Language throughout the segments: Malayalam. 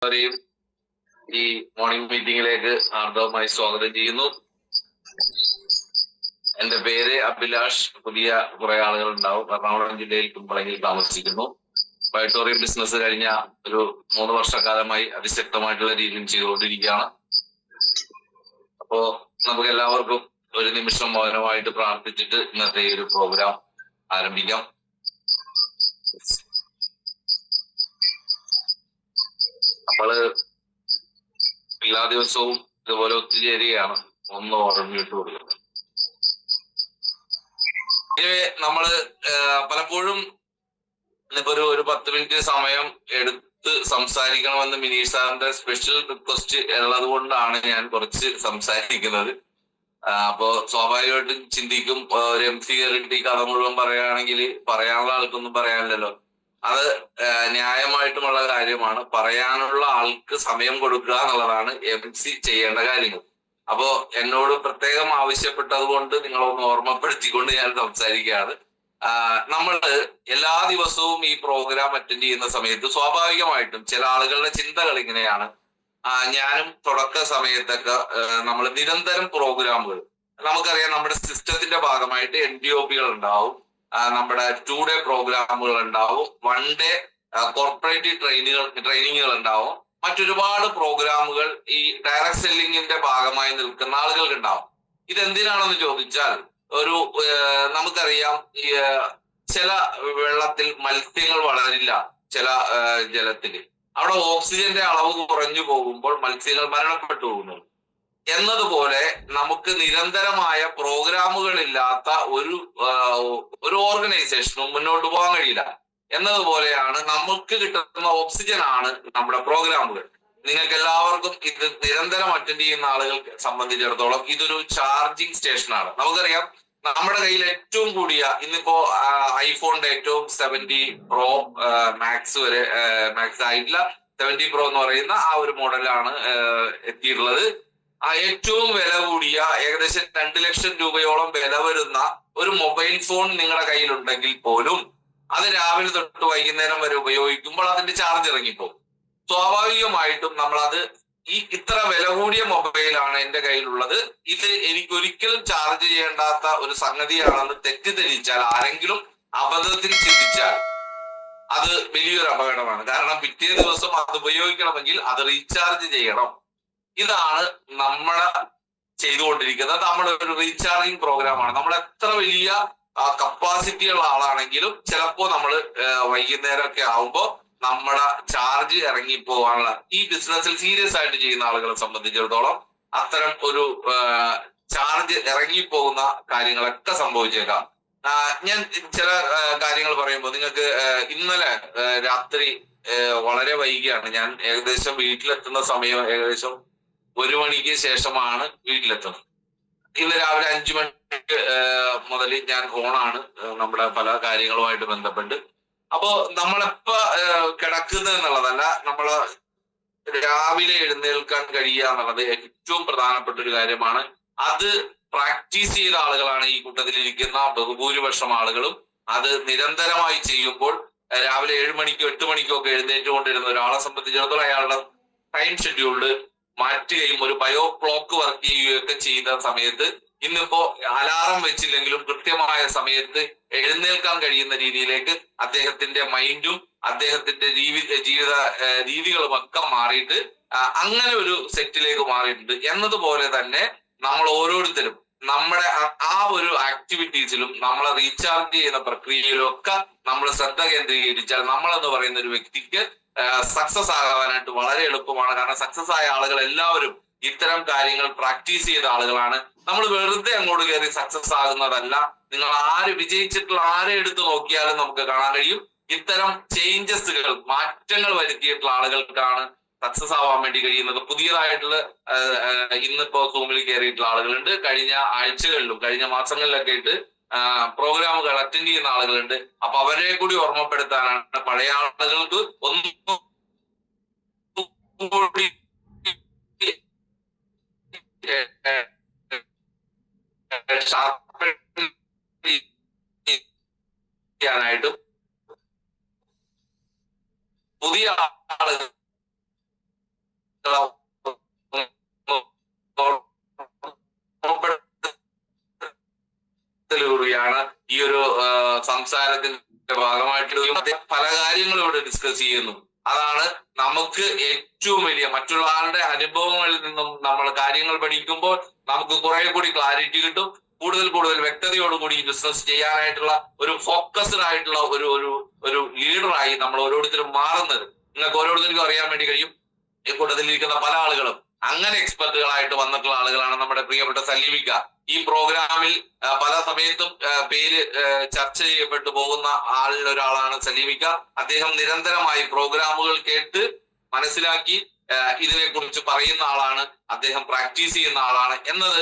എല്ലാവരെയും ഈ മോർണിംഗ് മീറ്റിംഗിലേക്ക് ഹാർദവമായി സ്വാഗതം ചെയ്യുന്നു. എന്റെ പേര് അഭിലാഷ്. പുതിയ കുറെ ആളുകൾ ഉണ്ടാവും. എറണാകുളം ജില്ലയിൽ കുമ്പളങ്ങിൽ താമസിക്കുന്നു. ബയോട്ടോറിയം ബിസിനസ് കഴിഞ്ഞ ഒരു 3 വർഷക്കാലമായി അതിശക്തമായിട്ടുള്ള രീതിയിൽ ചെയ്തുകൊണ്ടിരിക്കുകയാണ്. അപ്പോ നമുക്ക് എല്ലാവർക്കും ഒരു നിമിഷം മൗനമായിട്ട് പ്രാർത്ഥിച്ചിട്ട് ഇന്നത്തെ ഈ ഒരു പ്രോഗ്രാം ആരംഭിക്കാം. നമ്മള് എല്ലാ ദിവസവും ഇതുപോലെ ഒത്തുചേരുകയാണ്. ഒന്ന് ഓർമ്മയിട്ട് കൊടുക്കുന്നത്. നമ്മള് പലപ്പോഴും ഇന്നിപ്പോ ഒരു 10 മിനിറ്റ് സമയം എടുത്ത് സംസാരിക്കണമെന്ന് മിനീഷ് സാറിന്റെ സ്പെഷ്യൽ റിക്വസ്റ്റ് ഉള്ളത് കൊണ്ടാണ് ഞാൻ കുറച്ച് സംസാരിക്കുന്നത്. അപ്പോ സ്വാഭാവികമായിട്ടും ചിന്തിക്കും, ഒരു MC കയറിയിട്ട് ഈ കഥ മുഴുവൻ പറയുകയാണെങ്കിൽ പറയാനുള്ള ആൾക്കൊന്നും പറയാനില്ലല്ലോ. അത് ന്യായമായിട്ടുമുള്ള കാര്യമാണ്. പറയാനുള്ള ആൾക്ക് സമയം കൊടുക്കുക എന്നുള്ളതാണ് MC ചെയ്യേണ്ട കാര്യങ്ങൾ. അപ്പോ എന്നോട് പ്രത്യേകം ആവശ്യപ്പെട്ടത് കൊണ്ട് നിങ്ങളൊന്ന് ഓർമ്മപ്പെടുത്തിക്കൊണ്ട് ഞാൻ സംസാരിക്കുകയാണ്. നമ്മള് എല്ലാ ദിവസവും ഈ പ്രോഗ്രാം അറ്റൻഡ് ചെയ്യുന്ന സമയത്ത് സ്വാഭാവികമായിട്ടും ചില ആളുകളുടെ ചിന്തകൾ ഇങ്ങനെയാണ്. ഞാനും തുടക്ക സമയത്തൊക്കെ നമ്മൾ നിരന്തരം പ്രോഗ്രാമുകൾ, നമുക്കറിയാം നമ്മുടെ സിസ്റ്റത്തിന്റെ ഭാഗമായിട്ട് NDOPകൾ ഉണ്ടാവും, നമ്മുടെ 2 ഡേ പ്രോഗ്രാമുകൾ ഉണ്ടാവും, 1 ഡേ കോർപ്പറേറ്റ് ട്രെയിനിങ്ങുകൾ ഉണ്ടാവും, മറ്റൊരുപാട് പ്രോഗ്രാമുകൾ ഈ ഡയറക്ട് സെല്ലിങ്ങിന്റെ ഭാഗമായി നിൽക്കുന്ന ആളുകൾക്ക് ഉണ്ടാവും. ഇതെന്തിനാണെന്ന് ചോദിച്ചാൽ, നമുക്കറിയാം ഈ ചില വെള്ളത്തിൽ മത്സ്യങ്ങൾ വളരില്ല. ചില ജലത്തിൽ അവിടെ ഓക്സിജന്റെ അളവ് കുറഞ്ഞു പോകുമ്പോൾ മത്സ്യങ്ങൾ മരണപ്പെട്ടു പോകുന്നു. എന്നതുപോലെ നമുക്ക് നിരന്തരമായ പ്രോഗ്രാമുകൾ ഇല്ലാത്ത ഒരു ഓർഗനൈസേഷനും മുന്നോട്ട് പോകാൻ കഴിയില്ല. എന്നതുപോലെയാണ് നമുക്ക് കിട്ടുന്ന ഓക്സിജൻ ആണ് നമ്മുടെ പ്രോഗ്രാമുകൾ. നിങ്ങൾക്ക് എല്ലാവർക്കും ഇത് നിരന്തരം അറ്റൻഡ് ചെയ്യുന്ന ആളുകൾക്ക് സംബന്ധിച്ചിടത്തോളം ഇതൊരു ചാർജിങ് സ്റ്റേഷനാണ്. നമുക്കറിയാം, നമ്മുടെ കയ്യിൽ ഏറ്റവും കൂടിയ ഇന്നിപ്പോ ഐഫോണിന്റെ ഏറ്റവും 70 Pro മാക്സ് വരെ, മാക്സ് ആയിട്ടില്ല, 70 Pro എന്ന് പറയുന്ന ആ ഒരു മോഡലാണ് എത്തിയിട്ടുള്ളത്. ഏറ്റവും വില കൂടിയ ഏകദേശം 2 ലക്ഷം രൂപയോളം വില വരുന്ന ഒരു മൊബൈൽ ഫോൺ നിങ്ങളുടെ കയ്യിലുണ്ടെങ്കിൽ പോലും അത് രാവിലെ തൊട്ട് വൈകുന്നേരം വരെ ഉപയോഗിക്കുമ്പോൾ അതിന്റെ ചാർജ് ഇറങ്ങിപ്പോകും. സ്വാഭാവികമായിട്ടും നമ്മളത് ഇത്ര വില കൂടിയ മൊബൈലാണ് എന്റെ കയ്യിലുള്ളത്, ഇത് എനിക്കൊരിക്കലും ചാർജ് ചെയ്യേണ്ടാത്ത ഒരു സംഗതിയാണെന്ന് തെറ്റിദ്ധരിച്ചാൽ, ആരെങ്കിലും അബദ്ധത്തിൽ ചിന്തിച്ചാൽ അത് വലിയൊരു അപകടമാണ്. കാരണം പിറ്റേ ദിവസം അത് ഉപയോഗിക്കണമെങ്കിൽ അത് റീചാർജ് ചെയ്യണം. ഇതാണ് നമ്മളെ ചെയ്തുകൊണ്ടിരിക്കുന്നത്. നമ്മുടെ ഒരു റീചാർജിങ് പ്രോഗ്രാമാണ്. നമ്മൾ എത്ര വലിയ കപ്പാസിറ്റി ഉള്ള ആളാണെങ്കിലും ചിലപ്പോ നമ്മൾ വൈകുന്നേരമൊക്കെ ആവുമ്പോൾ നമ്മുടെ ചാർജ് ഇറങ്ങിപ്പോവാനുള്ള, ഈ ബിസിനസ്സിൽ സീരിയസ് ആയിട്ട് ചെയ്യുന്ന ആളുകളെ സംബന്ധിച്ചിടത്തോളം അത്തരം ഒരു ചാർജ് ഇറങ്ങിപ്പോകുന്ന കാര്യങ്ങളൊക്കെ സംഭവിച്ചേക്കാം. ഞാൻ ചില കാര്യങ്ങൾ പറയുമ്പോൾ നിങ്ങൾക്ക് ഇന്നലെ രാത്രി വളരെ വൈകിയാണ് ഞാൻ ഏകദേശം വീട്ടിലെത്തുന്ന സമയം ഏകദേശം 1 മണിക്ക് ശേഷമാണ് വീട്ടിലെത്തുന്നത്. ഇന്ന് രാവിലെ 5 മണിക്ക് മുതൽ ഞാൻ ഓണാണ് നമ്മുടെ പല കാര്യങ്ങളുമായിട്ട് ബന്ധപ്പെട്ട്. അപ്പോ നമ്മളെപ്പോ കിടക്കുന്നത് എന്നുള്ളതല്ല, നമ്മള് രാവിലെ എഴുന്നേൽക്കാൻ കഴിയുക എന്നുള്ളത് ഏറ്റവും പ്രധാനപ്പെട്ട ഒരു കാര്യമാണ്. അത് പ്രാക്ടീസ് ചെയ്ത ആളുകളാണ് ഈ കൂട്ടത്തിലിരിക്കുന്ന ബഹുഭൂരിപക്ഷം ആളുകളും. അത് നിരന്തരമായി ചെയ്യുമ്പോൾ രാവിലെ 7 മണിക്കോ 8 മണിക്കോ ഒക്കെ എഴുന്നേറ്റുകൊണ്ടിരുന്ന ഒരാളെ സംബന്ധിച്ചിടത്തോളം അയാളുടെ ടൈം ഷെഡ്യൂൾഡ് മാറ്റുകയും ഒരു ബയോ ക്ലോക്ക് വർക്ക് ചെയ്യുകയൊക്കെ ചെയ്ത സമയത്ത് ഇന്നിപ്പോ അലാറം വെച്ചില്ലെങ്കിലും കൃത്യമായ സമയത്ത് എഴുന്നേൽക്കാൻ കഴിയുന്ന രീതിയിലേക്ക് അദ്ദേഹത്തിന്റെ മൈൻഡും അദ്ദേഹത്തിന്റെ ജീവിത രീതികളും ഒക്കെ മാറിയിട്ട് അങ്ങനെ ഒരു സെറ്റിലേക്ക് മാറിയിട്ടുണ്ട്. എന്നതുപോലെ തന്നെ നമ്മൾ ഓരോരുത്തരും നമ്മുടെ ആ ഒരു ആക്ടിവിറ്റീസിലും നമ്മളെ റീചാർജ് ചെയ്യുന്ന പ്രക്രിയയിലും ഒക്കെ നമ്മൾ ശ്രദ്ധ കേന്ദ്രീകരിച്ചാൽ നമ്മളെന്ന് പറയുന്ന ഒരു വ്യക്തിക്ക് സക്സസ് ആകാനായിട്ട് വളരെ എളുപ്പമാണ്. കാരണം സക്സസ് ആയ ആളുകൾ എല്ലാവരും ഇത്തരം കാര്യങ്ങൾ പ്രാക്ടീസ് ചെയ്ത ആളുകളാണ്. നമ്മൾ വെറുതെ അങ്ങോട്ട് കയറി സക്സസ് ആകുന്നതല്ല. നിങ്ങൾ വിജയിച്ചിട്ടുള്ള ആരെ എടുത്ത് നോക്കിയാലും നമുക്ക് കാണാൻ കഴിയും, ഇത്തരം ചേഞ്ചസുകൾ, മാറ്റങ്ങൾ വരുത്തിയിട്ടുള്ള ആളുകൾക്കാണ് സക്സസ് ആവാൻ വേണ്ടി കഴിയുന്നത്. പുതിയതായിട്ടുള്ള ഇന്നിപ്പോ സൂമിൽ കയറിയിട്ടുള്ള ആളുകളുണ്ട്, കഴിഞ്ഞ ആഴ്ചകളിലും കഴിഞ്ഞ മാസങ്ങളിലൊക്കെ ആയിട്ട് പ്രോഗ്രാമുകൾ അറ്റൻഡ് ചെയ്യുന്ന ആളുകളുണ്ട്. അപ്പൊ അവരെ കൂടി ഓർമ്മപ്പെടുത്താനാണ്, പഴയ ആളുകൾക്ക് ഒന്നും കൂടി ചെയ്യാനായിട്ടും പുതിയ ആളുകൾ ാണ് ഈ ഒരു സംസാരത്തിന്റെ ഭാഗമായിട്ട് പല കാര്യങ്ങളും ഇവിടെ ഡിസ്കസ് ചെയ്യുന്നു. അതാണ് നമുക്ക് ഏറ്റവും വലിയ മറ്റുള്ള ആളുടെ അനുഭവങ്ങളിൽ നിന്നും നമ്മൾ കാര്യങ്ങൾ പഠിക്കുമ്പോൾ നമുക്ക് കുറെ കൂടി ക്ലാരിറ്റി കിട്ടും. കൂടുതൽ വ്യക്തതയോടുകൂടി ബിസിനസ് ചെയ്യാനായിട്ടുള്ള ഒരു ഫോക്കസ്ഡ് ആയിട്ടുള്ള ഒരു ലീഡറായി നമ്മൾ ഓരോരുത്തരും മാറുന്നത് നിങ്ങൾക്ക് ഓരോരുത്തർക്കും അറിയാൻ വേണ്ടി കഴിയും. ഈ കൂട്ടത്തിലിരിക്കുന്ന പല ആളുകളും അങ്ങനെ എക്സ്പെർട്ടുകളായിട്ട് വന്നിട്ടുള്ള ആളുകളാണ്. നമ്മുടെ പ്രിയപ്പെട്ട സലീമിക്ക ഈ പ്രോഗ്രാമിൽ പല സമയത്തും പേര് ചർച്ച ചെയ്യപ്പെട്ടു പോകുന്ന ആളിൽ ഒരാളാണ് സലീമിക്ക. അദ്ദേഹം നിരന്തരമായി പ്രോഗ്രാമുകൾ കേട്ട് മനസ്സിലാക്കി ഇതിനെക്കുറിച്ച് പറയുന്ന ആളാണ്. അദ്ദേഹം പ്രാക്ടീസ് ചെയ്യുന്ന ആളാണ് എന്നത്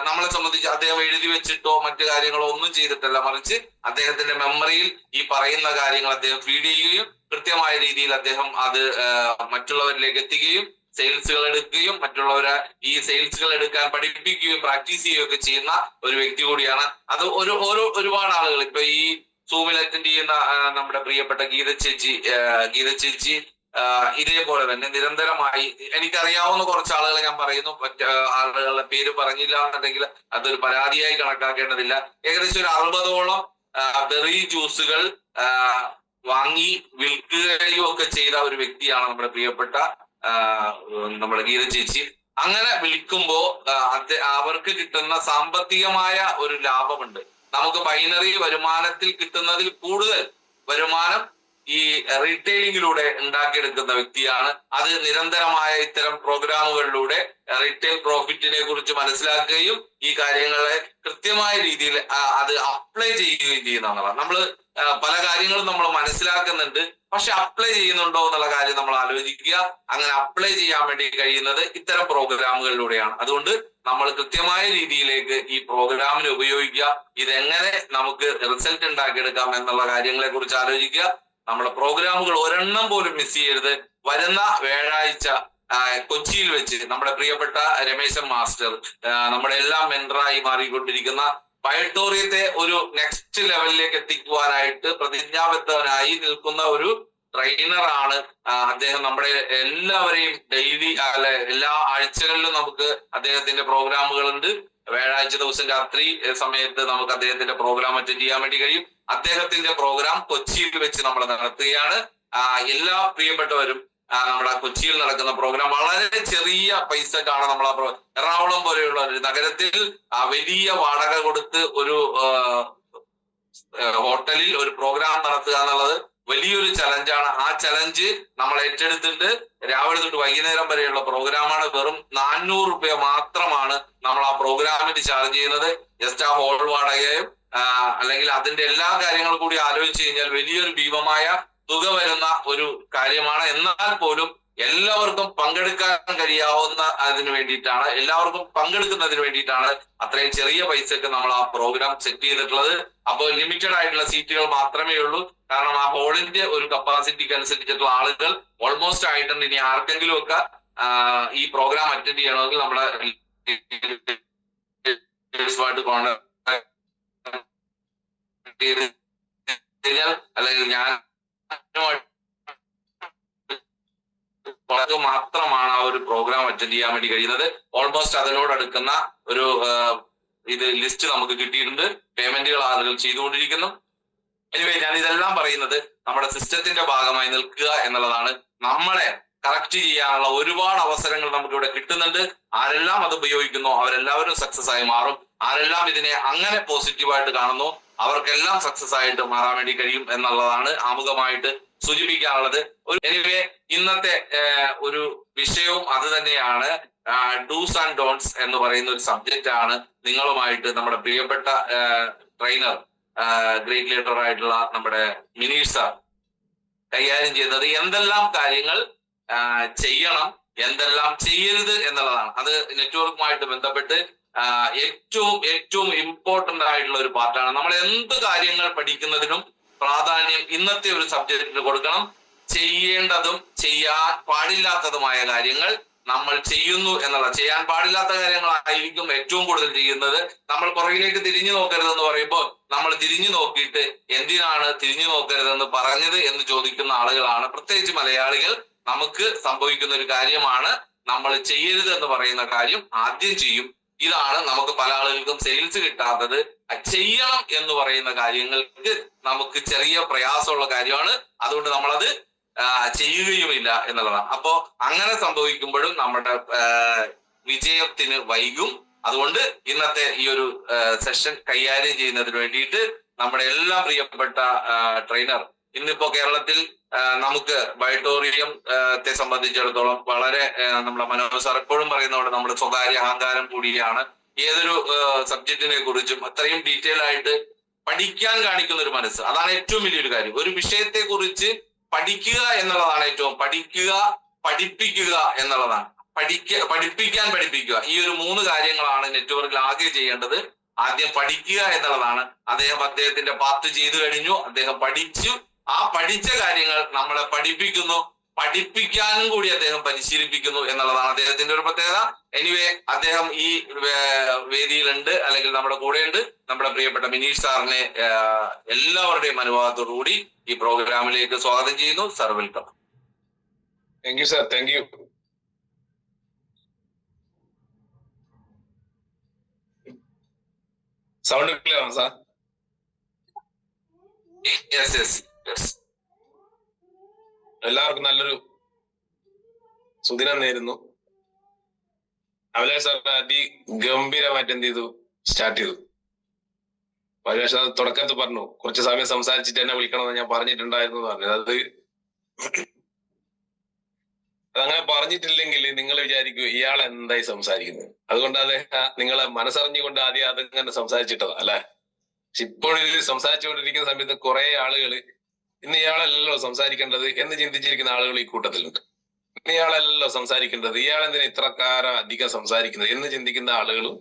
നമ്മളെ സംബന്ധിച്ച് അദ്ദേഹം എഴുതി വെച്ചിട്ടോ മറ്റു കാര്യങ്ങളോ ഒന്നും ചെയ്തിട്ടല്ല, മറിച്ച് അദ്ദേഹത്തിന്റെ മെമ്മറിയിൽ ഈ പറയുന്ന കാര്യങ്ങൾ അദ്ദേഹം ഫീഡ് ചെയ്യുകയും കൃത്യമായ രീതിയിൽ അദ്ദേഹം അത് മറ്റുള്ളവരിലേക്ക് എത്തിക്കുകയും സെയിൽസുകൾ എടുക്കുകയും മറ്റുള്ളവരെ ഈ സെയിൽസുകൾ എടുക്കാൻ പഠിപ്പിക്കുകയും പ്രാക്ടീസ് ചെയ്യുകയും ഒക്കെ ചെയ്യുന്ന ഒരു വ്യക്തി കൂടിയാണ്. അത് ഒരുപാട് ആളുകൾ ഇപ്പൊ ഈ സൂമിൽ അറ്റൻഡ് ചെയ്യുന്ന നമ്മുടെ പ്രിയപ്പെട്ട ഗീത ചേച്ചി ഇതേപോലെ തന്നെ നിരന്തരമായി എനിക്കറിയാവുന്ന കുറച്ച് ആളുകളെ ഞാൻ പറയുന്നു. മറ്റ് ആളുകളുടെ പേര് പറഞ്ഞില്ല എന്നുണ്ടെങ്കിൽ അതൊരു പരാതിയായി കണക്കാക്കേണ്ടതില്ല. ഏകദേശം ഒരു 60ഓളം ബെറി ജ്യൂസുകൾ വാങ്ങി വിൽക്കുകയും ഒക്കെ ചെയ്ത ഒരു വ്യക്തിയാണ് നമ്മുടെ പ്രിയപ്പെട്ട നമ്മുടെ ഗീത ചേച്ചി. അങ്ങനെ വിൽക്കുമ്പോ അവർക്ക് കിട്ടുന്ന സാമ്പത്തികമായ ഒരു ലാഭമുണ്ട്. നമുക്ക് ബൈനറി വരുമാനത്തിൽ കിട്ടുന്നതിൽ കൂടുതൽ വരുമാനം ഈ റീറ്റെയിലിംഗിലൂടെ ഉണ്ടാക്കിയെടുക്കുന്ന വ്യക്തിയാണ്. അത് നിരന്തരമായ ഇത്തരം പ്രോഗ്രാമുകളിലൂടെ റീറ്റെയിൽ പ്രോഫിറ്റിനെ കുറിച്ച് മനസ്സിലാക്കുകയും ഈ കാര്യങ്ങളെ കൃത്യമായ രീതിയിൽ അത് അപ്ലൈ ചെയ്യുകയും ചെയ്യുന്നതാണ്. നമ്മൾ പല കാര്യങ്ങളും നമ്മൾ മനസ്സിലാക്കുന്നുണ്ട്, പക്ഷെ അപ്ലൈ ചെയ്യുന്നുണ്ടോ എന്നുള്ള കാര്യം നമ്മൾ ആലോചിക്കുക. അങ്ങനെ അപ്ലൈ ചെയ്യാൻ വേണ്ടി കഴിയുന്നത് ഇത്തരം പ്രോഗ്രാമുകളിലൂടെയാണ്. അതുകൊണ്ട് നമ്മൾ കൃത്യമായ രീതിയിലേക്ക് ഈ പ്രോഗ്രാമിനെ ഉപയോഗിക്കുക. ഇതെങ്ങനെ നമുക്ക് റിസൾട്ട് ഉണ്ടാക്കിയെടുക്കാം എന്നുള്ള കാര്യങ്ങളെ കുറിച്ച് ആലോചിക്കുക. നമ്മുടെ പ്രോഗ്രാമുകൾ ഒരെണ്ണം പോലും മിസ് ചെയ്യരുത്. വരുന്ന വ്യാഴാഴ്ച കൊച്ചിയിൽ വെച്ച് നമ്മുടെ പ്രിയപ്പെട്ട രമേശൻ മാസ്റ്റർ നമ്മുടെ എല്ലാം മെന്ററായി മാറിക്കൊണ്ടിരിക്കുന്ന ബയോട്ടോറിയത്തെ ഒരു നെക്സ്റ്റ് ലെവലിലേക്ക് എത്തിക്കുവാനായിട്ട് പ്രതിജ്ഞാബദ്ധനായി നിൽക്കുന്ന ഒരു ട്രെയിനറാണ് അദ്ദേഹം. നമ്മുടെ എല്ലാവരെയും ഡെയിലി എല്ലാ ആഴ്ചകളിലും നമുക്ക് അദ്ദേഹത്തിന്റെ പ്രോഗ്രാമുകളുണ്ട്. വ്യാഴാഴ്ച ദിവസം രാത്രി സമയത്ത് നമുക്ക് അദ്ദേഹത്തിന്റെ പ്രോഗ്രാം അറ്റൻഡ് ചെയ്യാൻ വേണ്ടി കഴിയും. അദ്ദേഹത്തിന്റെ പ്രോഗ്രാം കൊച്ചിയിൽ വെച്ച് നമ്മൾ നടത്തുകയാണ്. എല്ലാ പ്രിയപ്പെട്ടവരും നമ്മുടെ കൊച്ചിയിൽ നടക്കുന്ന പ്രോഗ്രാം വളരെ ചെറിയ പൈസക്കാണ് നമ്മൾ എറണാകുളം പോലെയുള്ള ഒരു നഗരത്തിൽ വലിയ വാടക കൊടുത്ത് ഒരു ഹോട്ടലിൽ ഒരു പ്രോഗ്രാം നടത്തുക എന്നുള്ളത് വലിയൊരു ചലഞ്ചാണ്. ആ ചലഞ്ച് നമ്മൾ ഏറ്റെടുത്തിട്ട് രാവിലെ തൊട്ട് വൈകുന്നേരം വരെയുള്ള പ്രോഗ്രാമാണ്. വെറും 400 രൂപ മാത്രമാണ് നമ്മൾ ആ പ്രോഗ്രാമിന് ചാർജ് ചെയ്യുന്നത്. ജസ്റ്റ് ആ ഹോൾ വാടകയും അല്ലെങ്കിൽ അതിന്റെ എല്ലാ കാര്യങ്ങളും കൂടി ആലോചിച്ച് കഴിഞ്ഞാൽ വലിയൊരു ഭീമമായ തുക വരുന്ന ഒരു കാര്യമാണ്. എന്നാൽ പോലും എല്ലാവർക്കും പങ്കെടുക്കാൻ കഴിയാവുന്ന അതിന് വേണ്ടിയിട്ടാണ്, എല്ലാവർക്കും പങ്കെടുക്കുന്നതിന് വേണ്ടിയിട്ടാണ് അത്രയും ചെറിയ പൈസക്ക് നമ്മൾ ആ പ്രോഗ്രാം സെറ്റ് ചെയ്തിട്ടുള്ളത്. അപ്പോൾ ലിമിറ്റഡ് ആയിട്ടുള്ള സീറ്റുകൾ മാത്രമേ ഉള്ളൂ. കാരണം ആ ഹോളിന്റെ ഒരു കപ്പാസിറ്റിക്ക് അനുസരിച്ചിട്ടുള്ള ആളുകൾ ഓൾമോസ്റ്റ് ആയിട്ടുണ്ട്. ഇനി ആർക്കെങ്കിലും ഒക്കെ ഈ പ്രോഗ്രാം അറ്റൻഡ് ചെയ്യണമെങ്കിൽ നമ്മുടെ അല്ലെങ്കിൽ ഞാൻ മാത്രമാണ് ആ ഒരു പ്രോഗ്രാം അറ്റൻഡ് ചെയ്യാൻ വേണ്ടി കഴിയുന്നത്. ഓൾമോസ്റ്റ് അതിനോടടുക്കുന്ന ഒരു ഇത് ലിസ്റ്റ് നമുക്ക് കിട്ടിയിട്ടുണ്ട്. പേയ്മെന്റുകൾ ആളുകൾ ചെയ്തുകൊണ്ടിരിക്കുന്നു. എനിവേ ഞാൻ ഇതെല്ലാം പറയുന്നത് നമ്മുടെ സിസ്റ്റത്തിന്റെ ഭാഗമായി നിൽക്കുക എന്നുള്ളതാണ്. നമ്മളെ കറക്റ്റ് ചെയ്യാനുള്ള ഒരുപാട് അവസരങ്ങൾ നമുക്ക് ഇവിടെ കിട്ടുന്നുണ്ട്. ആരെല്ലാം അത് ഉപയോഗിക്കുന്നു അവരെല്ലാവരും സക്സസ് ആയി മാറും. ആരെല്ലാം ഇതിനെ അങ്ങനെ പോസിറ്റീവായിട്ട് കാണുന്നു അവർക്കെല്ലാം സക്സസ് ആയിട്ട് മാറാൻ വേണ്ടി കഴിയും എന്നുള്ളതാണ് ആമുഖമായിട്ട് സൂചിപ്പിക്കാനുള്ളത്. എനിവേ ഇന്നത്തെ ഒരു വിഷയവും അത് തന്നെയാണ്. ഡൂസ് ആൻഡ് ഡോൺസ് എന്ന് പറയുന്ന ഒരു സബ്ജക്റ്റ് ആണ് നിങ്ങളുമായിട്ട് നമ്മുടെ പ്രിയപ്പെട്ട ട്രെയിനർ ഗ്രേറ്റ് ലീഡർ ആയിട്ടുള്ള നമ്മുടെ മിനീഷ് സാർ കൈകാര്യം ചെയ്യുന്നത്. എന്തെല്ലാം കാര്യങ്ങൾ ചെയ്യണം, എന്തെല്ലാം ചെയ്യരുത് എന്നുള്ളതാണ്. അത് നെറ്റ്വർക്കുമായിട്ട് ബന്ധപ്പെട്ട് ഏറ്റവും ഇമ്പോർട്ടന്റ് ആയിട്ടുള്ള ഒരു പാർട്ടാണ്. നമ്മൾ എന്ത് കാര്യങ്ങൾ പഠിക്കുന്നതിനും പ്രാധാന്യം ഇന്നത്തെ ഒരു സബ്ജക്റ്റിന് കൊടുക്കണം. ചെയ്യേണ്ടതും ചെയ്യാൻ പാടില്ലാത്തതുമായ കാര്യങ്ങൾ നമ്മൾ ചെയ്യുന്നു എന്നുള്ള, ചെയ്യാൻ പാടില്ലാത്ത കാര്യങ്ങളായിരിക്കും ഏറ്റവും കൂടുതൽ ചെയ്യുന്നത്. നമ്മൾ പുറകിലേക്ക് തിരിഞ്ഞു നോക്കരുതെന്ന് പറയുമ്പോൾ നമ്മൾ തിരിഞ്ഞു നോക്കിയിട്ട് എന്തിനാണ് തിരിഞ്ഞു നോക്കരുതെന്ന് പറഞ്ഞത് എന്ന് ചോദിക്കുന്ന ആളുകളാണ് പ്രത്യേകിച്ച് മലയാളികൾ. നമുക്ക് സംഭവിക്കുന്ന ഒരു കാര്യമാണ്. നമ്മൾ ചെയ്യരുത് എന്ന് പറയുന്ന കാര്യം ആദ്യം ചെയ്യും. ഇതാണ് നമുക്ക് പല ആളുകൾക്കും സെയിൽസ് കിട്ടാത്തത്. ചെയ്യണം എന്ന് പറയുന്ന കാര്യങ്ങൾക്ക് നമുക്ക് ചെറിയ പ്രയാസമുള്ള കാര്യമാണ്. അതുകൊണ്ട് നമ്മളത് ചെയ്യുകയുമില്ല എന്നുള്ളതാണ്. അപ്പോ അങ്ങനെ സംഭവിക്കുമ്പോഴും നമ്മുടെ വിജയത്തിന് വൈകും. അതുകൊണ്ട് ഇന്നത്തെ ഈ ഒരു സെഷൻ കൈകാര്യം ചെയ്യുന്നതിന് വേണ്ടിയിട്ട് നമ്മുടെ എല്ലാ പ്രിയപ്പെട്ട ട്രെയിനർ, ഇന്നിപ്പോ കേരളത്തിൽ നമുക്ക് ബയോട്ടോറിയത്തെ സംബന്ധിച്ചിടത്തോളം വളരെ നമ്മുടെ മനോജ് സാർ എപ്പോഴും പറയുന്നതുകൊണ്ട് നമ്മുടെ സ്വകാര്യ അഹങ്കാരം കൂടിയാണ്. ഏതൊരു സബ്ജക്റ്റിനെ കുറിച്ചും അത്രയും ഡീറ്റെയിൽ ആയിട്ട് പഠിക്കാൻ കാണിക്കുന്ന ഒരു മനസ്സ്, അതാണ് ഏറ്റവും വലിയൊരു കാര്യം. ഒരു വിഷയത്തെ കുറിച്ച് പഠിക്കുക എന്നുള്ളതാണ് ഏറ്റവും, പഠിക്കുക, പഠിപ്പിക്കുക എന്നുള്ളതാണ്. പഠിപ്പിക്കാൻ പഠിപ്പിക്കുക, ഈ ഒരു 3 കാര്യങ്ങളാണ് നെറ്റ്വർക്കിൽ ആകെ ചെയ്യേണ്ടത്. ആദ്യം പഠിക്കുക എന്നുള്ളതാണ്. അദ്ദേഹത്തിന്റെ പാർട്ട് ചെയ്തു കഴിഞ്ഞു, അദ്ദേഹം പഠിച്ചു. ആ പഠിച്ച കാര്യങ്ങൾ നമ്മളെ പഠിപ്പിക്കുന്നു, പഠിപ്പിക്കാനും കൂടി അദ്ദേഹം പരിശീലിപ്പിക്കുന്നു എന്നുള്ളതാണ് അദ്ദേഹത്തിന്റെ ഒരു പ്രത്യേകത. എനിവേ, അദ്ദേഹം ഈ വേദിയിലുണ്ട്, അല്ലെങ്കിൽ നമ്മുടെ കൂടെയുണ്ട്. നമ്മുടെ പ്രിയപ്പെട്ട മിനീഷ് സാറിനെ എല്ലാവരുടെയും അനുവാദത്തോടു കൂടി ഈ പ്രോഗ്രാമിലേക്ക് സ്വാഗതം ചെയ്യുന്നു. Sir, welcome. Thank you sir, thank you. Sound clear ആണ് സാർ? എല്ലാവർക്കും നല്ലൊരു സുദിനം നേരുന്നു. അഭിലാഷ് സാർ അതിഗംഭീരമായിട്ട് എന്ത് ചെയ്തു, സ്റ്റാർട്ട് ചെയ്തു. അഭിലാഷ് സാർ തുടക്കത്തിൽ പറഞ്ഞു കുറച്ച് സമയം സംസാരിച്ചിട്ട് എന്നെ വിളിക്കണമെന്ന് ഞാൻ പറഞ്ഞിട്ടുണ്ടായിരുന്നു എന്ന് പറഞ്ഞത്. അതങ്ങനെ പറഞ്ഞിട്ടില്ലെങ്കിൽ നിങ്ങൾ വിചാരിക്കും ഇയാൾ എന്തായി സംസാരിക്കുന്നത്. അതുകൊണ്ട് അദ്ദേഹം നിങ്ങളെ മനസ്സറിഞ്ഞുകൊണ്ട് ആദ്യം അതങ്ങനെ സംസാരിച്ചിട്ടതാ അല്ലെ. പക്ഷെ ഇപ്പോഴിത് സംസാരിച്ചുകൊണ്ടിരിക്കുന്ന സമയത്ത് കുറെ ആളുകൾ ഇന്ന് ഇയാളല്ലല്ലോ സംസാരിക്കേണ്ടത് എന്ന് ചിന്തിച്ചിരിക്കുന്ന ആളുകൾ ഈ കൂട്ടത്തിലുണ്ട്. ഇന്ന് ഇയാളല്ലല്ലോ സംസാരിക്കേണ്ടത്, ഇയാൾ എന്തിനാ ഇത്രക്കാരം അധികം സംസാരിക്കുന്നത് എന്ന് ചിന്തിക്കുന്ന ആളുകളും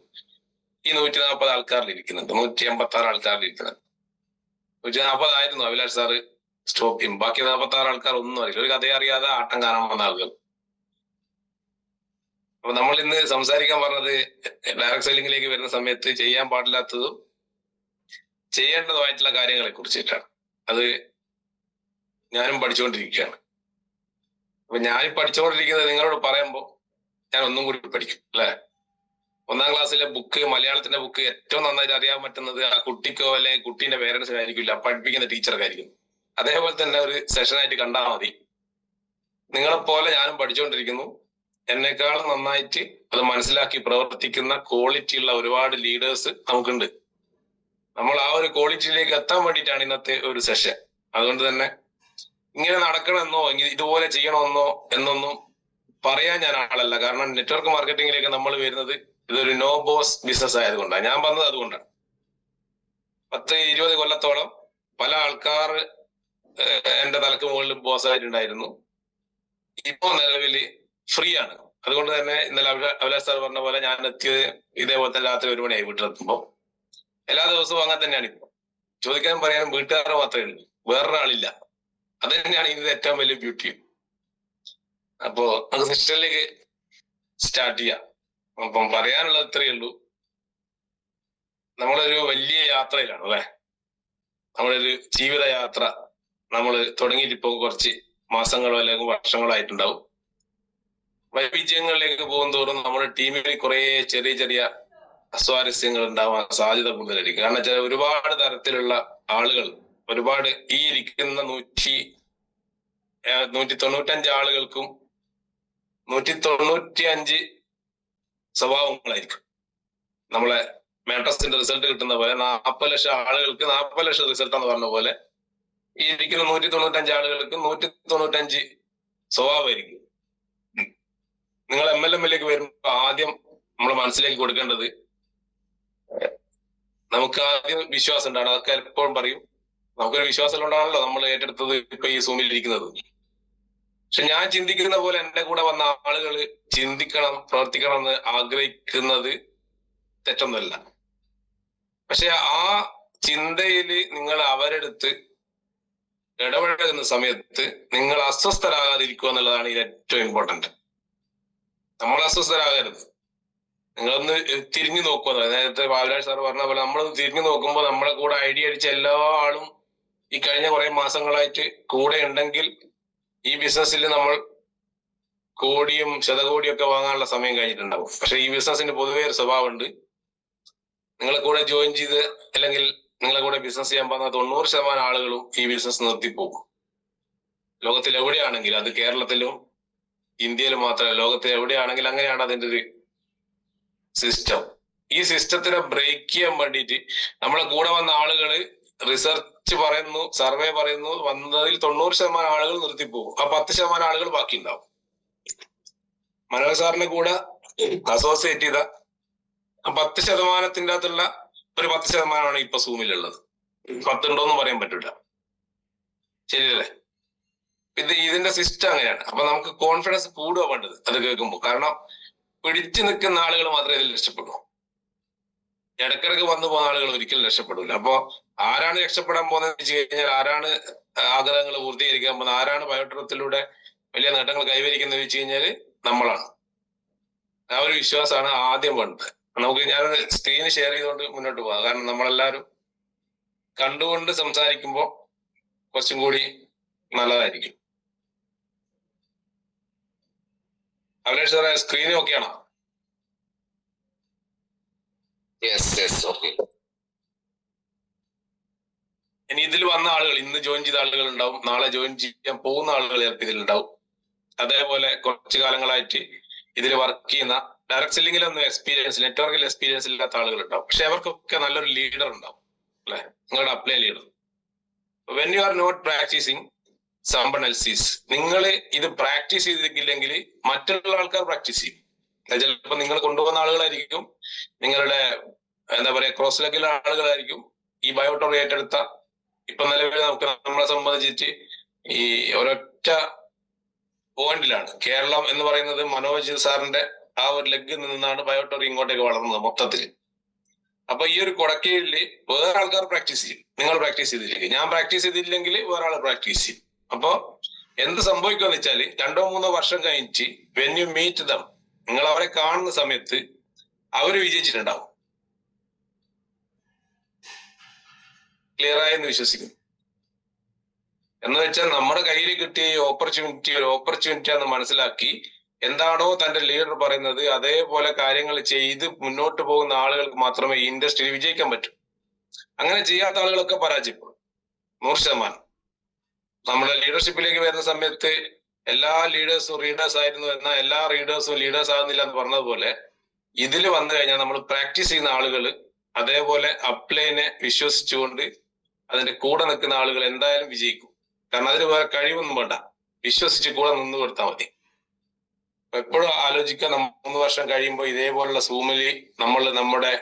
ഈ 140 ആൾക്കാരിൽ ഇരിക്കുന്നുണ്ട്, 186 ആൾക്കാരിൽ ഇരിക്കുന്നുണ്ട്. 140 ആയിരുന്നു അഭിലാഷ് സാറ് സ്റ്റോപ്പ് ചെയ്യും. ബാക്കി 46 ആൾക്കാർ ഒന്നും അറിയില്ല, ഒരു കഥ അറിയാതെ ആട്ടം കാണാൻ വന്ന ആളുകൾ. അപ്പൊ നമ്മൾ ഇന്ന് സംസാരിക്കാൻ പറഞ്ഞത് ഡയറക്ട് സെല്ലിംഗിലേക്ക് വരുന്ന സമയത്ത് ചെയ്യാൻ പാടില്ലാത്തതും ചെയ്യേണ്ടതുമായിട്ടുള്ള കാര്യങ്ങളെ കുറിച്ചിട്ടാണ്. അത് ഞാനും പഠിച്ചുകൊണ്ടിരിക്കുകയാണ്. അപ്പൊ ഞാൻ പഠിച്ചുകൊണ്ടിരിക്കുന്നത് നിങ്ങളോട് പറയുമ്പോൾ ഞാൻ ഒന്നും കൂടി പഠിക്കും അല്ലെ. 1ാം ക്ലാസ്സിലെ ബുക്ക്, മലയാളത്തിന്റെ ബുക്ക് ഏറ്റവും നന്നായിട്ട് അറിയാൻ പറ്റുന്നത് ആ കുട്ടിക്കോ അല്ലെങ്കിൽ കുട്ടീന്റെ പേരൻസിനോ ആയിരിക്കില്ല, പഠിപ്പിക്കുന്ന ടീച്ചർക്കായിരിക്കും. അതേപോലെ തന്നെ ഒരു സെഷനായിട്ട് കണ്ടാൽ മതി. നിങ്ങളെപ്പോലെ ഞാനും പഠിച്ചുകൊണ്ടിരിക്കുന്നു. എന്നെക്കാൾ നന്നായിട്ട് അത് മനസ്സിലാക്കി പ്രവർത്തിക്കുന്ന ക്വാളിറ്റി ഉള്ള ഒരുപാട് ലീഡേഴ്സ് നമുക്കുണ്ട്. നമ്മൾ ആ ഒരു ക്വാളിറ്റിയിലേക്ക് എത്താൻ വേണ്ടിയിട്ടാണ് ഇന്നത്തെ ഒരു സെഷൻ. അതുകൊണ്ട് തന്നെ ഇങ്ങനെ നടക്കണമെന്നോ ഇതുപോലെ ചെയ്യണമെന്നോ എന്നൊന്നും പറയാൻ ഞാൻ ആളല്ല. കാരണം നെറ്റ്വർക്ക് മാർക്കറ്റിംഗിലേക്ക് നമ്മൾ വരുന്നത് ഇതൊരു നോ ബോസ് ബിസിനസ് ആയതുകൊണ്ടാണ്. ഞാൻ വന്നത് അതുകൊണ്ടാണ്. 10-20 കൊല്ലത്തോളം പല ആൾക്കാർ എന്റെ തലക്ക് മുകളിൽ ബോസ് ആയിട്ടുണ്ടായിരുന്നു. ഇപ്പോ നിലവിൽ ഫ്രീ ആണ്. അതുകൊണ്ട് തന്നെ ഇന്നലെ അഭിലാഷ് സാർ പറഞ്ഞ പോലെ ഞാൻ എത്തിയത് ഇതേപോലത്തെ രാത്രി 1 മണിയായി വീട്ടിലെത്തുമ്പോ. എല്ലാ ദിവസവും അങ്ങനെ തന്നെയാണ്. ഇപ്പൊ ചോദിക്കാനും പറയാനും വീട്ടുകാരെ മാത്രമേ ഉള്ളൂ, വേറൊരാളില്ല. അത് തന്നെയാണ് ഇതിന്റെ ഏറ്റവും വലിയ ബ്യൂട്ടി. അപ്പോ നമുക്ക് സെഷനിലേക്ക് സ്റ്റാർട്ട് ചെയ്യാം. അപ്പം പറയാനുള്ളത് ഇത്രയേ ഉള്ളൂ. നമ്മളൊരു വലിയ യാത്രയിലാണ് അല്ലെ. നമ്മളൊരു ജീവിതയാത്ര നമ്മൾ തുടങ്ങിയിട്ട് ഇപ്പോ കുറച്ച് മാസങ്ങളോ അല്ലെങ്കിൽ വർഷങ്ങളോ ആയിട്ടുണ്ടാവും. വൈവിധ്യങ്ങളിലേക്ക് പോകും തോറും നമ്മുടെ ടീമിൽ കുറെ ചെറിയ ചെറിയ അസ്വാരസ്യങ്ങൾ ഉണ്ടാവാൻ സാധ്യത കൂടുതലായിരിക്കും. കാരണം വെച്ചാൽ ഒരുപാട് തരത്തിലുള്ള ആളുകൾ, ഒരുപാട് ഈ ഇരിക്കുന്ന 195 ആളുകൾക്കും 195 സ്വഭാവങ്ങളായിരിക്കും. നമ്മളെ മാട്രസിന്റെ റിസൾട്ട് കിട്ടുന്ന പോലെ 40 ലക്ഷം ആളുകൾക്ക് 40 ലക്ഷം റിസൾട്ട് എന്ന് പറഞ്ഞ പോലെ ഈ ഇരിക്കുന്ന 195 ആളുകൾക്ക് 195 സ്വഭാവമായിരിക്കും. നിങ്ങൾ MLM-ലേക്ക് വരുമ്പോൾ ആദ്യം നമ്മൾ മനസ്സിലേക്ക് കൊടുക്കേണ്ടത്, നമുക്ക് ആദ്യം വിശ്വാസം ഉണ്ടാണ്. അതൊക്കെ എപ്പോഴും പറയും, നമുക്കൊരു വിശ്വാസം കൊണ്ടാണല്ലോ നമ്മൾ ഏറ്റെടുത്തത് ഇപ്പൊ ഈ സൂമിൽ ഇരിക്കുന്നത്. പക്ഷെ ഞാൻ ചിന്തിക്കുന്ന പോലെ എന്റെ കൂടെ വന്ന ആളുകൾ ചിന്തിക്കണം, പ്രവർത്തിക്കണം എന്ന് ആഗ്രഹിക്കുന്നത് തെറ്റൊന്നുമല്ല. പക്ഷെ ആ ചിന്തയില് നിങ്ങൾ അവരെടുത്ത് ഇടപഴകുന്ന സമയത്ത് നിങ്ങൾ അസ്വസ്ഥരാകാതിരിക്കുക എന്നുള്ളതാണ് ഇത് ഏറ്റവും ഇമ്പോർട്ടന്റ്. നമ്മൾ അസ്വസ്ഥരാകരുത്. നിങ്ങളൊന്ന് തിരിഞ്ഞു നോക്കുക. നേരത്തെ ബാലരാജ് സാർ പറഞ്ഞ പോലെ നമ്മളൊന്ന് തിരിഞ്ഞു നോക്കുമ്പോൾ നമ്മളെ കൂടെ ഐഡിയ അടിച്ച എല്ലാ ആളും ഈ കഴിഞ്ഞ കുറെ മാസങ്ങളായിട്ട് കൂടെ ഉണ്ടെങ്കിൽ ഈ ബിസിനസ്സിൽ നമ്മൾ കോടിയും ശതകോടിയും ഒക്കെ വാങ്ങാനുള്ള സമയം കഴിഞ്ഞിട്ടുണ്ടാവും. പക്ഷെ ഈ ബിസിനസിന് പൊതുവേ ഒരു സ്വഭാവമുണ്ട്. നിങ്ങളെ കൂടെ ജോയിൻ ചെയ്ത് അല്ലെങ്കിൽ നിങ്ങളെ കൂടെ ബിസിനസ് ചെയ്യാൻ പോകുന്ന 90% ആളുകളും ഈ ബിസിനസ് നിർത്തിപ്പോകും. ലോകത്തിൽ എവിടെയാണെങ്കിലും, അത് കേരളത്തിലും ഇന്ത്യയിലും മാത്രമല്ല, ലോകത്തിൽ എവിടെയാണെങ്കിലും അങ്ങനെയാണ് അതിന്റെ ഒരു സിസ്റ്റം. ഈ സിസ്റ്റത്തിനെ ബ്രേക്ക് ചെയ്യാൻ വേണ്ടിയിട്ട് നമ്മളെ കൂടെ വന്ന ആളുകള് റിസർച്ച് പറയുന്നു, സർവേ പറയുന്നു, വന്നതിൽ 90% ആളുകൾ നിർത്തിപ്പോകും. ആ 10% ആളുകൾ ബാക്കി ഉണ്ടാവും. മനോജ് സാറിന്റെ കൂടെ അസോസിയേറ്റ് ചെയ്ത 10%-ത്തിന്റെ അകത്തുള്ള ഒരു 10%-ആണ് ഇപ്പൊ സൂമിലുള്ളത്. 10 ഉണ്ടോന്നും പറയാൻ പറ്റില്ല. ശരിയല്ലേ? ഇതിന്റെ സിസ്റ്റം അങ്ങനെയാണ്. അപ്പൊ നമുക്ക് കോൺഫിഡൻസ് കൂടുക വേണ്ടത് അത് കേൾക്കുമ്പോൾ. കാരണം പിടിച്ചു നിൽക്കുന്ന ആളുകൾ മാത്രമേ ഇതിൽ രക്ഷപ്പെടൂ. ഇടക്കിടക്ക് വന്നു പോകുന്ന ആളുകൾ ഒരിക്കലും രക്ഷപ്പെടില്ല. അപ്പൊ ആരാണ് രക്ഷപ്പെടാൻ പോകുന്നത് വെച്ച് കഴിഞ്ഞാൽ, ആരാണ് ആഗ്രഹങ്ങൾ പൂർത്തീകരിക്കാൻ പോകുന്നത്, ആരാണ് ബയോട്രത്തിലൂടെ വലിയ നേട്ടങ്ങൾ കൈവരിക്കുന്നത് വെച്ച് കഴിഞ്ഞാൽ നമ്മളാണ്. ആ ഒരു വിശ്വാസമാണ് ആദ്യം വേണ്ടത്. നമുക്ക് ഞാൻ സ്ക്രീന് ഷെയർ ചെയ്തുകൊണ്ട് മുന്നോട്ട് പോകാം. കാരണം നമ്മളെല്ലാവരും കണ്ടുകൊണ്ട് സംസാരിക്കുമ്പോൾ കുറച്ചും കൂടി നല്ലതായിരിക്കും. അഭിലാഷ് സാറേ, സ്ക്രീൻ ഓക്കെയാണോ? ഇനി ഇതിൽ വന്ന ആളുകൾ, ഇന്ന് ജോയിൻ ചെയ്ത ആളുകൾ ഉണ്ടാവും, നാളെ ജോയിൻ ചെയ്യാൻ പോകുന്ന ആളുകൾ ചിലപ്പോൾ ഇതിലുണ്ടാവും. അതേപോലെ കുറച്ചു കാലങ്ങളായിട്ട് ഇതിൽ വർക്ക് ചെയ്യുന്ന ഡയറക്ട് സെല്ലിങ്ങിലൊന്നും എക്സ്പീരിയൻസ്, നെറ്റ്വർക്കിൽ എക്സ്പീരിയൻസ് ഇല്ലാത്ത ആളുകൾ ഉണ്ടാവും. പക്ഷെ അവർക്കൊക്കെ നല്ലൊരു ലീഡർ ഉണ്ടാവും, അല്ലെ? നിങ്ങളുടെ apply leader. When you are not practising, someone else is. നിങ്ങൾ ഇത് പ്രാക്ടീസ് ചെയ്തില്ലെങ്കിൽ മറ്റുള്ള ആൾക്കാർ പ്രാക്ടീസ് ചെയ്യും. ചിലപ്പോൾ നിങ്ങൾ കൊണ്ടുപോകുന്ന ആളുകളായിരിക്കും, നിങ്ങളുടെ എന്താ പറയാ ക്രോസ് ലെഗിലെ ആളുകളായിരിക്കും ഈ ബയോട്ടോർ ഏറ്റെടുത്ത. ഇപ്പൊ നിലവിൽ നമുക്ക് നമ്മളെ സംബന്ധിച്ചിട്ട് ഈ ഒരൊറ്റ പോയിന്റിലാണ് കേരളം എന്ന് പറയുന്നത്. മനോജ് സാറിന്റെ ആ ഒരു ലെഗിൽ നിന്നാണ് ബയോട്ടോർ ഇങ്ങോട്ടേക്ക് വളർന്നത് മൊത്തത്തിൽ. അപ്പൊ ഈ ഒരു കൊടക്കീഴില് വേറെ ആൾക്കാർ പ്രാക്ടീസ് ചെയ്യും. നിങ്ങൾ പ്രാക്ടീസ് ചെയ്തില്ലെങ്കിൽ, ഞാൻ പ്രാക്ടീസ് ചെയ്തില്ലെങ്കിൽ വേറെ ആൾ പ്രാക്ടീസ് ചെയ്യും. അപ്പൊ എന്ത് സംഭവിക്കുമെന്ന് വെച്ചാല് 2-3 വർഷം കഴിഞ്ഞിട്ട് വെൻ യു മീറ്റ് ദം, നിങ്ങൾ അവരെ കാണുന്ന സമയത്ത് അവര് വിജയിച്ചിട്ടുണ്ടാവും. ക്ലിയർ ആയെന്ന് വിശ്വസിക്കുന്നു. എന്ന് വെച്ചാൽ നമ്മുടെ കയ്യിൽ കിട്ടിയ ഈ ഓപ്പർച്യൂണിറ്റി ഒരു ഓപ്പർച്യൂണിറ്റി ആണെന്ന് മനസ്സിലാക്കി എന്താണോ തന്റെ ലീഡർ പറയുന്നത് അതേപോലെ കാര്യങ്ങൾ ചെയ്ത് മുന്നോട്ട് പോകുന്ന ആളുകൾക്ക് മാത്രമേ ഈ ഇൻഡസ്ട്രിയിൽ വിജയിക്കാൻ പറ്റൂ. അങ്ങനെ ചെയ്യാത്ത ആളുകളൊക്കെ പരാജയപ്പെടും 100%. നമ്മുടെ ലീഡർഷിപ്പിലേക്ക് വരുന്ന സമയത്ത് എല്ലാ ലീഡേഴ്സും റീഡേഴ്സ് ആയിരുന്നു എന്നാൽ എല്ലാ റീഡേഴ്സും ലീഡേഴ്സ് ആകുന്നില്ല എന്ന് പറഞ്ഞതുപോലെ, ഇതിൽ വന്നു കഴിഞ്ഞാൽ നമ്മൾ പ്രാക്ടീസ് ചെയ്യുന്ന ആളുകൾ അതേപോലെ അപ്ലൈനെ വിശ്വസിച്ചുകൊണ്ട് അതിന്റെ കൂടെ നിൽക്കുന്ന ആളുകൾ എന്തായാലും വിജയിക്കും. കാരണം അതിന് വേറെ കഴിവൊന്നും വേണ്ട, വിശ്വസിച്ച് കൂടെ നിന്ന് കൊടുത്താൽ മതി. എപ്പോഴും ആലോചിക്കുക, 3 വർഷം കഴിയുമ്പോൾ ഇതേപോലുള്ള സൂമില് നമ്മൾ നമ്മുടെ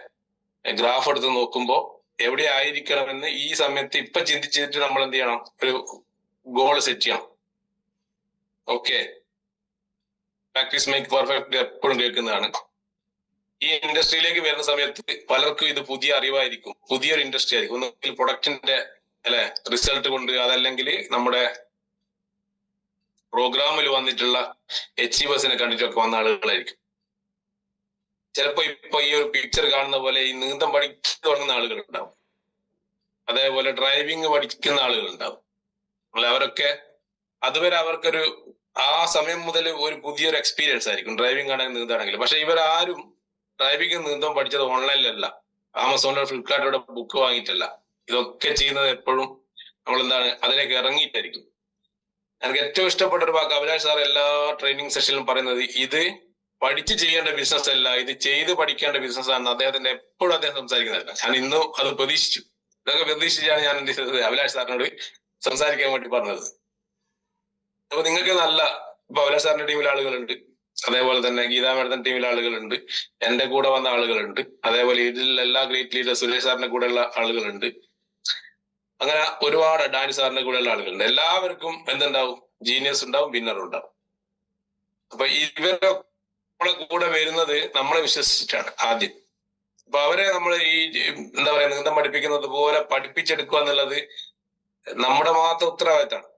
ഗ്രാഫ് എടുത്ത് നോക്കുമ്പോൾ എവിടെ ആയിരിക്കണമെന്ന് ഈ സമയത്ത് ഇപ്പൊ ചിന്തിച്ചിട്ട് നമ്മൾ എന്ത് ചെയ്യണം, ഒരു ഗോൾ സെറ്റ് ചെയ്യണം. ഓക്കെ, പ്രാക്ടീസ് മേക്ക് പെർഫെക്റ്റ് എപ്പോഴും കേൾക്കുന്നതാണ്. ഈ ഇൻഡസ്ട്രിയിലേക്ക് വരുന്ന സമയത്ത് പലർക്കും ഇത് പുതിയ അറിവായിരിക്കും, പുതിയൊരു ഇൻഡസ്ട്രി ആയിരിക്കും. ഒന്നുകിൽ പ്രൊഡക്റ്റിന്റെ അല്ലെ റിസൾട്ട് കൊണ്ട്, അതല്ലെങ്കിൽ നമ്മുടെ പ്രോഗ്രാമിൽ വന്നിട്ടുള്ള അച്ചീവേഴ്സിനെ കണ്ടിട്ടൊക്കെ വന്ന ആളുകളായിരിക്കും. ചിലപ്പോ ഇപ്പൊ ഈ ഒരു പിക്ചർ കാണുന്ന പോലെ ഈ നീന്തം പഠിച്ചു തുടങ്ങുന്ന ആളുകൾ ഉണ്ടാവും, അതേപോലെ ഡ്രൈവിംഗ് പഠിക്കുന്ന ആളുകൾ ഉണ്ടാവും. അവരൊക്കെ അതുവരെ അവർക്കൊരു ആ സമയം മുതൽ ഒരു പുതിയൊരു എക്സ്പീരിയൻസ് ആയിരിക്കും, ഡ്രൈവിംഗ് ആണെങ്കിൽ നീന്താണെങ്കിലും. പക്ഷെ ഇവരാരും ഡ്രൈവിംഗ് നീന്തം പഠിച്ചത് ഓൺലൈനിലല്ല, ആമസോണിലോ ഫ്ലിപ്കാർട്ടിലൂടെ ബുക്ക് വാങ്ങിയിട്ടല്ല. ഇതൊക്കെ ചെയ്യുന്നത് എപ്പോഴും നമ്മൾ എന്താണ്, അതിലേക്ക് ഇറങ്ങിയിട്ടായിരിക്കും. എനിക്ക് ഏറ്റവും ഇഷ്ടപ്പെട്ട ഒരു വാക്ക് അഭിലാഷ് സാർ എല്ലാ ട്രെയിനിങ് സെഷനിലും പറയുന്നത്, ഇത് പഠിച്ച് ചെയ്യേണ്ട ബിസിനസ് അല്ല, ഇത് ചെയ്ത് പഠിക്കേണ്ട ബിസിനസ് ആണ്. അദ്ദേഹത്തിന്റെ എപ്പോഴും അദ്ദേഹം സംസാരിക്കുന്നതല്ല. ഞാൻ ഇന്നും അത് പ്രതീക്ഷിച്ചു. ഇതൊക്കെ പ്രതീക്ഷിച്ചാണ് ഞാൻ എന്ത് ചെയ്തത്, അഭിലാഷ് സാറിനോട് സംസാരിക്കാൻ വേണ്ടി പറഞ്ഞത്. അപ്പൊ നിങ്ങൾക്ക് നല്ല, ഇപ്പൊ അഭിലാഷ് സാറിന്റെ ടീമിൽ ആളുകളുണ്ട്, അതേപോലെ തന്നെ ഗീതാ മേഡത്തിന്റെ ടീമിൽ ആളുകളുണ്ട്, എന്റെ കൂടെ വന്ന ആളുകളുണ്ട്, അതേപോലെ ഇതിൽ എല്ലാ ഗ്രേറ്റ് ലീഡർ സുരേഷ് സാറിന്റെ കൂടെയുള്ള ആളുകളുണ്ട്, അങ്ങനെ ഒരുപാട് ഡാനി സാറിന്റെ കൂടെയുള്ള ആളുകളുണ്ട്. എല്ലാവർക്കും എന്തുണ്ടാവും, ജീനിയസ് ഉണ്ടാവും, വിന്നർ ഉണ്ടാവും. അപ്പൊ ഇവരെ കൂടെ വരുന്നത് നമ്മളെ വിശ്വസിച്ചിട്ടാണ് ആദ്യം. അപ്പൊ അവരെ നമ്മൾ ഈ എന്താ പറയാ നീന്തം പഠിപ്പിക്കുന്നത് പോലെ പഠിപ്പിച്ചെടുക്കുക എന്നുള്ളത് നമ്മുടെ മാത്രം ഉത്തരവാദിത്തമാണ്.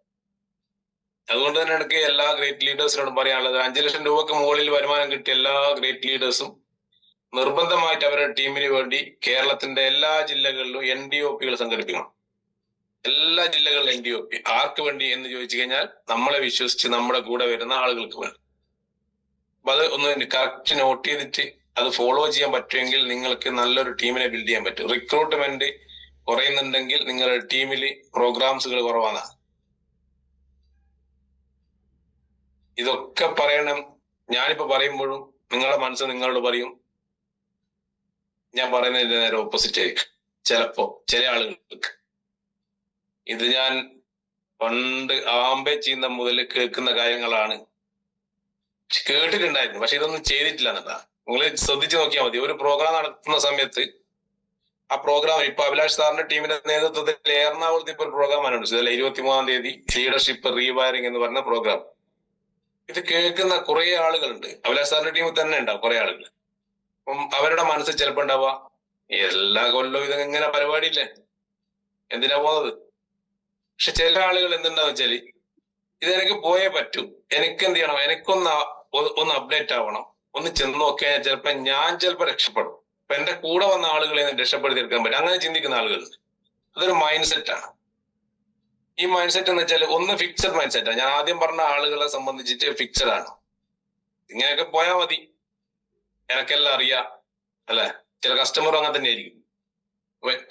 അതുകൊണ്ട് തന്നെ എനിക്ക് എല്ലാ ഗ്രേറ്റ് ലീഡേഴ്സിനോടും പറയാനുള്ളത്, 5 ലക്ഷം രൂപക്ക് മുകളിൽ വരുമാനം കിട്ടിയ എല്ലാ ഗ്രേറ്റ് ലീഡേഴ്സും നിർബന്ധമായിട്ട് അവരുടെ ടീമിന് വേണ്ടി കേരളത്തിന്റെ എല്ലാ ജില്ലകളിലും NDOPകൾ സംഘടിപ്പിക്കണം. എല്ലാ ജില്ലകളിലും NDOP. ആർക്ക് വേണ്ടി എന്ന് ചോദിച്ചു കഴിഞ്ഞാൽ നമ്മളെ വിശ്വസിച്ച് നമ്മുടെ കൂടെ വരുന്ന ആളുകൾക്ക് വേണ്ടി. അപ്പൊ അത് ഒന്ന് കറക്റ്റ് നോട്ട് ചെയ്തിട്ട് അത് ഫോളോ ചെയ്യാൻ പറ്റുമെങ്കിൽ നിങ്ങൾക്ക് നല്ലൊരു ടീമിനെ ബിൽഡ് ചെയ്യാൻ പറ്റും. റിക്രൂട്ട്മെന്റ് കുറയുന്നുണ്ടെങ്കിൽ നിങ്ങളുടെ ടീമിൽ പ്രോഗ്രാംസുകൾ കുറവാണ്. ഇതൊക്കെ പറയണം. ഞാനിപ്പോ പറയുമ്പോഴും നിങ്ങളുടെ മനസ്സ് നിങ്ങളോട് പറയും ഞാൻ പറയുന്നതിന്റെ നേരെ ഓപ്പോസിറ്റ് ആയിരിക്കും ചിലപ്പോ ചില ആളുകൾക്ക്. ഇത് ഞാൻ പണ്ട് ആമ്പേ ചെയ്യുന്ന മുതൽ കേൾക്കുന്ന കാര്യങ്ങളാണ്, കേട്ടിട്ടുണ്ടായിരുന്നു. പക്ഷെ ഇതൊന്നും ചെയ്തിട്ടില്ല എന്നല്ല. നിങ്ങൾ ശ്രദ്ധിച്ചു നോക്കിയാൽ മതി. ഒരു പ്രോഗ്രാം നടത്തുന്ന സമയത്ത് ആ പ്രോഗ്രാം ഇപ്പൊ അഭിലാഷ് സാറിന്റെ ടീമിന്റെ നേതൃത്വത്തിൽ എറണാകുളത്ത് ഇപ്പൊ ഒരു പ്രോഗ്രാം അനുസരിച്ച് 23-ാം തീയതി ലീഡർഷിപ്പ് റീവയറിംഗ് എന്ന് പറഞ്ഞ പ്രോഗ്രാം. ഇത് കേൾക്കുന്ന കുറെ ആളുകളുണ്ട്. അഭിലാഷ് സാറിന്റെ ടീമിൽ തന്നെ ഉണ്ടാവും കുറെ ആളുകൾ. അപ്പം അവരുടെ മനസ്സിൽ ചിലപ്പോ ഉണ്ടാവുക എല്ലാ കൊല്ലവും ഇത് ഇങ്ങനെ പരിപാടിയില്ലേ, എന്തിനാ പോകുന്നത്. പക്ഷെ ചില ആളുകൾ എന്തുണ്ടാവും വെച്ചാല് ഇതെനിക്ക് പോയേ പറ്റൂ, എനിക്ക് എന്ത് ചെയ്യണം, ഒന്ന് അപ്ഡേറ്റ് ആവണം, ഒന്ന് ചെന്ന് നോക്കിയാൽ ചിലപ്പോ രക്ഷപ്പെടും. അപ്പൊ എന്റെ കൂടെ വന്ന ആളുകളെ രക്ഷപ്പെടുത്തിയെടുക്കാൻ പറ്റും. അങ്ങനെ ചിന്തിക്കുന്ന ആളുകൾ, അതൊരു മൈൻഡ് സെറ്റാണ്. ഈ മൈൻഡ് സെറ്റ് എന്ന് വെച്ചാൽ ഒന്ന് ഫിക്സഡ് മൈൻഡ് സെറ്റാണ്. ഞാൻ ആദ്യം പറഞ്ഞ ആളുകളെ സംബന്ധിച്ചിട്ട് ഫിക്സഡ് ആണ്. ഇങ്ങനെയൊക്കെ പോയാൽ മതി, എനക്കെല്ലാം അറിയാം അല്ലെ. ചില കസ്റ്റമർ അങ്ങനെ തന്നെ ആയിരിക്കും.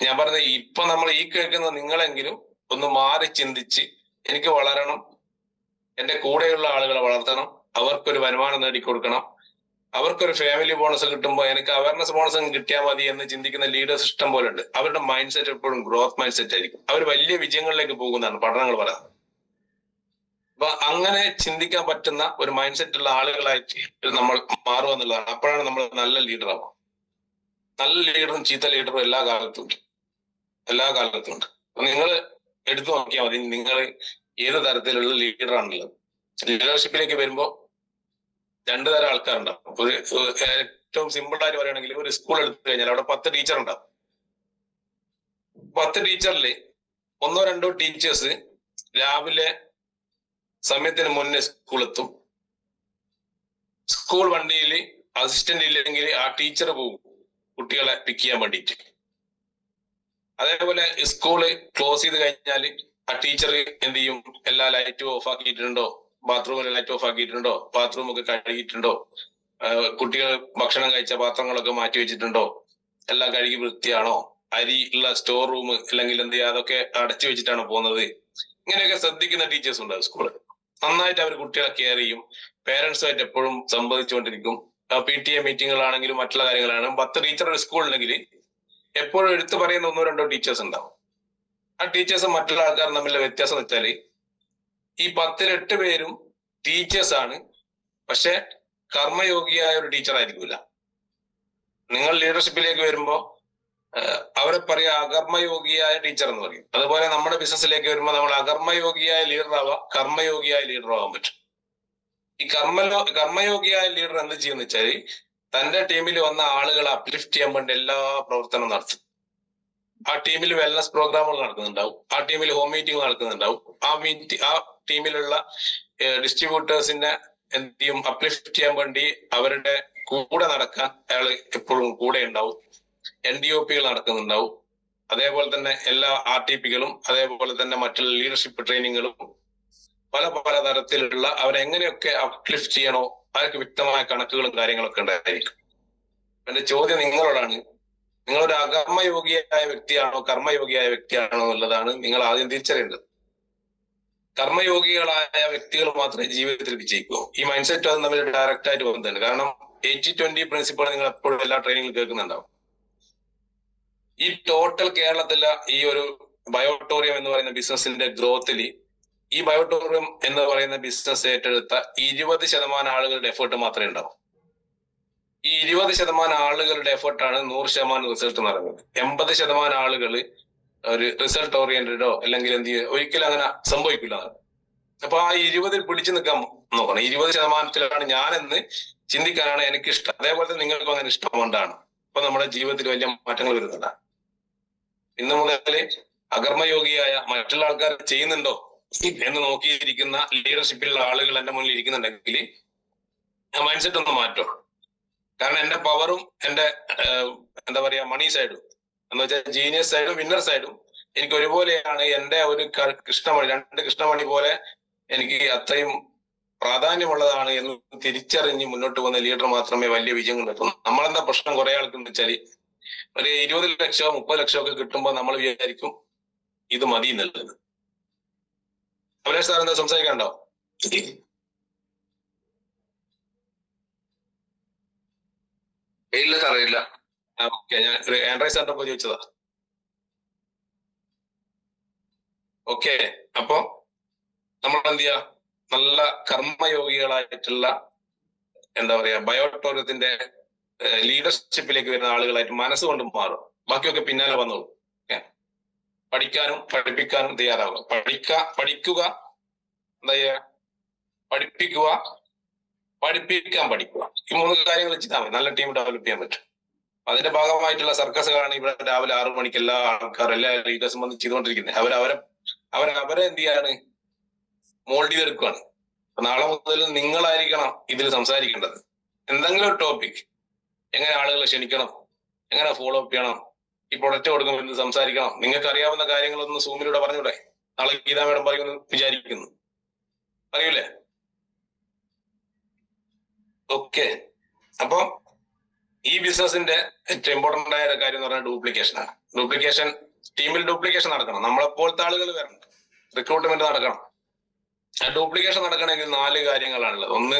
ഞാൻ പറഞ്ഞ ഇപ്പൊ നമ്മൾ ഈ കേൾക്കുന്ന നിങ്ങളെങ്കിലും ഒന്ന് മാറി ചിന്തിച്ച് എനിക്ക് വളരണം, എന്റെ കൂടെയുള്ള ആളുകളെ വളർത്തണം, അവർക്കൊരു വരുമാനം നേടിക്കൊടുക്കണം, അവർക്കൊരു ഫാമിലി ബോണസ് കിട്ടുമ്പോൾ എനിക്ക് അവയർനെസ് ബോണസ് കിട്ടിയാൽ മതി എന്ന് ചിന്തിക്കുന്ന ലീഡേഴ്സ് ഇഷ്ടം പോലെ ഉണ്ട്. അവരുടെ മൈൻഡ് സെറ്റ് എപ്പോഴും ഗ്രോത്ത് മൈൻഡ് സെറ്റ് ആയിരിക്കും. അവർ വലിയ വിജയങ്ങളിലേക്ക് പോകുന്നതാണ് പഠനങ്ങൾ പറയുന്നത്. അപ്പൊ അങ്ങനെ ചിന്തിക്കാൻ പറ്റുന്ന ഒരു മൈൻഡ് സെറ്റ് ഉള്ള ആളുകളായിട്ട് നമ്മൾ മാറുക എന്നുള്ളതാണ്. അപ്പോഴാണ് നമ്മൾ നല്ല ലീഡർ ആവുക. നല്ല ലീഡറും ചീത്ത ലീഡറും എല്ലാ കാലത്തും ഉണ്ട്. അപ്പൊ നിങ്ങൾ എടുത്തു നോക്കിയാൽ മതി നിങ്ങൾ ഏത് തരത്തിലുള്ള ലീഡറാണുള്ളത്. ലീഡർഷിപ്പിലേക്ക് വരുമ്പോൾ 2 തരം ആൾക്കാരുണ്ടാവും. ഏറ്റവും സിമ്പിൾ ആയിട്ട് പറയുകയാണെങ്കിൽ ഒരു സ്കൂൾ എടുത്തു കഴിഞ്ഞാൽ അവിടെ 10 ടീച്ചർ ഉണ്ടാവും. 10 ടീച്ചറിൽ 1-2 ടീച്ചേഴ്സ് രാവിലെ സമയത്തിന് മുന്നേ സ്കൂളെത്തും. സ്കൂൾ വണ്ടിയിൽ അസിസ്റ്റന്റ് ഇല്ലെങ്കിൽ ആ ടീച്ചർ പോകും കുട്ടികളെ പിക്ക് ചെയ്യാൻ വേണ്ടിയിട്ട്. അതേപോലെ സ്കൂള് ക്ലോസ് ചെയ്ത് കഴിഞ്ഞാൽ ആ ടീച്ചർ എന്ത് ചെയ്യും, എല്ലാ ലൈറ്റും ഓഫ് ആക്കിയിട്ടുണ്ടോ, ബാത്റൂമിലെ ലൈറ്റ് ഓഫ് ആക്കിയിട്ടുണ്ടോ, ബാത്റൂം ഒക്കെ കഴുകിയിട്ടുണ്ടോ, കുട്ടികൾ ഭക്ഷണം കഴിച്ച പാത്രങ്ങളൊക്കെ മാറ്റി വെച്ചിട്ടുണ്ടോ, എല്ലാം കഴുകി വൃത്തിയാണോ, അരി ഉള്ള സ്റ്റോർ റൂം അല്ലെങ്കിൽ എന്ത് ചെയ്യുക അതൊക്കെ അടച്ചു വെച്ചിട്ടാണോ പോകുന്നത്. ഇങ്ങനെയൊക്കെ ശ്രദ്ധിക്കുന്ന ടീച്ചേഴ്സ് ഉണ്ടാവും സ്കൂളിൽ. നന്നായിട്ട് അവർ കുട്ടികളെ കെയർ ചെയ്യും. പേരൻസുമായിട്ട് എപ്പോഴും സംവദിച്ചുകൊണ്ടിരിക്കും. PTA മീറ്റിങ്ങുകളാണെങ്കിലും മറ്റുള്ള കാര്യങ്ങളാണെങ്കിലും 10 ടീച്ചർ ഒരു സ്കൂൾ ഉണ്ടെങ്കിൽ എപ്പോഴും എടുത്തു പറയുന്ന 1-2 ടീച്ചേഴ്സ് ഉണ്ടാവും. ആ ടീച്ചേഴ്സും മറ്റുള്ള ആൾക്കാരും തമ്മിലുള്ള വ്യത്യാസം എന്ന് വെച്ചാൽ ഈ 10-ൽ 8 പേരും ടീച്ചേഴ്സ് ആണ്, പക്ഷെ കർമ്മയോഗിയായ ഒരു ടീച്ചർ ആയിരിക്കില്ല. നിങ്ങൾ ലീഡർഷിപ്പിലേക്ക് വരുമ്പോൾ അവരെ പറയാ അകർമ്മയോഗിയായ ടീച്ചർ എന്ന് പറയും. അതുപോലെ നമ്മുടെ ബിസിനസ്സിലേക്ക് വരുമ്പോൾ നമ്മൾ അകർമ്മയോഗിയായ ലീഡർ ആവാം, കർമ്മയോഗിയായ ലീഡർ ആവാൻ പറ്റും. ഈ കർമ്മയോഗിയായ ലീഡർ എന്ത് ചെയ്യുന്ന വെച്ചാൽ തന്റെ ടീമിൽ വന്ന ആളുകളെ അപ്ലിഫ്റ്റ് ചെയ്യാൻ വേണ്ടി എല്ലാ പ്രവർത്തനവും നടത്തും. ആ ടീമിൽ വെൽനസ് പ്രോഗ്രാമുകൾ നടക്കുന്നുണ്ടാവും, ആ ടീമിൽ ഹോം മീറ്റിംഗ് നടക്കുന്നുണ്ടാവും, ആ ടീമിലുള്ള ഡിസ്ട്രിബ്യൂട്ടേഴ്സിനെ എന്ത് ചെയ്യും, അപ്ലിഫ്റ്റ് ചെയ്യാൻ വേണ്ടി അവരുടെ കൂടെ നടക്കാൻ അയാൾ എപ്പോഴും കൂടെ ഉണ്ടാവും. NDOPകൾ നടക്കുന്നുണ്ടാവും. അതേപോലെ തന്നെ എല്ലാ RTPകളും അതേപോലെ തന്നെ മറ്റുള്ള ലീഡർഷിപ്പ് ട്രെയിനിങ്ങുകളും പല തരത്തിലുള്ള അവരെങ്ങനെയൊക്കെ അപ്ലിഫ്റ്റ് ചെയ്യണോ അവർക്ക് വ്യക്തമായ കണക്കുകളും കാര്യങ്ങളൊക്കെ ഉണ്ടായിരിക്കും. എന്റെ ചോദ്യം നിങ്ങളോടാണ്, നിങ്ങളൊരു അകർമ്മയോഗിയായ വ്യക്തിയാണോ കർമ്മയോഗിയായ വ്യക്തിയാണോ എന്നുള്ളതാണ് നിങ്ങൾ ആദ്യം തിരിച്ചറിയേണ്ടത്. കർമ്മയോഗികളായ വ്യക്തികൾ മാത്രമേ ജീവിതത്തിൽ വിജയിക്കൂ. ഈ മൈൻഡ് സെറ്റ് അത് തമ്മിൽ ഡയറക്റ്റ് ആയിട്ട് ബന്ധമുണ്ട്. കാരണം 80-20 പ്രിൻസിപ്പിൾ നിങ്ങൾ എപ്പോഴും എല്ലാ ട്രെയിനിങ്ങിലും കേൾക്കുന്നുണ്ടാവും. ഈ ടോട്ടൽ കേരളത്തിലെ ഈ ഒരു ബയോട്ടോറിയം എന്ന് പറയുന്ന ബിസിനസിന്റെ ഗ്രോത്തിൽ ഈ ബയോട്ടോറിയം എന്ന് പറയുന്ന ബിസിനസ് ഏറ്റെടുത്ത 20% ആളുകളുടെ എഫേർട്ട് മാത്രമേ ഉണ്ടാവും. ഈ 20% ആളുകളുടെ എഫേർട്ടാണ് 100% റിസൾട്ട് നടക്കുന്നത്. 80% ആളുകൾ ഒരു റിസൾട്ട് ഓറിയന്റഡോ അല്ലെങ്കിൽ എന്ത് ചെയ്യുക ഒരിക്കലും അങ്ങനെ സംഭവിക്കില്ല. അപ്പൊ ആ 20-ൽ പിടിച്ചു നിൽക്കാൻ നോക്കണം. 20%-ലാണ് ഞാനെന്ന് ചിന്തിക്കാനാണ് എനിക്ക് ഇഷ്ടം. അതേപോലെ തന്നെ നിങ്ങൾക്കും അങ്ങനെ ഇഷ്ടം കൊണ്ടാണ് അപ്പൊ നമ്മുടെ ജീവിതത്തിൽ വലിയ മാറ്റങ്ങൾ വരുന്നതാണ്. ഇന്ന് മുതൽ അകർമ്മയോഗിയായ മറ്റുള്ള ആൾക്കാർ ചെയ്യുന്നുണ്ടോ എന്ന് നോക്കിയിരിക്കുന്ന ലീഡർഷിപ്പിലുള്ള ആളുകൾ എന്റെ മുന്നിൽ ഇരിക്കുന്നുണ്ടെങ്കിൽ മൈൻഡ് സെറ്റ് ഒന്ന് മാറ്റും. കാരണം എന്റെ പവറും എന്റെ എന്താ പറയാ മണി സൈഡും എന്ന് വെച്ചാൽ ജീനിയസ് സൈഡും വിന്നർ സൈഡും എനിക്ക് ഒരുപോലെയാണ്. എന്റെ ഒരു കൃഷ്ണമണി 2 കൃഷ്ണമണി പോലെ എനിക്ക് അത്രയും പ്രാധാന്യമുള്ളതാണ് എന്ന് തിരിച്ചറിഞ്ഞ് മുന്നോട്ട് പോകുന്ന ലീഡർ മാത്രമേ വലിയ വിജയങ്ങൾ എത്തുള്ളൂ. നമ്മളെന്താ പ്രശ്നം കുറെ ആൾക്കെന്ന് വെച്ചാല് ഒരു 20 ലക്ഷമോ 30 ലക്ഷമോ ഒക്കെ കിട്ടുമ്പോൾ നമ്മൾ വിചാരിക്കും ഇത് മതി എന്നുള്ളത്. അഭിലാഷ് സാർ എന്താ സംസാരിക്കാനുണ്ടോ? ഇല്ല സാറേ, ഇല്ല. ഓക്കെ, ഞാൻ ഒരു ആൻഡ്രോയിഡ് സാറിന്റെ ഒപ്പം ചോദിച്ചതാ. ഓക്കെ, അപ്പൊ നമ്മൾ എന്ത് ചെയ്യാ, നല്ല കർമ്മയോഗികളായിട്ടുള്ള എന്താ പറയാ ബയോടോറിയത്തിന്റെ ലീഡർഷിപ്പിലേക്ക് വരുന്ന ആളുകളായിട്ട് മനസ്സുകൊണ്ട് മാറും. ബാക്കിയൊക്കെ പിന്നാലെ വന്നോളൂ. പഠിക്കാനും പഠിപ്പിക്കാനും തയ്യാറാവുക. പഠിക്കുക, എന്താ ചെയ്യുക, പഠിപ്പിക്കുക, പഠിപ്പിക്കാൻ പഠിക്കുക. ഈ 3 കാര്യങ്ങൾ വെച്ചിട്ടാൽ മതി നല്ല ടീം ഡെവലപ്പ് ചെയ്യാൻ പറ്റും. അതിന്റെ ഭാഗമായിട്ടുള്ള സർക്കസുകളാണ് ഇവിടെ രാവിലെ 6 മണിക്ക് എല്ലാ ആൾക്കാരും എല്ലാ ലീഡേഴ്സും വന്ന് ചെയ്തുകൊണ്ടിരിക്കുന്നത്. അവരെ എന്ത് ചെയ്യാണ്, മോൾഡ് ചെയ്തെടുക്കുകയാണ്. നാളെ മുതൽ നിങ്ങളായിരിക്കണം ഇതിൽ സംസാരിക്കേണ്ടത്. എന്തെങ്കിലും ഒരു ടോപ്പിക്, എങ്ങനെ ആളുകളെ ക്ഷണിക്കണം, എങ്ങനെ ഫോളോ അപ്പ് ചെയ്യണം, ഈ പ്രൊഡക്റ്റ് കൊടുക്കുമ്പോൾ എന്ത് സംസാരിക്കണം, നിങ്ങൾക്ക് അറിയാവുന്ന കാര്യങ്ങളൊന്ന് സൂമിലൂടെ പറഞ്ഞൂടെ? നാളെ ഗീതാ മേഡം പറയുമെന്ന് വിചാരിക്കുന്നു. പറയൂലേ? ഓക്കെ, അപ്പൊ ഈ ബിസിനസിന്റെ ഏറ്റവും ഇമ്പോർട്ടന്റ് ആയ കാര്യം എന്ന് പറഞ്ഞാൽ ഡ്യൂപ്ലിക്കേഷൻ ആണ്. ടീമിൽ ഡ്യൂപ്ലിക്കേഷൻ നടക്കണം. നമ്മളെപ്പോലത്തെ ആളുകൾ വരണം, റിക്രൂട്ട്മെന്റ് നടക്കണം. ആ ഡ്യൂപ്ലിക്കേഷൻ നടക്കണമെങ്കിൽ 4 കാര്യങ്ങളാണുള്ളത്. ഒന്ന്,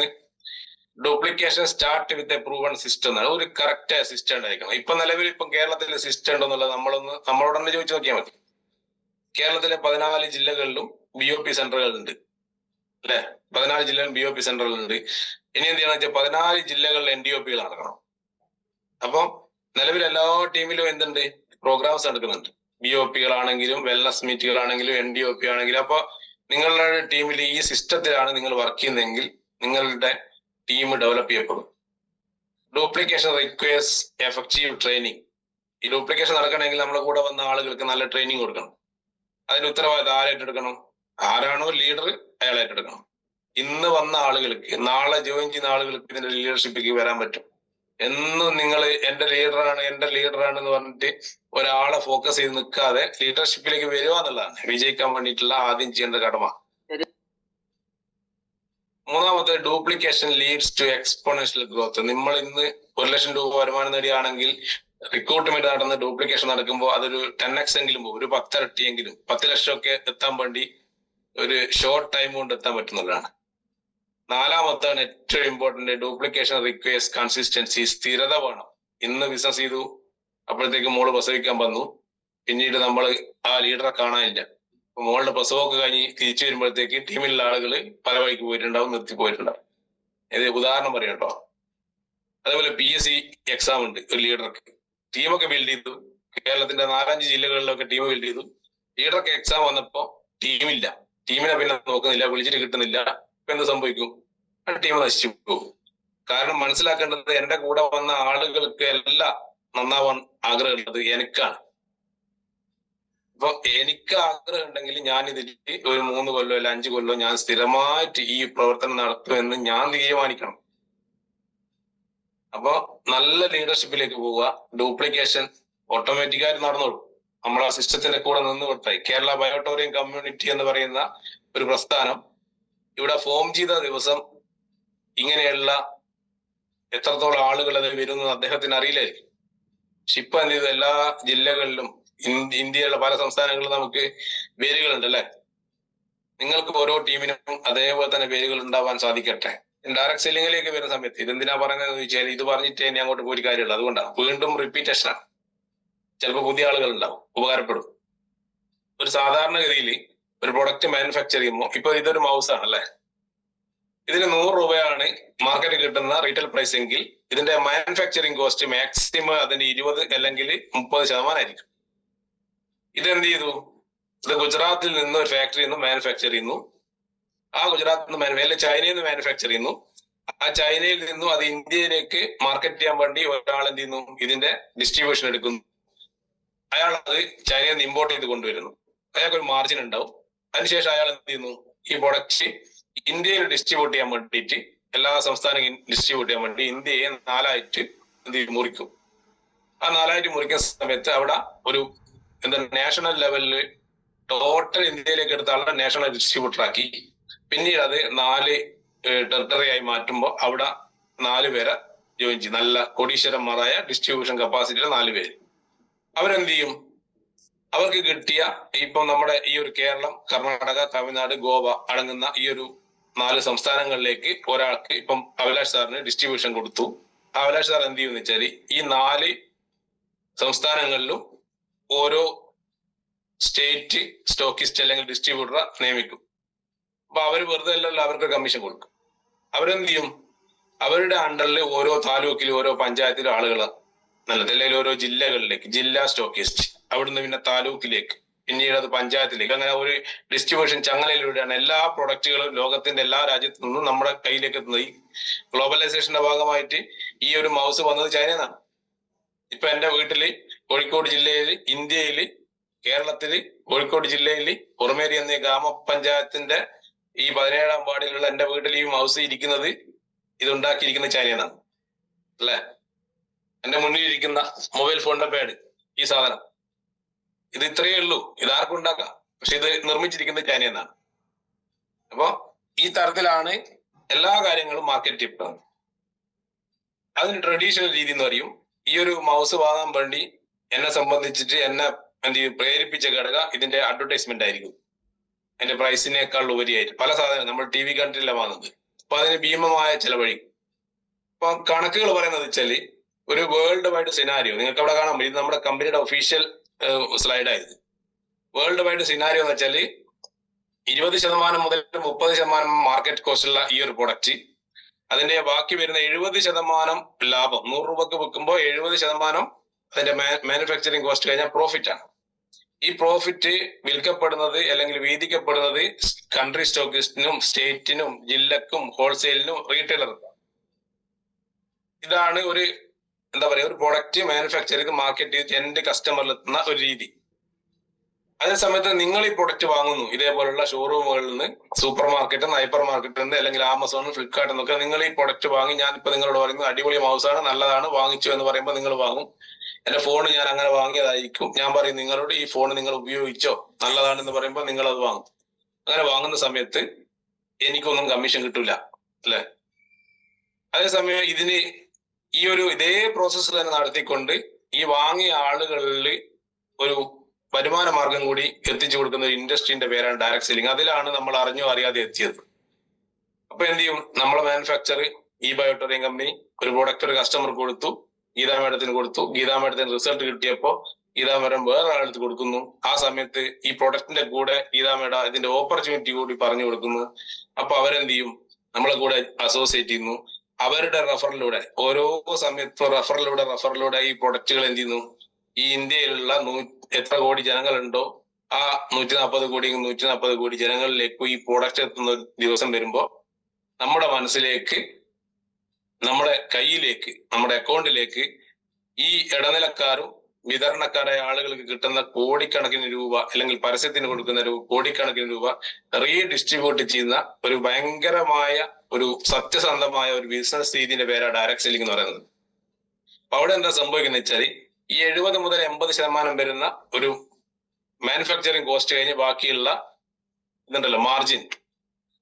duplication start with a proven system എന്നാണ്. ഒരു കറക്റ്റ് സിസ്റ്റം ഉണ്ടായിരിക്കണം. നിലവിൽ കേരളത്തിൽ സിസ്റ്റം ഉണ്ടെന്നുള്ളത് നമ്മളോടൊന്ന് ചോദിച്ചു നോക്കിയാൽ മതി. കേരളത്തിലെ 14 ജില്ലകളിലും BOP സെന്ററുകളുണ്ട്, അല്ലെ? 14 ജില്ലകളിലും BOP സെന്ററുകളുണ്ട്. ഇനി എന്ത് ചെയ്യണം വെച്ചാൽ 14 ജില്ലകളിൽ NDOPകൾ നടക്കണം. അപ്പം നിലവിൽ എല്ലാ ടീമിലും എന്തുണ്ട്, പ്രോഗ്രാംസ് നടക്കുന്നുണ്ട്. BOPകളാണെങ്കിലും വെൽനസ് മീറ്റുകളാണെങ്കിലും NDOP ആണെങ്കിലും. അപ്പൊ നിങ്ങളുടെ ടീമിൽ ഈ സിസ്റ്റത്തിലാണ് നിങ്ങൾ വർക്ക് ചെയ്യുന്നതെങ്കിൽ നിങ്ങളുടെ ടീം ഡെവലപ്പ് ചെയ്യപ്പെടും. Duplication requires effective training. ഈ ഡ്യൂപ്ലിക്കേഷൻ നടക്കണമെങ്കിൽ നമ്മുടെ കൂടെ വന്ന ആളുകൾക്ക് നല്ല ട്രെയിനിങ് കൊടുക്കണം. അതിന് ഉത്തരവാദിത്തം ആരായിട്ടെടുക്കണം? ആരാണോ ലീഡർ അയാൾ ഏറ്റെടുക്കണം. ഇന്ന് വന്ന ആളുകൾക്ക്, നാളെ ജോയിൻ ചെയ്യുന്ന ആളുകൾക്ക് ഇതിന്റെ ലീഡർഷിപ്പിലേക്ക് വരാൻ പറ്റും. എന്നും നിങ്ങൾ എന്റെ ലീഡറാണ് എന്ന് പറഞ്ഞിട്ട് ഒരാളെ ഫോക്കസ് ചെയ്ത് നിൽക്കാതെ ലീഡർഷിപ്പിലേക്ക് വരിക എന്നുള്ളതാണ് വിജയിക്കാൻ വേണ്ടിയിട്ടുള്ള ആദ്യം ചെയ്യേണ്ട കടമ. മൂന്നാമത്തെ, duplication leads to exponential growth. നമ്മൾ ഇന്ന് 1 ലക്ഷം രൂപ വരുമാനം നേടിയാണെങ്കിൽ റിക്രൂട്ട്മെന്റ് നടന്ന് ഡ്യൂപ്ലിക്കേഷൻ നടക്കുമ്പോൾ അതൊരു 10x എങ്കിലും പോകും, ഒരു 10 ഇരട്ടിയെങ്കിലും. 10 ലക്ഷമൊക്കെ എത്താൻ വേണ്ടി ഒരു ഷോർട്ട് ടൈം കൊണ്ട് എത്താൻ പറ്റുന്നതാണ്. നാലാമത്താണ് ഏറ്റവും ഇമ്പോർട്ടന്റ്, ഡ്യൂപ്ലിക്കേഷൻ റിക്വയർസ് കൺസിസ്റ്റൻസി. സ്ഥിരത വേണം. ഇന്ന് ബിസിനസ് ചെയ്തു, അപ്പോഴത്തേക്ക് മോള് പ്രസവിക്കാൻ വന്നു, പിന്നീട് നമ്മൾ ആ ലീഡറെ കാണാനില്ല. മോളുടെ പ്രസവമൊക്കെ കഴിഞ്ഞ് തിരിച്ചു വരുമ്പോഴത്തേക്ക് ടീമിലുള്ള ആളുകൾ പല വഴിക്ക് പോയിട്ടുണ്ടാവും, നിർത്തി പോയിട്ടുണ്ടാവും. ഇത് ഉദാഹരണം പറയാം കേട്ടോ. അതേപോലെ PSC എക്സാം ഉണ്ട് ഒരു ലീഡർക്ക്. ടീമൊക്കെ ബിൽഡ് ചെയ്തു, കേരളത്തിന്റെ 4-5 ജില്ലകളിലൊക്കെ ടീം ബിൽഡ് ചെയ്തു. ലീഡർക്ക് എക്സാം വന്നപ്പോ ടീമില്ല, ടീമിനെ പിന്നെ നോക്കുന്നില്ല, വിളിച്ചിട്ട് കിട്ടുന്നില്ല. ഇപ്പൊ എന്ത് സംഭവിക്കും? ആ ടീം നശിച്ചു പോകും. കാരണം മനസ്സിലാക്കേണ്ടത്, എന്റെ കൂടെ വന്ന ആളുകൾക്ക് എല്ലാം നന്നാവാൻ ആഗ്രഹമുള്ളത് എനിക്കാണ്. അപ്പൊ എനിക്ക് ആഗ്രഹം ഉണ്ടെങ്കിൽ ഞാൻ ഇതിൽ ഒരു 3 കൊല്ലോ അല്ല 5 കൊല്ലോ ഞാൻ സ്ഥിരമായിട്ട് ഈ പ്രവർത്തനം നടത്തുമെന്ന് ഞാൻ തീരുമാനിക്കണം. അപ്പൊ നല്ല ലീഡർഷിപ്പിലേക്ക് പോവുക. ഡ്യൂപ്ലിക്കേഷൻ ഓട്ടോമാറ്റിക്കായിട്ട് നടന്നോളൂ. നമ്മൾ ആ സിസ്റ്റത്തിന്റെ കൂടെ നിന്ന് കൊടുത്തായി. കേരള ബയോടോറിയം കമ്മ്യൂണിറ്റി എന്ന് പറയുന്ന ഒരു പ്രസ്ഥാനം ഇവിടെ ഫോം ചെയ്ത ദിവസം ഇങ്ങനെയുള്ള എത്രത്തോളം ആളുകൾ അത് വരുന്നത് അദ്ദേഹത്തിന് അറിയില്ലായിരിക്കും. പക്ഷെ ഇപ്പൊ എന്ത് ചെയ്തു, എല്ലാ ജില്ലകളിലും ഇന്ത്യയിലുള്ള പല സംസ്ഥാനങ്ങളിലും നമുക്ക് പേരുകളുണ്ട്, അല്ലെ? നിങ്ങൾക്ക് ഓരോ ടീമിനും അതേപോലെ തന്നെ പേരുകൾ ഉണ്ടാവാൻ സാധിക്കട്ടെ. ഡയറക്ട് സെല്ലിങ്ങിലേക്ക് വരുന്ന സമയത്ത് ഇതെന്തിനാ പറയുന്നതെന്ന് ചോദിച്ചാൽ, ഇത് പറഞ്ഞിട്ട് ഇനി അങ്ങോട്ട് പോയി കാര്യമുള്ളൂ. അതുകൊണ്ടാണ് വീണ്ടും റിപ്പീറ്റേഷനാണ്. ചിലപ്പോൾ പുതിയ ആളുകൾ ഉണ്ടാവും, ഉപകാരപ്പെടും. ഒരു സാധാരണഗതിയിൽ ഒരു പ്രൊഡക്റ്റ് മാനുഫാക്ചർ ചെയ്യുമ്പോൾ, ഇപ്പൊ ഇതൊരു മൗസ് ആണ്, അല്ലെ? ഇതിന് 100 രൂപയാണ് മാർക്കറ്റിൽ കിട്ടുന്ന റീറ്റെയിൽ പ്രൈസ് എങ്കിൽ ഇതിന്റെ മാനുഫാക്ചറിങ് കോസ്റ്റ് മാക്സിമം അതിന്റെ 20 അല്ലെങ്കിൽ 30% ആയിരിക്കും. ഇതെന്ത് ചെയ്തു, ഇത് ഗുജറാത്തിൽ നിന്ന് ഒരു ഫാക്ടറിയിൽ നിന്ന് മാനുഫാക്ചർ ചെയ്യുന്നു. ആ ഗുജറാത്തിൽ നിന്ന് ചൈനയിൽ നിന്ന് മാനുഫാക്ചർ ചെയ്യുന്നു. ആ ചൈനയിൽ നിന്നും അത് ഇന്ത്യയിലേക്ക് മാർക്കറ്റ് ചെയ്യാൻ വേണ്ടി ഒരാൾ എന്ത് ചെയ്യുന്നു, ഇതിന്റെ ഡിസ്ട്രിബ്യൂഷൻ എടുക്കുന്നു. അയാൾ അത് ചൈനയിൽ നിന്ന് ഇമ്പോർട്ട് ചെയ്ത് കൊണ്ടുവരുന്നു. അയാൾക്ക് ഒരു മാർജിൻ ഉണ്ടാവും. അതിനുശേഷം അയാൾ എന്ത് ചെയ്യുന്നു, ഈ പ്രൊഡക്റ്റ് ഇന്ത്യയിൽ ഡിസ്ട്രിബ്യൂട്ട് ചെയ്യാൻ വേണ്ടിയിട്ട്, എല്ലാ സംസ്ഥാനങ്ങളും ഡിസ്ട്രിബ്യൂട്ട് ചെയ്യാൻ വേണ്ടി ഇന്ത്യയെ 4ആയിട്ട് എന്ത് ചെയ്യും, മുറിക്കും. ആ 4ആയിട്ട് മുറിക്കുന്ന സമയത്ത് അവിടെ ഒരു നാഷണൽ ലെവലിൽ ടോട്ടൽ ഇന്ത്യയിലേക്ക് എടുത്ത ആളുടെ നാഷണൽ ഡിസ്ട്രിബ്യൂട്ടർ ആക്കി. പിന്നീട് അത് 4 ടെറിട്ടറി ആയി മാറ്റുമ്പോൾ അവിടെ 4 പേരെ ജോയിൻ ചെയ്യും. നല്ല കോടീശ്വരന്മാരായ ഡിസ്ട്രിബ്യൂഷൻ കപ്പാസിറ്റിയുടെ 4 പേര്. അവരെന്ത് ചെയ്യും? അവർക്ക് കിട്ടിയ ഇപ്പം നമ്മുടെ ഈ ഒരു കേരളം, കർണാടക, തമിഴ്നാട്, ഗോവ അടങ്ങുന്ന ഈ ഒരു 4 സംസ്ഥാനങ്ങളിലേക്ക് ഒരാൾക്ക് ഇപ്പം അഭിലാഷ് സാറിന് ഡിസ്ട്രിബ്യൂഷൻ കൊടുത്തു. അഭിലാഷ് സാർ എന്ത് ചെയ്യുമെന്ന് വെച്ചാൽ ഈ 4 സംസ്ഥാനങ്ങളിലും ഓരോ സ്റ്റേറ്റ് സ്റ്റോക്കിസ്റ്റ് അല്ലെങ്കിൽ ഡിസ്ട്രിബ്യൂട്ടറെ നിയമിക്കും. അപ്പൊ അവര് വെറുതെ അല്ലല്ലോ അവർക്ക് കമ്മീഷൻ കൊടുക്കും. അവരെന്ത് ചെയ്യും? അവരുടെ അണ്ടറിൽ ഓരോ താലൂക്കിലും ഓരോ പഞ്ചായത്തിലും ആളുകള് അല്ലെങ്കിൽ ഓരോ ജില്ലകളിലേക്ക് ജില്ലാ സ്റ്റോക്കിസ്റ്റ്, അവിടുന്ന് പിന്നെ താലൂക്കിലേക്ക്, പിന്നീട് അത് പഞ്ചായത്തിലേക്ക്, അങ്ങനെ ഒരു ഡിസ്ട്രിബ്യൂഷൻ ചങ്ങലയിലൂടെയാണ് എല്ലാ പ്രൊഡക്റ്റുകളും ലോകത്തിന്റെ എല്ലാ രാജ്യത്തു നിന്നും നമ്മുടെ കയ്യിലേക്ക് എത്തുന്നത്. ഈ ഗ്ലോബലൈസേഷന്റെ ഭാഗമായിട്ട് ഈ ഒരു മൗസ് വന്നത് ചൈനയിൽ നിന്നാണ്. ഇപ്പൊ എന്റെ വീട്ടില് കോഴിക്കോട് ജില്ലയിൽ, ഇന്ത്യയില്, കേരളത്തില് കോഴിക്കോട് ജില്ലയിൽ ഉറുമേരി എന്ന ഗ്രാമപഞ്ചായത്തിന്റെ ഈ 17ാം വാർഡിലുള്ള എന്റെ വീട്ടിൽ ഈ മൗസ് ഇരിക്കുന്നത്, ഇത് ഉണ്ടാക്കിയിരിക്കുന്നത് ചൈനയിൽ നിന്നാണ് അല്ലെ. എന്റെ മുന്നിൽ ഇരിക്കുന്ന മൊബൈൽ ഫോണിന്റെ പാഡ്, ഈ സാധനം, ഇത് ഇത്രയേ ഉള്ളൂ. ഇതാർക്കും ഉണ്ടാക്കാം, പക്ഷെ ഇത് നിർമ്മിച്ചിരിക്കുന്നത് ചൈനയിൽ നിന്നാണ്. അപ്പൊ ഈ തരത്തിലാണ് എല്ലാ കാര്യങ്ങളും മാർക്കറ്റ് ചെയ്യപ്പെടുന്നത്. അതിന് ട്രഡീഷണൽ രീതി എന്ന് പറയും. ഈ ഒരു മൗസ് വാങ്ങാൻ വേണ്ടി എന്നെ സംബന്ധിച്ചിട്ട് എന്നെ എന്ത് ചെയ്യും പ്രേരിപ്പിച്ച ഘടക ഇതിന്റെ അഡ്വർടൈസ്മെന്റ് ആയിരിക്കും. അതിന്റെ പ്രൈസിനേക്കാൾ ഉപരിയായിട്ട് പല സാധനം നമ്മൾ TV കണ്ടിട്ടില്ല വാങ്ങുന്നത്. അപ്പൊ അതിന് ഭീമമായ ചെലവഴി. അപ്പൊ കണക്കുകൾ പറയുന്നത് വെച്ചാല് ഒരു വേൾഡ് വൈഡ് സിനാരിയോ നിങ്ങൾക്ക് അവിടെ കാണാൻ പറ്റും. ഇത് നമ്മുടെ കമ്പനിയുടെ ഒഫീഷ്യൽ സ്ലൈഡായത്. വേൾഡ് വൈഡ് സിനാരിയോ എന്ന് വെച്ചാൽ 20% മുതൽ 30% മാർക്കറ്റ് കോസ്റ്റ് ഉള്ള ഈ ഒരു പ്രൊഡക്റ്റ്, അതിന്റെ ബാക്കി വരുന്ന 70% ലാഭം, 100 രൂപക്ക് വിൽക്കുമ്പോൾ 70% അതിന്റെ മാനുഫാക്ചറിങ് കോസ്റ്റ് കഴിഞ്ഞാൽ പ്രോഫിറ്റ് ആണ്. ഈ പ്രോഫിറ്റ് വിൽക്കപ്പെടുന്നത് അല്ലെങ്കിൽ വീതിക്കപ്പെടുന്നത് കൺട്രി സ്റ്റോക്കിസ്റ്റിനും, സ്റ്റേറ്റിനും, ജില്ലക്കും, ഹോൾസെയിലിനും, റീറ്റെയിലർക്കും. ഇതാണ് ഒരു എന്താ പറയുക, ഒരു പ്രൊഡക്റ്റ് മാനുഫാക്ചർ ചെയ്ത് മാർക്കറ്റ് ചെയ്ത് എൻഡ് കസ്റ്റമറിൽ എത്തുന്ന ഒരു രീതി. അതേ സമയത്ത് നിങ്ങൾ ഈ പ്രൊഡക്റ്റ് വാങ്ങുന്നു ഇതേപോലുള്ള ഷോറൂമുകളിൽ നിന്ന്, സൂപ്പർ മാർക്കറ്റിൽ നിന്ന്, ഹൈപ്പർ മാർക്കറ്റിൽ നിന്ന്, അല്ലെങ്കിൽ ആമസോൺ, ഫ്ലിപ്കാർട്ടിൽ നിന്നൊക്കെ നിങ്ങൾ ഈ പ്രൊഡക്റ്റ് വാങ്ങി, ഞാനിപ്പോ നിങ്ങളോട് പറയുന്നത് അടിപൊളി മൗസാണ്, നല്ലതാണ്, വാങ്ങിച്ചു എന്ന് പറയുമ്പോൾ നിങ്ങൾ വാങ്ങും. എന്റെ ഫോൺ ഞാൻ അങ്ങനെ വാങ്ങിയതായിരിക്കും. ഞാൻ പറയും നിങ്ങളോട് ഈ ഫോൺ നിങ്ങൾ ഉപയോഗിച്ചോ, നല്ലതാണെന്ന് പറയുമ്പോൾ നിങ്ങൾ അത് വാങ്ങും. അങ്ങനെ വാങ്ങുന്ന സമയത്ത് എനിക്കൊന്നും കമ്മീഷൻ കിട്ടൂല അല്ലെ. അതേസമയം ഇതിന് ഈ ഒരു ഇതേ പ്രോസസ്സ് തന്നെ നടത്തിക്കൊണ്ട് ഈ വാങ്ങിയ ആളുകളിൽ ഒരു വരുമാന മാർഗം കൂടി എത്തിച്ചു കൊടുക്കുന്ന ഒരു ഇൻഡസ്ട്രീന്റെ പേരാണ് ഡയറക്ട് സെല്ലിംഗ്. അതിലാണ് നമ്മൾ അറിഞ്ഞോ അറിയാതെ എത്തിയത്. അപ്പൊ എന്ത് ചെയ്യും, നമ്മളെ മാനുഫാക്ചർ ഈ ബയോട്ടറിയം കമ്പനി ഒരു പ്രോഡക്റ്റ് ഒരു കസ്റ്റമർക്ക് കൊടുത്തു, ഗീതാ മേഡത്തിന് കൊടുത്തു. ഗീതാ മേഡത്തിന് റിസൾട്ട് കിട്ടിയപ്പോ ഗീതാ മേഡം വേറെ ആളെടുത്ത് കൊടുക്കുന്നു. ആ സമയത്ത് ഈ പ്രൊഡക്റ്റിന്റെ കൂടെ ഗീതാ മേഡം ഇതിന്റെ ഓപ്പർച്യൂണിറ്റി കൂടി പറഞ്ഞു കൊടുക്കുന്നു. അപ്പൊ അവരെന്ത് ചെയ്യും, നമ്മളെ കൂടെ അസോസിയേറ്റ് ചെയ്യുന്നു. അവരുടെ റഫറിലൂടെ ഓരോ സമയത്തും റഫറിലൂടെ ഈ പ്രൊഡക്റ്റുകൾ എന്ത് ചെയ്യുന്നു, ഈ ഇന്ത്യയിലുള്ള എത്ര കോടി ജനങ്ങളുണ്ടോ ആ 140 കോടി 140 കോടി ജനങ്ങളിലേക്ക് ഈ പ്രൊഡക്റ്റ് എത്തുന്ന ഒരു ദിവസം വരുമ്പോ നമ്മുടെ മനസ്സിലേക്ക്, നമ്മുടെ കയ്യിലേക്ക്, നമ്മുടെ അക്കൗണ്ടിലേക്ക് ഈ ഇടനിലക്കാരും വിതരണക്കാരായ ആളുകൾക്ക് കിട്ടുന്ന കോടിക്കണക്കിന് രൂപ, അല്ലെങ്കിൽ പരസ്യത്തിന് കൊടുക്കുന്ന കോടിക്കണക്കിന് രൂപ റീഡിസ്ട്രിബ്യൂട്ട് ചെയ്യുന്ന ഒരു ഭയങ്കരമായ ഒരു സത്യസന്ധമായ ഒരു ബിസിനസ് രീതിന്റെ പേരാണ് ഡയറക്ട് സെല്ലിംഗ് എന്ന് പറയുന്നത്. അപ്പൊ അവിടെ എന്താ സംഭവിക്കുന്നത് വെച്ചാൽ ഈ 70 മുതൽ 80% വരുന്ന ഒരു മാനുഫാക്ചറിങ് കോസ്റ്റ് കഴിഞ്ഞ് ബാക്കിയുള്ള ഇതുണ്ടല്ലോ മാർജിൻ,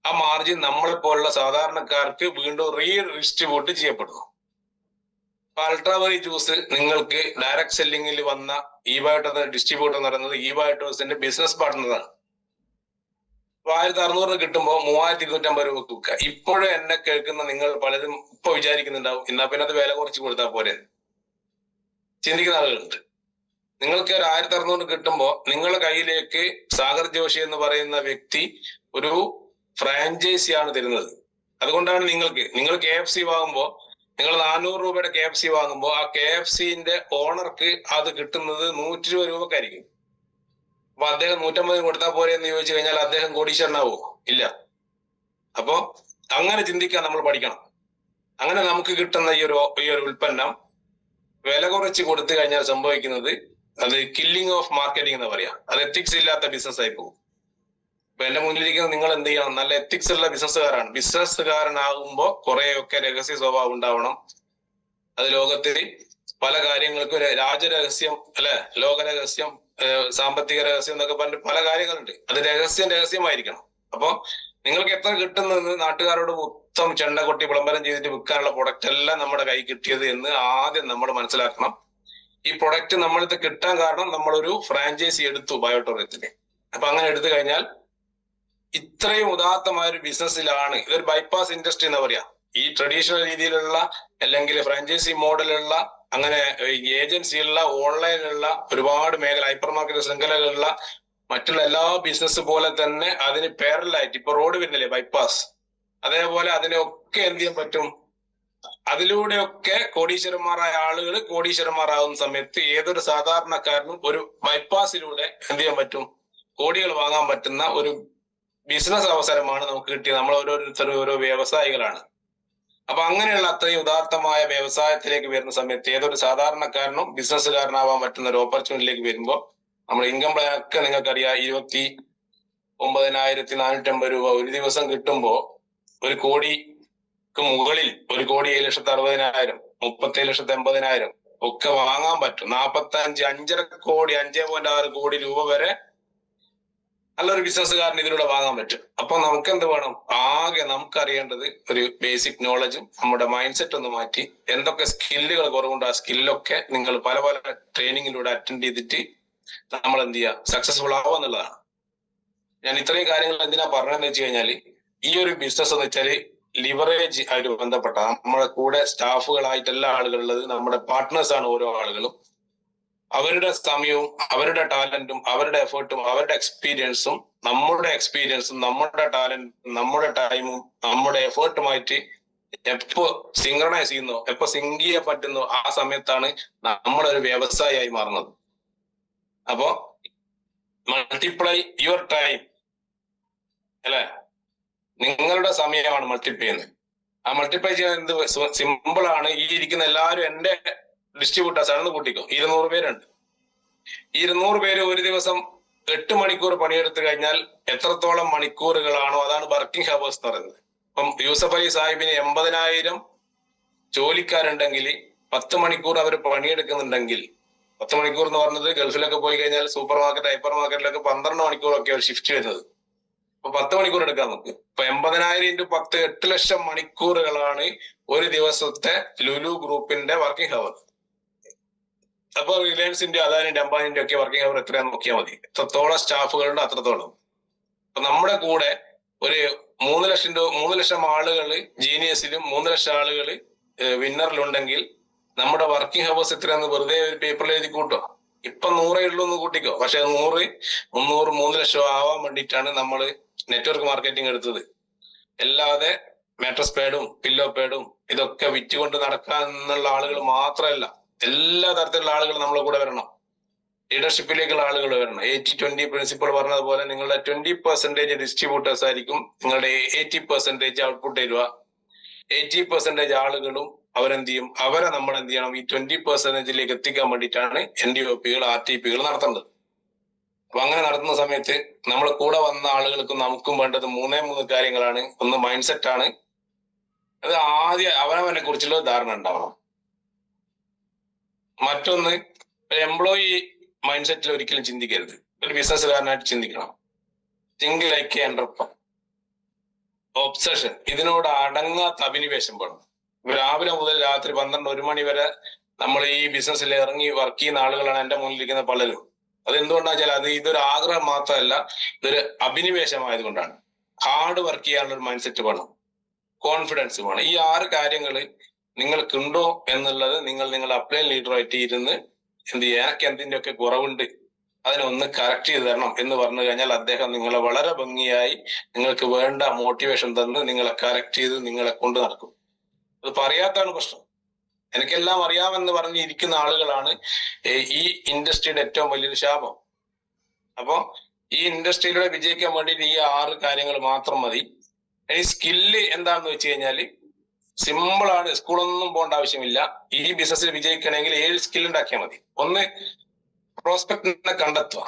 ആ മാർജിൻ നമ്മളെ പോലുള്ള സാധാരണക്കാർക്ക് വീണ്ടും റീഡിസ്ട്രിബ്യൂട്ട് ചെയ്യപ്പെടുന്നു. ഇപ്പൊ അൾട്രാവറി ജ്യൂസ് നിങ്ങൾക്ക് ഡയറക്ട് സെല്ലിംഗിൽ വന്ന ഈ ബയോട്ടോസ് ഡിസ്ട്രിബ്യൂട്ടർ എന്ന് പറയുന്നത് ഈ ബയോട്ടോസിന്റെ ബിസിനസ് പാർട്ട്ണറാണ്. 1600 കിട്ടുമ്പോൾ 3250 രൂപക്ക് വിൽക്കുക. ഇപ്പോഴും എന്നെ കേൾക്കുന്ന നിങ്ങൾ പലരും ഇപ്പൊ വിചാരിക്കുന്നുണ്ടാവും, എന്നാ പിന്നെ അത് വില കുറച്ച് കൊടുത്താൽ പോരെ ചിന്തിക്കുന്ന ആളുകളുണ്ട്. നിങ്ങൾക്ക് ഒരു 1600 കിട്ടുമ്പോൾ നിങ്ങളുടെ കയ്യിലേക്ക് സാഗർ ജോഷി എന്ന് പറയുന്ന വ്യക്തി ഒരു ഫ്രാഞ്ചൈസിയാണ് തരുന്നത്. അതുകൊണ്ടാണ് നിങ്ങൾ KFC വാങ്ങുമ്പോൾ, നിങ്ങൾ 400 രൂപയുടെ KFC വാങ്ങുമ്പോൾ ആ KFCന്റെ ഓണർക്ക് അത് കിട്ടുന്നത് 120 രൂപക്കായിരിക്കും. അപ്പൊ അദ്ദേഹം 150 കൊടുത്താൽ പോരെ എന്ന് ചോദിച്ചു കഴിഞ്ഞാൽ അദ്ദേഹം കോടീശ്വരനാവോ? ഇല്ല. അപ്പോ അങ്ങനെ ചിന്തിക്കാൻ നമ്മൾ പഠിക്കണം. അങ്ങനെ നമുക്ക് കിട്ടുന്ന ഈ ഒരു ഉൽപ്പന്നം വില കുറച്ച് കൊടുത്തു കഴിഞ്ഞാൽ സംഭവിക്കുന്നത് അത് കില്ലിംഗ് ഓഫ് മാർക്കറ്റിംഗ് എന്ന് പറയാം. അത് എത്തിക്സ് ഇല്ലാത്ത ബിസിനസ് ആയി പോകും. അപ്പൊ എന്റെ മുന്നിലിരിക്കുന്ന നിങ്ങൾ എന്ത് ചെയ്യണം, നല്ല എത്തിക്സ് ഉള്ള ബിസിനസ്സുകാരാണ്. ബിസിനസ്സുകാരനാകുമ്പോ കുറെയൊക്കെ രഹസ്യ സ്വഭാവം ഉണ്ടാവണം. അത് ലോകത്തിൽ പല കാര്യങ്ങൾക്കും രാജരഹസ്യം അല്ലെ, ലോകരഹസ്യം, സാമ്പത്തിക രഹസ്യം എന്നൊക്കെ പറഞ്ഞിട്ട് പല കാര്യങ്ങളുണ്ട്. അത് രഹസ്യമായിരിക്കണം. അപ്പൊ നിങ്ങൾക്ക് എത്ര കിട്ടുന്നത് നാട്ടുകാരോട് മൊത്തം ചെണ്ട കൊട്ടി വിളംബരം ചെയ്തിട്ട് വിൽക്കാനുള്ള പ്രൊഡക്റ്റ് എല്ലാം നമ്മുടെ കൈ കിട്ടിയത് എന്ന് ആദ്യം നമ്മൾ മനസ്സിലാക്കണം. ഈ പ്രൊഡക്റ്റ് നമ്മൾക്ക് കിട്ടാൻ കാരണം നമ്മളൊരു ഫ്രാഞ്ചൈസി എടുത്തു ബയോടൂറിസത്തിന്. അപ്പൊ അങ്ങനെ എടുത്തു കഴിഞ്ഞാൽ ഇത്രയും ഉദാത്തമായ ഒരു ബിസിനസ്സിലാണ്, ഇതൊരു ബൈപ്പാസ് ഇൻഡസ്ട്രി എന്ന് പറയാം. ഈ ട്രഡീഷണൽ രീതിയിലുള്ള അല്ലെങ്കിൽ ഫ്രാഞ്ചൈസി മോഡലുള്ള അങ്ങനെ ഏജൻസിയുള്ള ഓൺലൈനിലുള്ള ഒരുപാട് മേഖല, ഹൈപ്പർ മാർക്കറ്റ് ശൃംഖലകളുള്ള മറ്റുള്ള എല്ലാ ബിസിനസ് പോലെ തന്നെ അതിന് പാരലലായിട്ട് ഇപ്പൊ റോഡ് വരുന്നില്ലേ ബൈപ്പാസ്, അതേപോലെ അതിനൊക്കെ എന്ത് ചെയ്യാൻ പറ്റും, അതിലൂടെയൊക്കെ കോടീശ്വരന്മാരായ ആളുകൾ കോടീശ്വരന്മാരാകുന്ന സമയത്ത് ഏതൊരു സാധാരണക്കാരനും ഒരു ബൈപ്പാസിലൂടെ എന്ത് ചെയ്യാൻ പറ്റും, കോടികൾ വാങ്ങാൻ പറ്റുന്ന ഒരു ബിസിനസ് അവസരമാണ് നമുക്ക് കിട്ടിയത്. നമ്മൾ ഓരോരുത്തരും ഓരോ വ്യവസായികളാണ്. അപ്പൊ അങ്ങനെയുള്ള അത്രയും ഉദാത്തമായ വ്യവസായത്തിലേക്ക് വരുന്ന സമയത്ത് ഏതൊരു സാധാരണക്കാരനും ബിസിനസ്സുകാരനാവാൻ പറ്റുന്ന ഒരു ഓപ്പർച്യൂണിറ്റിയിലേക്ക് വരുമ്പോൾ നമ്മുടെ ഇൻകം പ്ലാൻ ഒക്കെ നിങ്ങൾക്കറിയാം, 29,450 രൂപ ഒരു ദിവസം കിട്ടുമ്പോ 1 കോടിക്ക് മുകളിൽ 1,760,000, 37,80,000 ഒക്കെ വാങ്ങാൻ പറ്റും. 5.5 കോടി 5.6 കോടി രൂപ വരെ നല്ലൊരു ബിസിനസ്സുകാരന് ഇതിലൂടെ വാങ്ങാൻ പറ്റും. അപ്പൊ നമുക്ക് എന്ത് വേണം, ആകെ നമുക്കറിയേണ്ടത് ഒരു ബേസിക് നോളജും നമ്മുടെ മൈൻഡ് സെറ്റ് ഒന്ന് മാറ്റി എന്തൊക്കെ സ്കില്ലുകൾ കുറവുണ്ട് ആ സ്കില്ലൊക്കെ നിങ്ങൾ പല പല ട്രെയിനിങ്ങിലൂടെ അറ്റൻഡ് ചെയ്തിട്ട് നമ്മൾ എന്ത് ചെയ്യുക, സക്സസ്ഫുൾ ആവുക എന്നുള്ളതാണ്. ഞാൻ ഇത്രയും കാര്യങ്ങൾ എന്തിനാ പറഞ്ഞതെന്ന് വെച്ച് കഴിഞ്ഞാല്, ഈ ഒരു ബിസിനസ് എന്ന് വെച്ചാല് ലിവറേജ് ആയിട്ട് ബന്ധപ്പെട്ട നമ്മുടെ കൂടെ സ്റ്റാഫുകളായിട്ട് എല്ലാ ആളുകളുള്ളത് നമ്മുടെ പാർട്ട്നേഴ്സ് ആണ്. ഓരോ ആളുകളും അവരുടെ സമയവും അവരുടെ ടാലന്റും അവരുടെ എഫേർട്ടും അവരുടെ എക്സ്പീരിയൻസും നമ്മുടെ ടാലന്റും നമ്മുടെ ടൈമും നമ്മുടെ എഫേർട്ടുമായിട്ട് എപ്പോ സിങ്ക്രണൈസ് ചെയ്യുന്നോ, എപ്പോ സിങ്ക് ചെയ്യാൻ പറ്റുന്നോ ആ സമയത്താണ് നമ്മളൊരു വ്യവസായിയായി മാറുന്നത്. അപ്പോ മൾട്ടിപ്ലൈ യുവർ ടൈം അല്ലെ, നിങ്ങളുടെ സമയമാണ് മൾട്ടിപ്ലൈ ചെയ്യുന്നത്. ആ മൾട്ടിപ്ലൈ ചെയ്യാൻ എന്ത് സിമ്പിൾ ആണ്. ഈ ഇരിക്കുന്ന എല്ലാവരും എന്റെ ഡിസ്ട്രിബ്യൂട്ടേഴ്സ് ആണെന്ന് കൂട്ടിക്കോ. 200 പേരുണ്ട്. 200 പേര് ഒരു ദിവസം 8 മണിക്കൂർ പണിയെടുത്തു കഴിഞ്ഞാൽ എത്രത്തോളം മണിക്കൂറുകളാണോ അതാണ് വർക്കിംഗ് ഹവേഴ്സ് എന്ന് പറയുന്നത്. ഇപ്പം യൂസഫ് അലി സാഹിബിന് 80,000 ജോലിക്കാരുണ്ടെങ്കിൽ 10 മണിക്കൂർ അവർ പണിയെടുക്കുന്നുണ്ടെങ്കിൽ, 10 മണിക്കൂർ എന്ന് പറഞ്ഞത് ഗൾഫിലൊക്കെ പോയി കഴിഞ്ഞാൽ സൂപ്പർ മാർക്കറ്റ് ഹൈപ്പർ മാർക്കറ്റിലൊക്കെ 12 മണിക്കൂറൊക്കെ ഒരു ഷിഫ്റ്റ് വരുന്നത്. അപ്പൊ 10 മണിക്കൂർ എടുക്കാൻ നമുക്ക്. ഇപ്പൊ 80,000 × 10 8 ലക്ഷം മണിക്കൂറുകളാണ് ഒരു ദിവസത്തെ ലുലു ഗ്രൂപ്പിന്റെ വർക്കിംഗ് ഹവർ. അപ്പൊ റിലയൻസിന്റെ അദാനിന്റെ അംബാനിന്റെ ഒക്കെ വർക്കിംഗ് ഹവർ എത്രയാന്ന് നോക്കിയാൽ മതി. എത്രത്തോളം സ്റ്റാഫുകളുണ്ട് അത്രത്തോളം. അപ്പൊ നമ്മുടെ കൂടെ ഒരു 3 ലക്ഷം ആളുകൾ ജീനിയസിലും 3 ലക്ഷം ആളുകൾ വിന്നറിലുണ്ടെങ്കിൽ നമ്മുടെ വർക്കിംഗ് ഹവേഴ്സ് എത്രയാന്ന് വെറുതെ ഒരു പേപ്പറിൽ എഴുതി കൂട്ടോ. ഇപ്പൊ 100 ഉള്ളൂ എന്ന് കൂട്ടിക്കോ. പക്ഷെ 100, 300, 3 ലക്ഷം ആവാൻ വേണ്ടിയിട്ടാണ് നമ്മൾ നെറ്റ്വർക്ക് മാർക്കറ്റിംഗ് എടുത്തത്. അല്ലാതെ മാട്രസ് പാഡും പില്ലോ പാഡും ഇതൊക്കെ വിറ്റുകൊണ്ട് നടക്കാനുള്ള ആളുകൾ മാത്രമല്ല, എല്ലാ തരത്തിലുള്ള ആളുകൾ നമ്മളെ കൂടെ വരണം. ലീഡർഷിപ്പിലേക്കുള്ള ആളുകൾ വരണം. 80-20 പ്രിൻസിപ്പിൾ പറഞ്ഞതുപോലെ നിങ്ങളുടെ 20% ഡിസ്ട്രിബ്യൂട്ടേഴ്സ് ആയിരിക്കും നിങ്ങളുടെ 80% ഔട്ട്പുട്ട് തരുക. 80% ആളുകളും അവരെന്ത് ചെയ്യും, അവരെ നമ്മൾ എന്ത് ചെയ്യണം, ഈ 20%ലേക്ക് എത്തിക്കാൻ വേണ്ടിയിട്ടാണ് NDOP-കൾ RTP-കൾ നടത്തേണ്ടത്. അപ്പൊ അങ്ങനെ നടത്തുന്ന സമയത്ത് നമ്മളെ കൂടെ വന്ന ആളുകൾക്കും നമുക്കും വേണ്ടത് 3 കാര്യങ്ങളാണ്. ഒന്ന് മൈൻഡ് സെറ്റ് ആണ്. അത് ആദ്യം അവനവനെ കുറിച്ചുള്ള ധാരണ ഉണ്ടാവണം. മറ്റൊന്ന്, എംപ്ലോയി മൈൻഡ് സെറ്റിൽ ഒരിക്കലും ചിന്തിക്കരുത്. ഒരു ബിസിനസ്സുകാരനായിട്ട് ചിന്തിക്കണം. Think like a entrepreneur. Obsession, ഇതിനോട് അടങ്ങാത്ത അഭിനിവേശം വേണം. രാവിലെ മുതൽ രാത്രി 12-1 മണി വരെ നമ്മൾ ഈ ബിസിനസ്സിൽ ഇറങ്ങി വർക്ക് ചെയ്യുന്ന ആളുകളാണ് എന്റെ മുന്നിലിരിക്കുന്ന പലരും. അത് എന്തുകൊണ്ടാണെന്ന് വെച്ചാൽ അത് ഇതൊരു ആഗ്രഹം മാത്രമല്ല, ഇതൊരു അഭിനിവേശമായത് കൊണ്ടാണ്. ഹാർഡ് വർക്ക് ചെയ്യാനുള്ള ഒരു മൈൻഡ് സെറ്റ് വേണം, കോൺഫിഡൻസ് വേണം. ഈ 6 കാര്യങ്ങൾ നിങ്ങൾക്കുണ്ടോ എന്നുള്ളത് നിങ്ങളുടെ അപ്ലൈൻ ലീഡറുമായിട്ട് ഇരുന്ന് എന്ത് ചെയ്യുക, എനിക്ക് എന്തിൻ്റെയൊക്കെ കുറവുണ്ട് അതിനെ ഒന്ന് കറക്റ്റ് ചെയ്ത് തരണം എന്ന് പറഞ്ഞു കഴിഞ്ഞാൽ അദ്ദേഹം നിങ്ങളെ വളരെ ഭംഗിയായി നിങ്ങൾക്ക് വേണ്ട മോട്ടിവേഷൻ തന്ന് നിങ്ങളെ കറക്റ്റ് ചെയ്ത് നിങ്ങളെ കൊണ്ട് നടക്കും. അത് പറയാത്താണ് പ്രശ്നം. എനിക്കെല്ലാം അറിയാമെന്ന് പറഞ്ഞിരിക്കുന്ന ആളുകളാണ് ഈ ഇൻഡസ്ട്രിയുടെ ഏറ്റവും വലിയൊരു ശാപം. അപ്പൊ ഈ ഇൻഡസ്ട്രിയിലൂടെ വിജയിക്കാൻ വേണ്ടിയിട്ട് ഈ 6 കാര്യങ്ങൾ മാത്രം മതി. ഇനി സ്കില്ല് എന്താണെന്ന് വെച്ച് കഴിഞ്ഞാല് സിമ്പിളാണ്. സ്കൂളൊന്നും പോകേണ്ട ആവശ്യമില്ല. ഈ ബിസിനസ്സിൽ വിജയിക്കണമെങ്കിൽ 7 സ്കിൽ ഉണ്ടാക്കിയാൽ മതി. ഒന്ന്, പ്രോസ്പെക്ടിനെ കണ്ടെത്തുക.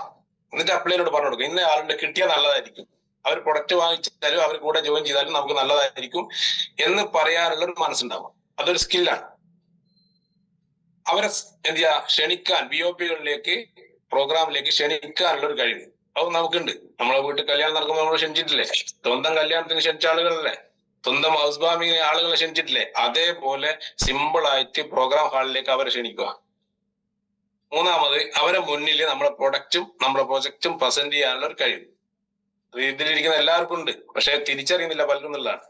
എന്നിട്ട് അപ്ലൈനോട് പറഞ്ഞു കൊടുക്കുക, ഇന്ന ആളുടെ കിട്ടിയാൽ നല്ലതായിരിക്കും, അവർ പ്രൊഡക്റ്റ് വാങ്ങിച്ചാലും അവർ കൂടെ ജോയിൻ ചെയ്താലും നമുക്ക് നല്ലതായിരിക്കും എന്ന് പറയാനുള്ള ഒരു മനസ്സുണ്ടാവും. അതൊരു സ്കില്ലാണ്. അവരെ എന്ത് ചെയ്യുക, ക്ഷണിക്കാൻ, BOP-കളിലേക്ക് പ്രോഗ്രാമിലേക്ക് ക്ഷണിക്കാനുള്ള ഒരു കഴിവ് അത് നമുക്കുണ്ട്. നമ്മളെ വീട്ടിൽ കല്യാണം നടക്കുമ്പോൾ നമ്മൾ ക്ഷണിച്ചിട്ടില്ലേ? സ്വന്തം കല്യാണത്തിന് ക്ഷണിച്ച ആളുകളല്ലേ? സ്വന്തം ഹൗസ് വാമിങ്ങിന് ആളുകളെ ക്ഷണിച്ചിട്ടില്ലേ, അതേപോലെ സിമ്പിൾ ആയിട്ട് പ്രോഗ്രാം ഹാളിലേക്ക് അവരെ ക്ഷണിക്കുക. മൂന്നാമത്, അവരെ മുന്നിൽ നമ്മുടെ പ്രൊഡക്റ്റും നമ്മുടെ പ്രൊജക്റ്റും പ്രസന്റ് ചെയ്യാനുള്ള ഒരു കഴിവ്. ഇതിലിരിക്കുന്ന എല്ലാവർക്കും ഉണ്ട്, പക്ഷെ തിരിച്ചറിയുന്നില്ല പലരും എന്നുള്ളതാണ്.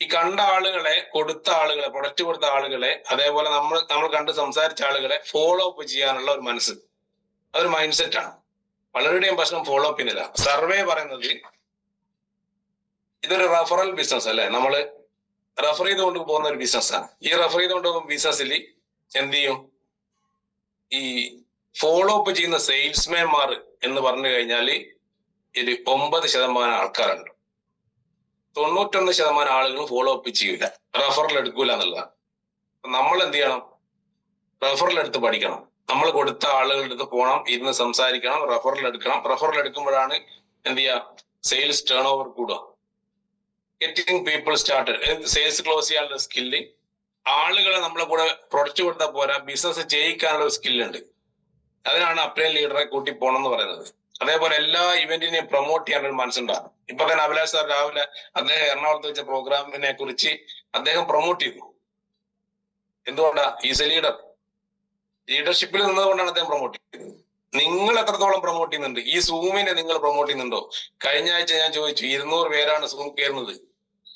ഈ കണ്ട ആളുകളെ, കൊടുത്ത ആളുകളെ, പ്രൊഡക്റ്റ് കൊടുത്ത ആളുകളെ, അതേപോലെ നമ്മൾ കണ്ട് സംസാരിച്ച ആളുകളെ ഫോളോ അപ്പ് ചെയ്യാനുള്ള ഒരു മനസ്സ്, അതൊരു മൈൻഡ് സെറ്റ് ആണ്. പലരുടെയും പ്രശ്നം ഫോളോ അപ്പ് ചെയ്യുന്നില്ല. സർവേ പറയുന്നത് ഇതൊരു റെഫറൽ ബിസിനസ് അല്ലെ, നമ്മള് റെഫർ ചെയ്തുകൊണ്ട് പോകുന്ന ഒരു ബിസിനസ്സാണ്. ഈ റെഫർ ചെയ്തുകൊണ്ട് പോകുന്ന ബിസിനസ്സിൽ എന്ത് ചെയ്യും, ഈ ഫോളോ അപ്പ് ചെയ്യുന്ന സെയിൽസ്മാൻമാർ എന്ന് പറഞ്ഞു കഴിഞ്ഞാൽ ഒരു 9% ആൾക്കാരുണ്ട്. 91% ആളുകളും ഫോളോ അപ്പ് ചെയ്യില്ല, റെഫറൽ എടുക്കൂല എന്നുള്ളതാണ്. നമ്മൾ എന്ത് ചെയ്യണം, റെഫറൽ എടുത്ത് പഠിക്കണം. നമ്മൾ കൊടുത്ത ആളുകളുടെ അടുത്ത് പോകണം, ഇരുന്ന് സംസാരിക്കണം, റെഫറൽ എടുക്കണം. റെഫറൽ എടുക്കുമ്പോഴാണ് എന്ത് ചെയ്യുക, സെയിൽസ് ടേൺ ഓവർ കൂടുക. Getting people started, sales close ചെയ്യാനുള്ള സ്കില്ല്. ആളുകളെ നമ്മളെ കൂടെ പ്രൊഡക്റ്റ് കൊടുത്താൽ പോരാ, ബിസിനസ് ചെയ്യിക്കാനുള്ള ഒരു സ്കില്ലുണ്ട്. അതിനാണ് അപ്ലൈൻ ലീഡറെ കൂട്ടി പോകണം എന്ന് പറയുന്നത്. അതേപോലെ എല്ലാ ഇവന്റിനെയും പ്രൊമോട്ട് ചെയ്യാനൊരു മനസ്സുണ്ടാകും. ഇപ്പൊ തന്നെ അഭിലാഷ് സാർ രാവിലെ അദ്ദേഹം എറണാകുളത്ത് വെച്ച പ്രോഗ്രാമിനെ കുറിച്ച് അദ്ദേഹം പ്രൊമോട്ട് ചെയ്തു. എന്തുകൊണ്ടാ? Is a leader. ലീഡർഷിപ്പിൽ നിന്നതുകൊണ്ടാണ് അദ്ദേഹം പ്രൊമോട്ട് ചെയ്തത്. നിങ്ങൾ എത്രത്തോളം പ്രൊമോട്ട് ചെയ്യുന്നുണ്ട്? ഈ സൂമിനെ നിങ്ങൾ പ്രൊമോട്ട് ചെയ്യുന്നുണ്ടോ? കഴിഞ്ഞ ആഴ്ച ഞാൻ ചോദിച്ചു, 200 പേരാണ് സൂം കയറുന്നത്.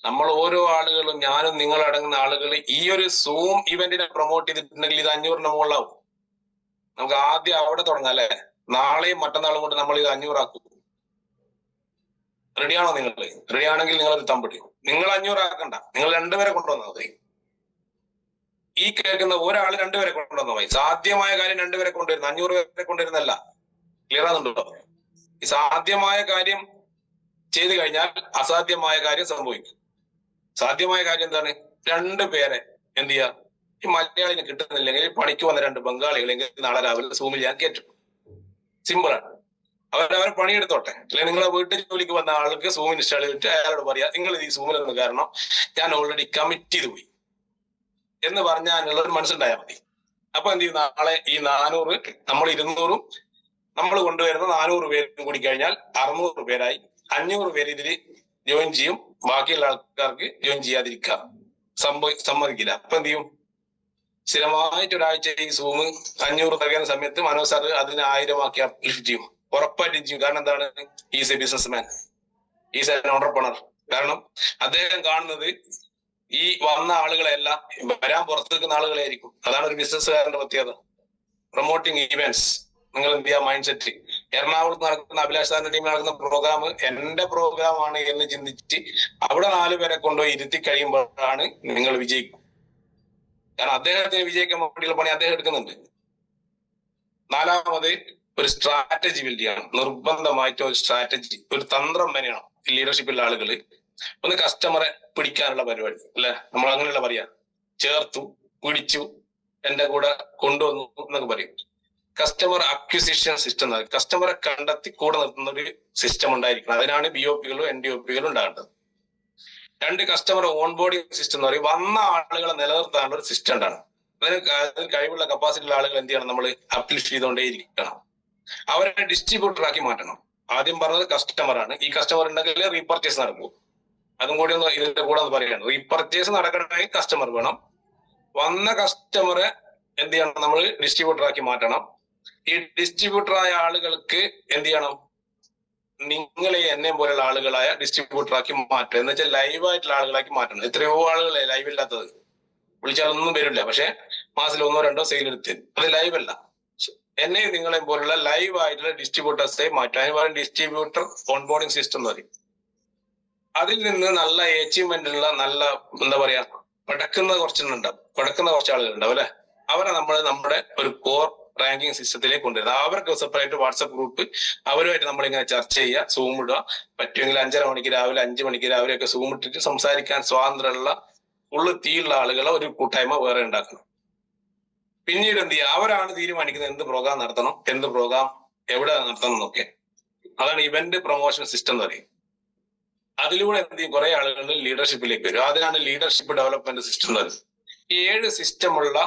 നമ്മൾ ഓരോ ആളുകളും, ഞാനും നിങ്ങൾ അടങ്ങുന്ന ആളുകൾ ഈ ഒരു സൂം ഇവന്റിനെ പ്രൊമോട്ട് ചെയ്തിട്ടുണ്ടെങ്കിൽ ഇത് 500ന്റെ മുകളിലാവും. നമുക്ക് ആദ്യം അവിടെ തുടങ്ങാം അല്ലെ? നാളെയും മറ്റന്നാളും കൊണ്ട് നമ്മൾ ഇത് 500 ആക്കും. റെഡിയാണോ നിങ്ങൾ? റെഡിയാണെങ്കിൽ നിങ്ങളൊരു തമ്പിടി. നിങ്ങൾ 500 ആക്കണ്ട, നിങ്ങൾ 2 പേരെ കൊണ്ടുവന്നാൽ മതി. ഈ കേൾക്കുന്ന ഒരാൾ 2 പേരെ കൊണ്ടുവന്നാൽ മതി. സാധ്യമായ കാര്യം 2 പേരെ കൊണ്ടുവരുന്ന, 500 പേരെ കൊണ്ടുവരുന്നല്ല. ക്ലിയർ ആകുന്നുണ്ടോ? ഈ സാധ്യമായ കാര്യം ചെയ്തു കഴിഞ്ഞാൽ അസാധ്യമായ കാര്യം സംഭവിക്കും. സാധ്യമായ കാര്യം എന്താണ്? 2 പേരെ എന്ത് ചെയ്യുക, ഈ മലയാളിനെ കിട്ടുന്നില്ലെങ്കിൽ പണിക്ക് വന്ന 2 ബംഗാളികളെങ്കിൽ നാളെ രാവിലെ സൂമിൽ ഞാൻ കയറ്റും. സിമ്പിളാണ്. അവരവരെ പണിയെടുത്തോട്ടെ. അല്ലെങ്കിൽ നിങ്ങളെ വീട്ടിൽ ജോലിക്ക് വന്ന ആൾക്ക് സൂം ഇൻസ്റ്റാൾ ചെയ്തിട്ട് അയാളോട് പറയാ, നിങ്ങൾ ഈ സൂമിൽ നിന്ന് കാരണം ഞാൻ ഓൾറെഡി കമ്മിറ്റ് ചെയ്ത് പോയി എന്ന് പറഞ്ഞാലുള്ള ഒരു മനസ്സുണ്ടായാൽ മതി. അപ്പൊ എന്ത് ചെയ്യും, നാളെ ഈ 400 നമ്മൾ 200ഉം നമ്മൾ കൊണ്ടുവരുന്ന 400 പേരും കൂടി കഴിഞ്ഞാൽ 600 പേരായി. 500 പേര് ഇതിൽ ജോയിൻ ചെയ്യും, ബാക്കിയുള്ള ആൾക്കാർക്ക് ജോയിൻ ചെയ്യാതിരിക്കാം, സമ്മതിക്കില്ല. അപ്പൊ എന്ത് ചെയ്യും, സ്ഥിരമായിട്ട് ഒരാഴ്ച ഈ സൂം 500 തികയുന്ന സമയത്ത് മനോജ് സാർ അതിന് 1000 ആക്കി ലിഫ്റ്റ് ചെയ്യും, ഉറപ്പായിട്ടും ചെയ്യും. കാരണം എന്താണ്, is A business man, is N entrepreneur. കാരണം അദ്ദേഹം കാണുന്നത് ഈ വന്ന ആളുകളെയല്ല, വരാൻ പുറത്തു നിൽക്കുന്ന ആളുകളായിരിക്കും. അതാണ് ഒരു ബിസിനസ്സുകാരന്റെ പ്രത്യേകത. പ്രൊമോട്ടിങ് ഈവെന്റ്സ്, നിങ്ങൾ എന്ത് ചെയ്യാ മൈൻഡ് സെറ്റ്. എറണാകുളത്ത് നടക്കുന്ന അഭിലാഷ് സാറിന്റെ ടീമിൽ നടക്കുന്ന പ്രോഗ്രാം എന്റെ പ്രോഗ്രാമാണ് എന്ന് ചിന്തിച്ചിട്ട് അവിടെ 4 പേരെ കൊണ്ടുപോയി ഇരുത്തി കഴിയുമ്പോഴാണ് നിങ്ങൾ വിജയിക്കും. കാരണം അദ്ദേഹത്തിന് വിജയിക്കാൻ വേണ്ടിയുള്ള പണി അദ്ദേഹം എടുക്കുന്നുണ്ട്. 4ാമത്, ഒരു സ്ട്രാറ്റജി ബിൽഡ് ചെയ്യണം. നിർബന്ധമായിട്ട് ഒരു സ്ട്രാറ്റജി, ഒരു തന്ത്രം തന്നെയാണ് ലീഡർഷിപ്പിലുള്ള ആളുകൾ. ഒന്ന് കസ്റ്റമറെ പിടിക്കാനുള്ള പരിപാടി അല്ലെ, നമ്മൾ അങ്ങനെയുള്ള പറയാ, ചേർത്തു, പിടിച്ചു, എന്റെ കൂടെ കൊണ്ടുവന്നു എന്നൊക്കെ പറയും. കസ്റ്റമർ അക്വിസിഷൻ സിസ്റ്റം, കസ്റ്റമറെ കണ്ടെത്തി കൂടെ നിർത്തുന്ന ഒരു സിസ്റ്റം ഉണ്ടായിരിക്കണം. അതിനാണ് BOPകളും NDOPകളും ഉണ്ടാകേണ്ടത്. 2, കസ്റ്റമർ ഓൺ ബോർഡിംഗ് സിസ്റ്റം എന്ന് പറയും. വന്ന ആളുകളെ നിലനിർത്താനുള്ള ഒരു സിസ്റ്റം ഉണ്ടാണ്. അതിന് കഴിവുള്ള കപ്പാസിറ്റി ഉള്ള ആളുകൾ എന്ത് ചെയ്യണം, നമ്മൾ അപ്ലിഫ്റ്റ് ചെയ്തുകൊണ്ടേ ഇരിക്കണം. അവരെ ഡിസ്ട്രിബ്യൂട്ടർ ആക്കി മാറ്റണം. ആദ്യം പറഞ്ഞത് കസ്റ്റമറാണ്. ഈ കസ്റ്റമർ ഉണ്ടെങ്കിൽ റീപർച്ചേസ് നടക്കും. അതും കൂടി ഒന്ന് ഇതിന്റെ കൂടെ ഒന്ന് പറയാണ്. റീപർച്ചേസ് നടക്കണമെങ്കിൽ കസ്റ്റമർ വേണം. വന്ന കസ്റ്റമറെ എന്ത് ചെയ്യണം, നമ്മൾ ഡിസ്ട്രിബ്യൂട്ടർ ആക്കി മാറ്റണം. ഈ ഡിസ്ട്രിബ്യൂട്ടറായ ആളുകൾക്ക് എന്ത് ചെയ്യണം, നിങ്ങളെ എന്നെ പോലെയുള്ള ആളുകളായ ഡിസ്ട്രിബ്യൂട്ടർ ആക്കി മാറ്റുക. എന്ന് വെച്ചാൽ ലൈവായിട്ടുള്ള ആളുകളാക്കി മാറ്റണം. എത്രയോ ആളുകളെ ലൈവ് ഇല്ലാത്തത്, വിളിച്ചാലൊന്നും വരില്ല, പക്ഷെ മാസത്തിൽ 1-2 സെയിൽ എടുത്ത്, അത് ലൈവ് അല്ല. എന്നെ നിങ്ങളെ പോലുള്ള ലൈവ് ആയിട്ടുള്ള ഡിസ്ട്രിബ്യൂട്ടേഴ്സായി മാറ്റുക. അതിന് പറയുന്നത് ഡിസ്ട്രിബ്യൂട്ടർ ഓൺ ബോർഡിംഗ് സിസ്റ്റം എന്ന് പറയും. അതിൽ നിന്ന് നല്ല അച്ചീവ്മെന്റ് ഉള്ള, നല്ല എന്താ പറയാ, പടക്കുന്ന കുറച്ച് ആളുകളുണ്ടാവും അല്ലെ. അവരെ നമ്മൾ നമ്മുടെ ഒരു കോർ റാങ്കിങ് സിസ്റ്റത്തിലേക്ക് കൊണ്ടുവരുന്നത്. അവർക്ക് സെപ്പറേറ്റ് വാട്സപ്പ് ഗ്രൂപ്പ്, അവരുമായിട്ട് നമ്മളിങ്ങനെ ചർച്ച ചെയ്യുക, സൂം ഇടുക. പറ്റുമെങ്കിൽ 5:30 മണിക്ക് രാവിലെ, 5 മണിക്ക് രാവിലെ ഒക്കെ സൂം ഇട്ടിട്ട് സംസാരിക്കാൻ സ്വാതന്ത്ര്യമുള്ള ഉള്ളു തീയുള്ള ആളുകളെ ഒരു കൂട്ടായ്മ വേറെ ഉണ്ടാക്കണം. പിന്നീട് എന്ത് ചെയ്യുക, അവരാണ് തീരുമാനിക്കുന്നത് എന്ത് പ്രോഗ്രാം നടത്തണം, എന്ത് പ്രോഗ്രാം എവിടെ നടത്തണം എന്നൊക്കെ. അതാണ് ഇവന്റ് പ്രൊമോഷൻ സിസ്റ്റം എന്ന് പറയും. അതിലൂടെ എന്ത് ചെയ്യും, കുറെ ആളുകൾ ലീഡർഷിപ്പിലേക്ക് വരും. അതിനാണ് ലീഡർഷിപ്പ് ഡെവലപ്മെന്റ് സിസ്റ്റം എന്ന് പറയുന്നത്. ഈ 7 സിസ്റ്റമുള്ള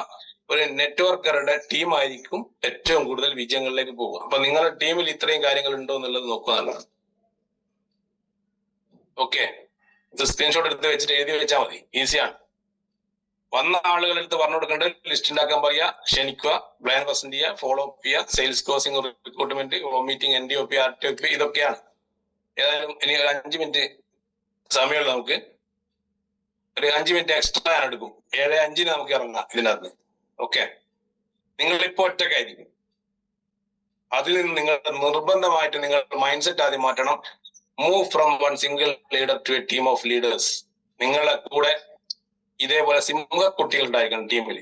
ഒരു നെറ്റ്വർക്കറുടെ ടീമായിരിക്കും ഏറ്റവും കൂടുതൽ വിജയങ്ങളിലേക്ക് പോകുക. അപ്പൊ നിങ്ങളുടെ ടീമിൽ ഇത്രയും കാര്യങ്ങൾ ഉണ്ടോ എന്നുള്ളത് നോക്കുക നല്ലതാണ്. ഓക്കെ, ഇത് സ്ക്രീൻഷോട്ട് എടുത്ത് വെച്ചിട്ട് എഴുതി വെച്ചാൽ മതി, ഈസിയാണ്. വന്ന ആളുകളുടെ അടുത്ത് പറഞ്ഞു കൊടുക്കേണ്ട ലിസ്റ്റ് ഉണ്ടാക്കാൻ പറയുക, ക്ഷണിക്കുക, പ്ലാൻ പ്രസന്റ് ചെയ്യുക, ഫോളോ അപ്പ് ചെയ്യുക, sales closing, recruitment, meeting, NDOP, RTOP, ഇതൊക്കെയാണ്. ഏതായാലും ഇനി ഒരു 5 മിനിറ്റ് സമയമുള്ള നമുക്ക് ഒരു 5 മിനിറ്റ് എക്സ്ട്രാ ഞാൻ എടുക്കും. 7:05 നമുക്ക് ഇറങ്ങാം ഇതിനകത്ത്. ഓക്കെ, നിങ്ങളിപ്പോ ഒറ്റക്കായിരിക്കും. അതിൽ നിന്ന് നിങ്ങൾ നിർബന്ധമായിട്ട് നിങ്ങൾ മൈൻഡ് സെറ്റ് ആദ്യം മാറ്റണം. Move from one single leader to a team of leaders. നിങ്ങളെ കൂടെ ഇതേപോലെ സിംഹക്കുട്ടികൾ ഉണ്ടായിരിക്കണം ടീമിൽ.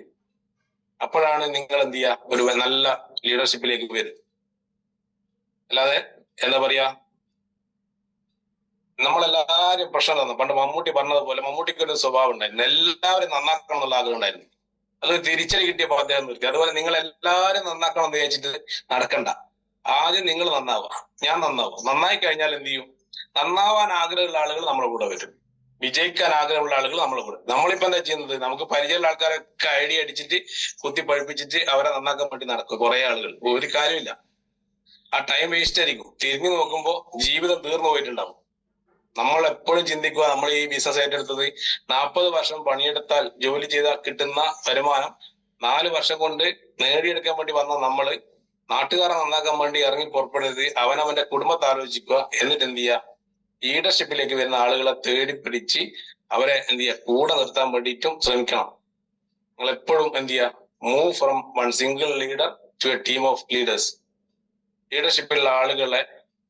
അപ്പോഴാണ് നിങ്ങൾ എന്ത് ചെയ്യുക, ഒരു നല്ല ലീഡർഷിപ്പിലേക്ക് വരും. അല്ലാതെ എന്താ പറയാ, നമ്മളെല്ലാരും പ്രശ്നം തന്നു. പണ്ട് മമ്മൂട്ടി പറഞ്ഞതുപോലെ, മമ്മൂട്ടിക്ക് ഒരു സ്വഭാവം ഉണ്ടായിരുന്നു, എല്ലാവരും നന്നാക്കണം എന്നുള്ള ആഗ്രഹം ഉണ്ടായിരുന്നു. അത് തിരിച്ചടി കിട്ടിയപ്പോൾ അദ്ദേഹം നിർത്തി. അതുപോലെ നിങ്ങൾ എല്ലാവരും നന്നാക്കണം എന്ന് വിചാരിച്ചിട്ട് നടക്കണ്ട. ആദ്യം നിങ്ങൾ നന്നാവുക, ഞാൻ നന്നാവുക. നന്നായി കഴിഞ്ഞാൽ എന്ത് ചെയ്യും, നന്നാവാൻ ആഗ്രഹമുള്ള ആളുകൾ നമ്മളെ കൂടെ വരും, വിജയിക്കാൻ ആഗ്രഹമുള്ള ആളുകൾ നമ്മളെ കൂടെ. നമ്മളിപ്പോ എന്താ ചെയ്യുന്നത്, നമുക്ക് പരിചയമുള്ള ആൾക്കാരൊക്കെ ഐഡിയ അടിച്ചിട്ട് കുത്തി പഴിപ്പിച്ചിട്ട് അവരെ നന്നാക്കാൻ വേണ്ടി നടക്കും കുറെ ആളുകൾ. ഒരു കാര്യമില്ല, ആ ടൈം വേസ്റ്റ് ആയിരിക്കും. തിരിഞ്ഞു നോക്കുമ്പോൾ ജീവിതം തീർന്നു പോയിട്ടുണ്ടാവും. നമ്മൾ എപ്പോഴും ചിന്തിക്കുക, നമ്മൾ ഈ ബിസിനസ് ഏറ്റെടുത്തത് 40 വർഷം പണിയെടുത്താൽ ജോലി ചെയ്താൽ കിട്ടുന്ന വരുമാനം 4 വർഷം കൊണ്ട് നേടിയെടുക്കാൻ വേണ്ടി വന്ന നമ്മള് നാട്ടുകാരെ നന്നാക്കാൻ വേണ്ടി ഇറങ്ങി പുറപ്പെടരുത്. അവനവന്റെ കുടുംബത്തെ ആലോചിക്കുക. എന്നിട്ട് എന്ത് ചെയ്യുക, ലീഡർഷിപ്പിലേക്ക് വരുന്ന ആളുകളെ തേടി പിടിച്ച് അവരെ എന്ത് ചെയ്യുക, കൂടെ നിർത്താൻ വേണ്ടിയിട്ടും ശ്രമിക്കണം. നിങ്ങൾ എപ്പോഴും എന്ത് ചെയ്യുക, move from one single leader to a team of leaders. ലീഡർഷിപ്പിലുള്ള ആളുകളെ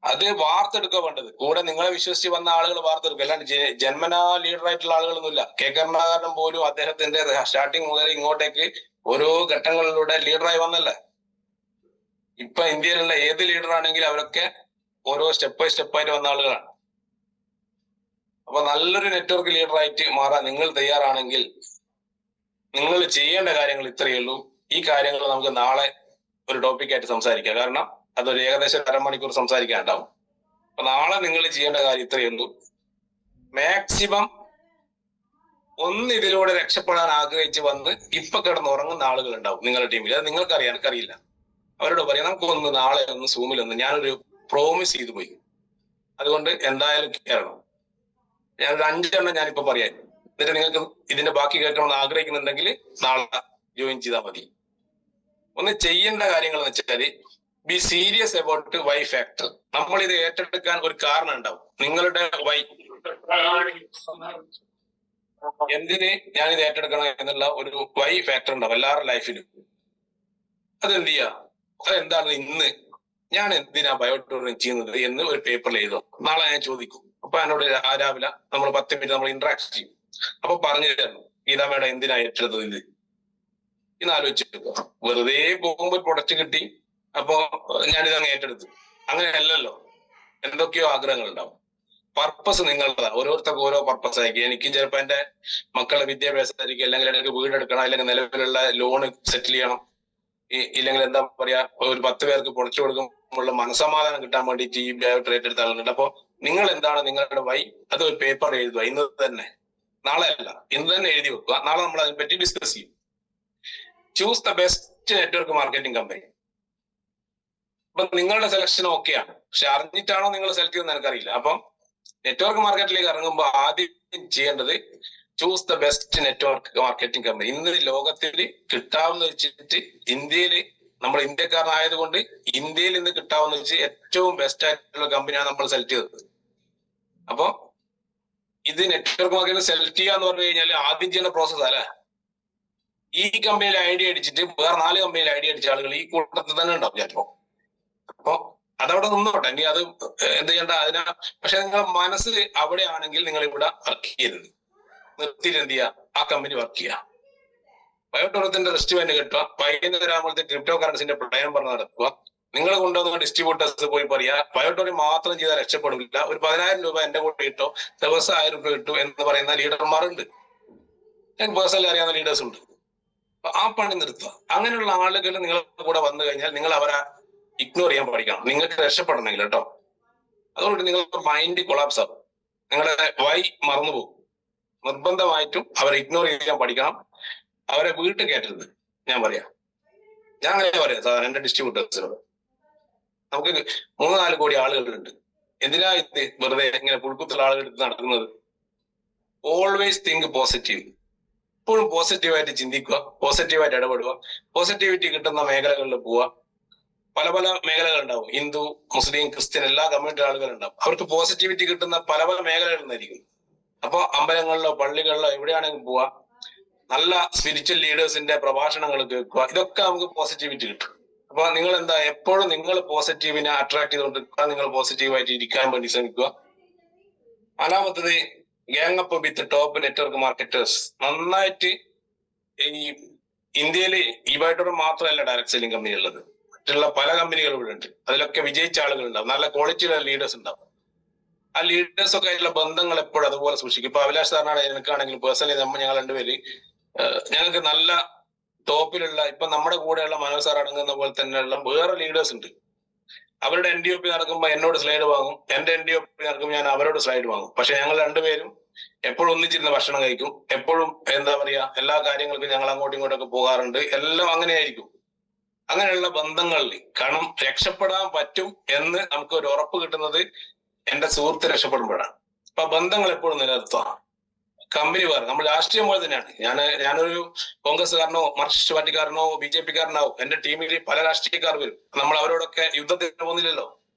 അത് വാർത്തെടുക്കുക വേണ്ടത്. കൂടെ നിങ്ങളെ വിശ്വസിച്ച് വന്ന ആളുകൾ വാർത്തെടുക്കുക. അല്ലാണ്ട് ജന്മനാ ലീഡറായിട്ടുള്ള ആളുകളൊന്നുമില്ല. കെ കരുണാകരൻ പോലും അദ്ദേഹത്തിന്റെ സ്റ്റാർട്ടിങ് മുതൽ ഇങ്ങോട്ടേക്ക് ഓരോ ഘട്ടങ്ങളിലൂടെ ലീഡറായി വന്നല്ലേ. ഇപ്പൊ ഇന്ത്യയിലുള്ള ഏത് ലീഡറാണെങ്കിലും അവരൊക്കെ ഓരോ സ്റ്റെപ്പ് ബൈ സ്റ്റെപ്പായിട്ട് വന്ന ആളുകളാണ്. അപ്പൊ നല്ലൊരു നെറ്റ്വർക്ക് ലീഡറായിട്ട് മാറാൻ നിങ്ങൾ തയ്യാറാണെങ്കിൽ നിങ്ങൾ ചെയ്യേണ്ട കാര്യങ്ങൾ ഇത്രയേ ഉള്ളൂ. ഈ കാര്യങ്ങൾ നമുക്ക് നാളെ ഒരു ടോപ്പിക്കായിട്ട് സംസാരിക്കാം. കാരണം അതൊരു ഏകദേശം 1/2 മണിക്കൂർ സംസാരിക്കാനുണ്ടാവും. അപ്പൊ നാളെ നിങ്ങൾ ചെയ്യേണ്ട കാര്യം ഇത്രയേ ഉള്ളൂ. മാക്സിമം ഒന്ന് ഇതിലൂടെ രക്ഷപ്പെടാൻ ആഗ്രഹിച്ച് വന്ന് ഇപ്പൊ കിടന്നുറങ്ങുന്ന ആളുകൾ ഉണ്ടാവും നിങ്ങളുടെ ടീമിൽ. അത് നിങ്ങൾക്കറിയാം, എനിക്കറിയില്ല. അവരോട് പറയാം, നമുക്കൊന്ന് നാളെ ഒന്ന് സൂമിലൊന്ന് ഞാനൊരു പ്രോമിസ് ചെയ്തു പോയി, അതുകൊണ്ട് എന്തായാലും കയറണം. ഞാനൊരു 5 എണ്ണം ഞാനിപ്പോ പറയാം. എന്നിട്ട് നിങ്ങൾക്ക് ഇതിന്റെ ബാക്കി കേൾക്കണമെന്ന് ആഗ്രഹിക്കുന്നുണ്ടെങ്കിൽ നാളെ ജോയിൻ ചെയ്താൽ മതി. ഒന്ന് ചെയ്യേണ്ട കാര്യങ്ങൾ എന്ന് വെച്ചാല്, be serious about Y factor. നമ്മൾ ഇത് ഏറ്റെടുക്കാൻ ഒരു കാരണം ഉണ്ടാവും. നിങ്ങളുടെ വൈ, എന്തിന് ഞാൻ ഇത് ഏറ്റെടുക്കണം എന്നുള്ള ഒരു വൈ ഫാക്ടർ ഉണ്ടാവും എല്ലാവരുടെ ലൈഫിലും. അതെന്ത് ചെയ്യുക, അതെന്താണ്, ഇന്ന് ഞാൻ എന്തിനാ ബയോടൂറിസം ചെയ്യുന്നത് എന്ന് ഒരു പേപ്പറിൽ എഴുതും. നാളെ ഞാൻ ചോദിക്കും. അപ്പൊ എന്നോട് രാവിലെ നമ്മൾ 10 മിനിറ്റ് നമ്മൾ ഇന്ററാക്ട് ചെയ്യും. അപ്പൊ പറഞ്ഞു തരണം, ഗീതാ മേഡം എന്തിനാ ഏറ്റെടുത്തത് ഇത് ഇന്ന് ആലോചിച്ചിട്ട്. വെറുതെ പോകുമ്പോൾ ഒരു പ്രൊഡക്റ്റ് കിട്ടി, അപ്പോ ഞാനിത് അങ്ങ് ഏറ്റെടുത്തു. അങ്ങനെയല്ലല്ലോ, എന്തൊക്കെയോ ആഗ്രഹങ്ങൾ ഉണ്ടാവും. പർപ്പസ് നിങ്ങളുടേതാ. ഓരോരുത്തർക്കും ഓരോ പർപ്പസ് ആയിരിക്കും. എനിക്ക് ചിലപ്പോ എന്റെ മക്കളുടെ വിദ്യാഭ്യാസമായിരിക്കും, അല്ലെങ്കിൽ എനിക്ക് വീടെടുക്കണം, അല്ലെങ്കിൽ നിലവിലുള്ള ലോണ് സെറ്റിൽ ചെയ്യണം, ഇല്ലെങ്കിൽ എന്താ പറയാ, ഒരു 10 പേർക്ക് പൊടിച്ചു കൊടുക്കുമ്പോഴുള്ള മനസമാധാനം കിട്ടാൻ വേണ്ടിയിട്ട് ഈ ബയോട്ട് ഏറ്റെടുത്ത ആളുകളുണ്ട്. അപ്പൊ നിങ്ങൾ എന്താണ് നിങ്ങളുടെ വൈ, അത് ഒരു പേപ്പർ എഴുതുക. ഇന്ന് തന്നെ, നാളെ അല്ല, ഇന്ന് തന്നെ എഴുതി വെക്കുക. നാളെ നമ്മൾ അതിനെ പറ്റി ഡിസ്കസ് ചെയ്യും. Choose the best network marketing company. അപ്പൊ നിങ്ങളുടെ സെലക്ഷൻ ഓക്കെയാണ്, പക്ഷെ അറിഞ്ഞിട്ടാണോ നിങ്ങൾ സെലക്ട് ചെയ്യുന്നത് എനിക്കറിയില്ല. അപ്പം നെറ്റ്വർക്ക് മാർക്കറ്റിലേക്ക് ഇറങ്ങുമ്പോൾ ആദ്യം ചെയ്യേണ്ടത് choose the best network marketing company. ഇന്ന് ലോകത്തിൽ കിട്ടാവുന്ന വെച്ചിട്ട് ഇന്ത്യയിൽ, നമ്മൾ ഇന്ത്യക്കാരനായതുകൊണ്ട് ഇന്ത്യയിൽ ഇന്ന് കിട്ടാവുന്ന വെച്ച് ഏറ്റവും ബെസ്റ്റ് ആയിട്ടുള്ള കമ്പനിയാണ് നമ്മൾ സെലക്ട് ചെയ്തത്. അപ്പൊ ഇത് നെറ്റ്വർക്ക് മാർക്കറ്റിംഗ് സെലക്ട് ചെയ്യുക എന്ന് പറഞ്ഞു കഴിഞ്ഞാൽ ആദ്യം ചെയ്യുന്ന പ്രോസസ് അല്ലേ. ഈ കമ്പനിയിൽ ഐഡിയ അടിച്ചിട്ട് വേറെ 4 കമ്പനിയിൽ ഐഡിയ അടിച്ച ആളുകൾ ഈ കൂട്ടത്തിൽ തന്നെ ഉണ്ടാവും ചിലപ്പോ. അപ്പൊ അതവിടെ നിന്നോട്ടെ, ഇനി അത് എന്ത് ചെയ്യണ്ട അതിനാ. പക്ഷെ നിങ്ങളുടെ മനസ്സ് അവിടെ ആണെങ്കിൽ നിങ്ങൾ ഇവിടെ വർക്ക് ചെയ്യരുത്. നിർത്തിയിട്ട് എന്ത് ചെയ്യുക, ആ കമ്പനി വർക്ക് ചെയ്യുക. ബയോടൂറിസത്തിന്റെ റെസ്റ്റ്മെന്റ് കിട്ടുക. വൈകുന്നേരമാകുമ്പോഴത്തെ ക്രിപ്റ്റോ കറൻസിന്റെ പ്ലാൻ പറഞ്ഞ് നടക്കുക. നിങ്ങൾ കൊണ്ടുവന്ന ഡിസ്ട്രിബ്യൂട്ടേഴ്സ് പോയി പറയുക, ബയോടൂറി മാത്രം ചെയ്താൽ രക്ഷപ്പെടില്ല, ഒരു 10,000 രൂപ എന്റെ കൂടെ കിട്ടോ, ദിവസം 1000 രൂപ കിട്ടും എന്ന് പറയുന്ന ലീഡർമാരുണ്ട്. എനിക്ക് പേഴ്സണലി അറിയാവുന്ന ലീഡേഴ്സ് ഉണ്ട്. ആ പണി നിർത്തുക. അങ്ങനെയുള്ള ആളുകൾ നിങ്ങളുടെ കൂടെ വന്നു കഴിഞ്ഞാൽ നിങ്ങൾ അവരെ ഇഗ്നോർ ചെയ്യാൻ പഠിക്കണം, നിങ്ങൾക്ക് രക്ഷപ്പെടണമെങ്കിൽ കേട്ടോ. അതുകൊണ്ട് നിങ്ങൾക്ക് മൈൻഡ് കൊളാപ്സ് ആകും, നിങ്ങളുടെ വൈ മറന്നുപോകും. നിർബന്ധമായിട്ടും അവരെ ഇഗ്നോർ ചെയ്യാൻ പഠിക്കണം. അവരെ വീട്ടിൽ കയറ്റരുത്. ഞാൻ അങ്ങനെ പറയാം സാധാരണ എന്റെ ഡിസ്ട്രിബ്യൂട്ടേഴ്സിനോട്. നമുക്ക് 3-4 കോടി ആളുകളുണ്ട്, എന്തിനാ ഇത് വെറുതെ ഇങ്ങനെ പുഴുക്കുത്തുള്ള ആളുകൾ എടുത്ത് നടക്കുന്നത്? Always think positive. എപ്പോഴും പോസിറ്റീവായിട്ട് ചിന്തിക്കുക, പോസിറ്റീവായിട്ട് ഇടപെടുക, പോസിറ്റിവിറ്റി കിട്ടുന്ന മേഖലകളിൽ പോവുക. പല പല മേഖലകൾ ഉണ്ടാവും, ഹിന്ദു, മുസ്ലിം, ക്രിസ്ത്യൻ എല്ലാ കമ്മ്യൂണിറ്റി ആളുകളുണ്ടാവും. അവർക്ക് പോസിറ്റിവിറ്റി കിട്ടുന്ന പല പല മേഖലകളിൽ നിന്നായിരിക്കും. അപ്പൊ അമ്പലങ്ങളിലോ പള്ളികളിലോ എവിടെയാണെങ്കിലും പോവാ, നല്ല സ്പിരിച്വൽ ലീഡേഴ്സിന്റെ പ്രഭാഷണങ്ങൾ കേൾക്കുക, ഇതൊക്കെ നമുക്ക് പോസിറ്റിവിറ്റി കിട്ടും. അപ്പൊ നിങ്ങൾ എന്താ എപ്പോഴും നിങ്ങൾ പോസിറ്റീവിനെ അട്രാക്ട് ചെയ്തുകൊണ്ടിരിക്കുക, നിങ്ങൾ പോസിറ്റീവായിട്ട് ഇരിക്കാൻ വേണ്ടി ശ്രമിക്കുക. നാലാമത്തത് gang up with top network marketers. നന്നായിട്ട് ഈ ഇന്ത്യയിൽ ഈ വൈഡോർ മാത്രമല്ല ഡയറക്ട് സെല്ലിംഗ് കമ്പനി ഉള്ളത്, മറ്റുള്ള പല കമ്പനികളും ഇവിടെ ഉണ്ട്. അതിലൊക്കെ വിജയിച്ച ആളുകൾ ഉണ്ടാവും, നല്ല ക്വാളിറ്റിയുള്ള ലീഡേഴ്സ് ഉണ്ടാവും. ആ ലീഡേഴ്സ് ഒക്കെ ആയിട്ടുള്ള ബന്ധങ്ങൾ എപ്പോഴും അതുപോലെ സൂക്ഷിക്കും. ഇപ്പൊ അഭിലാഷ് സാറിനാണെങ്കിൽ എനിക്കാണെങ്കിലും പേഴ്സണലി ഞങ്ങൾ രണ്ടുപേര് ഞങ്ങൾക്ക് നല്ല ടോപ്പിലുള്ള, ഇപ്പൊ നമ്മുടെ കൂടെയുള്ള മനോജ് സാർ അടങ്ങുന്ന പോലെ തന്നെയുള്ള വേറെ ലീഡേഴ്സ് ഉണ്ട്. അവരുടെ NDOP നടക്കുമ്പോൾ എന്നോട് സ്ലൈഡ് വാങ്ങും, എന്റെ NDOP നടക്കുമ്പോൾ ഞാൻ അവരോട് സ്ലൈഡ് വാങ്ങും. പക്ഷെ ഞങ്ങൾ രണ്ടുപേരും എപ്പോഴും ഒന്നിച്ചിരുന്ന് ഭക്ഷണം കഴിക്കും, എപ്പോഴും എന്താ പറയാ എല്ലാ കാര്യങ്ങൾക്കും ഞങ്ങൾ അങ്ങോട്ടും ഇങ്ങോട്ടൊക്കെ പോകാറുണ്ട്. എല്ലാം അങ്ങനെയായിരിക്കും. അങ്ങനെയുള്ള ബന്ധങ്ങളിൽ കാരണം രക്ഷപ്പെടാൻ പറ്റും എന്ന് നമുക്ക് ഒരു ഉറപ്പ് കിട്ടുന്നത് എന്റെ സുഹൃത്ത് രക്ഷപ്പെടുമ്പോഴാണ്. അപ്പൊ ബന്ധങ്ങൾ എപ്പോഴും നിലനിർത്തുക. കമ്പനി വേറെ, നമ്മൾ രാഷ്ട്രീയം പോലെ തന്നെയാണ്. ഞാനൊരു കോൺഗ്രസ്സുകാരനോ മാർക്സിസ്റ്റ് പാർട്ടിക്കാരനോ BJP കാരനാവും, എന്റെ ടീമിൽ പല രാഷ്ട്രീയക്കാർ വരും. നമ്മൾ അവരോടൊക്കെ യുദ്ധത്തിന് പോകുന്നില്ലല്ലോ,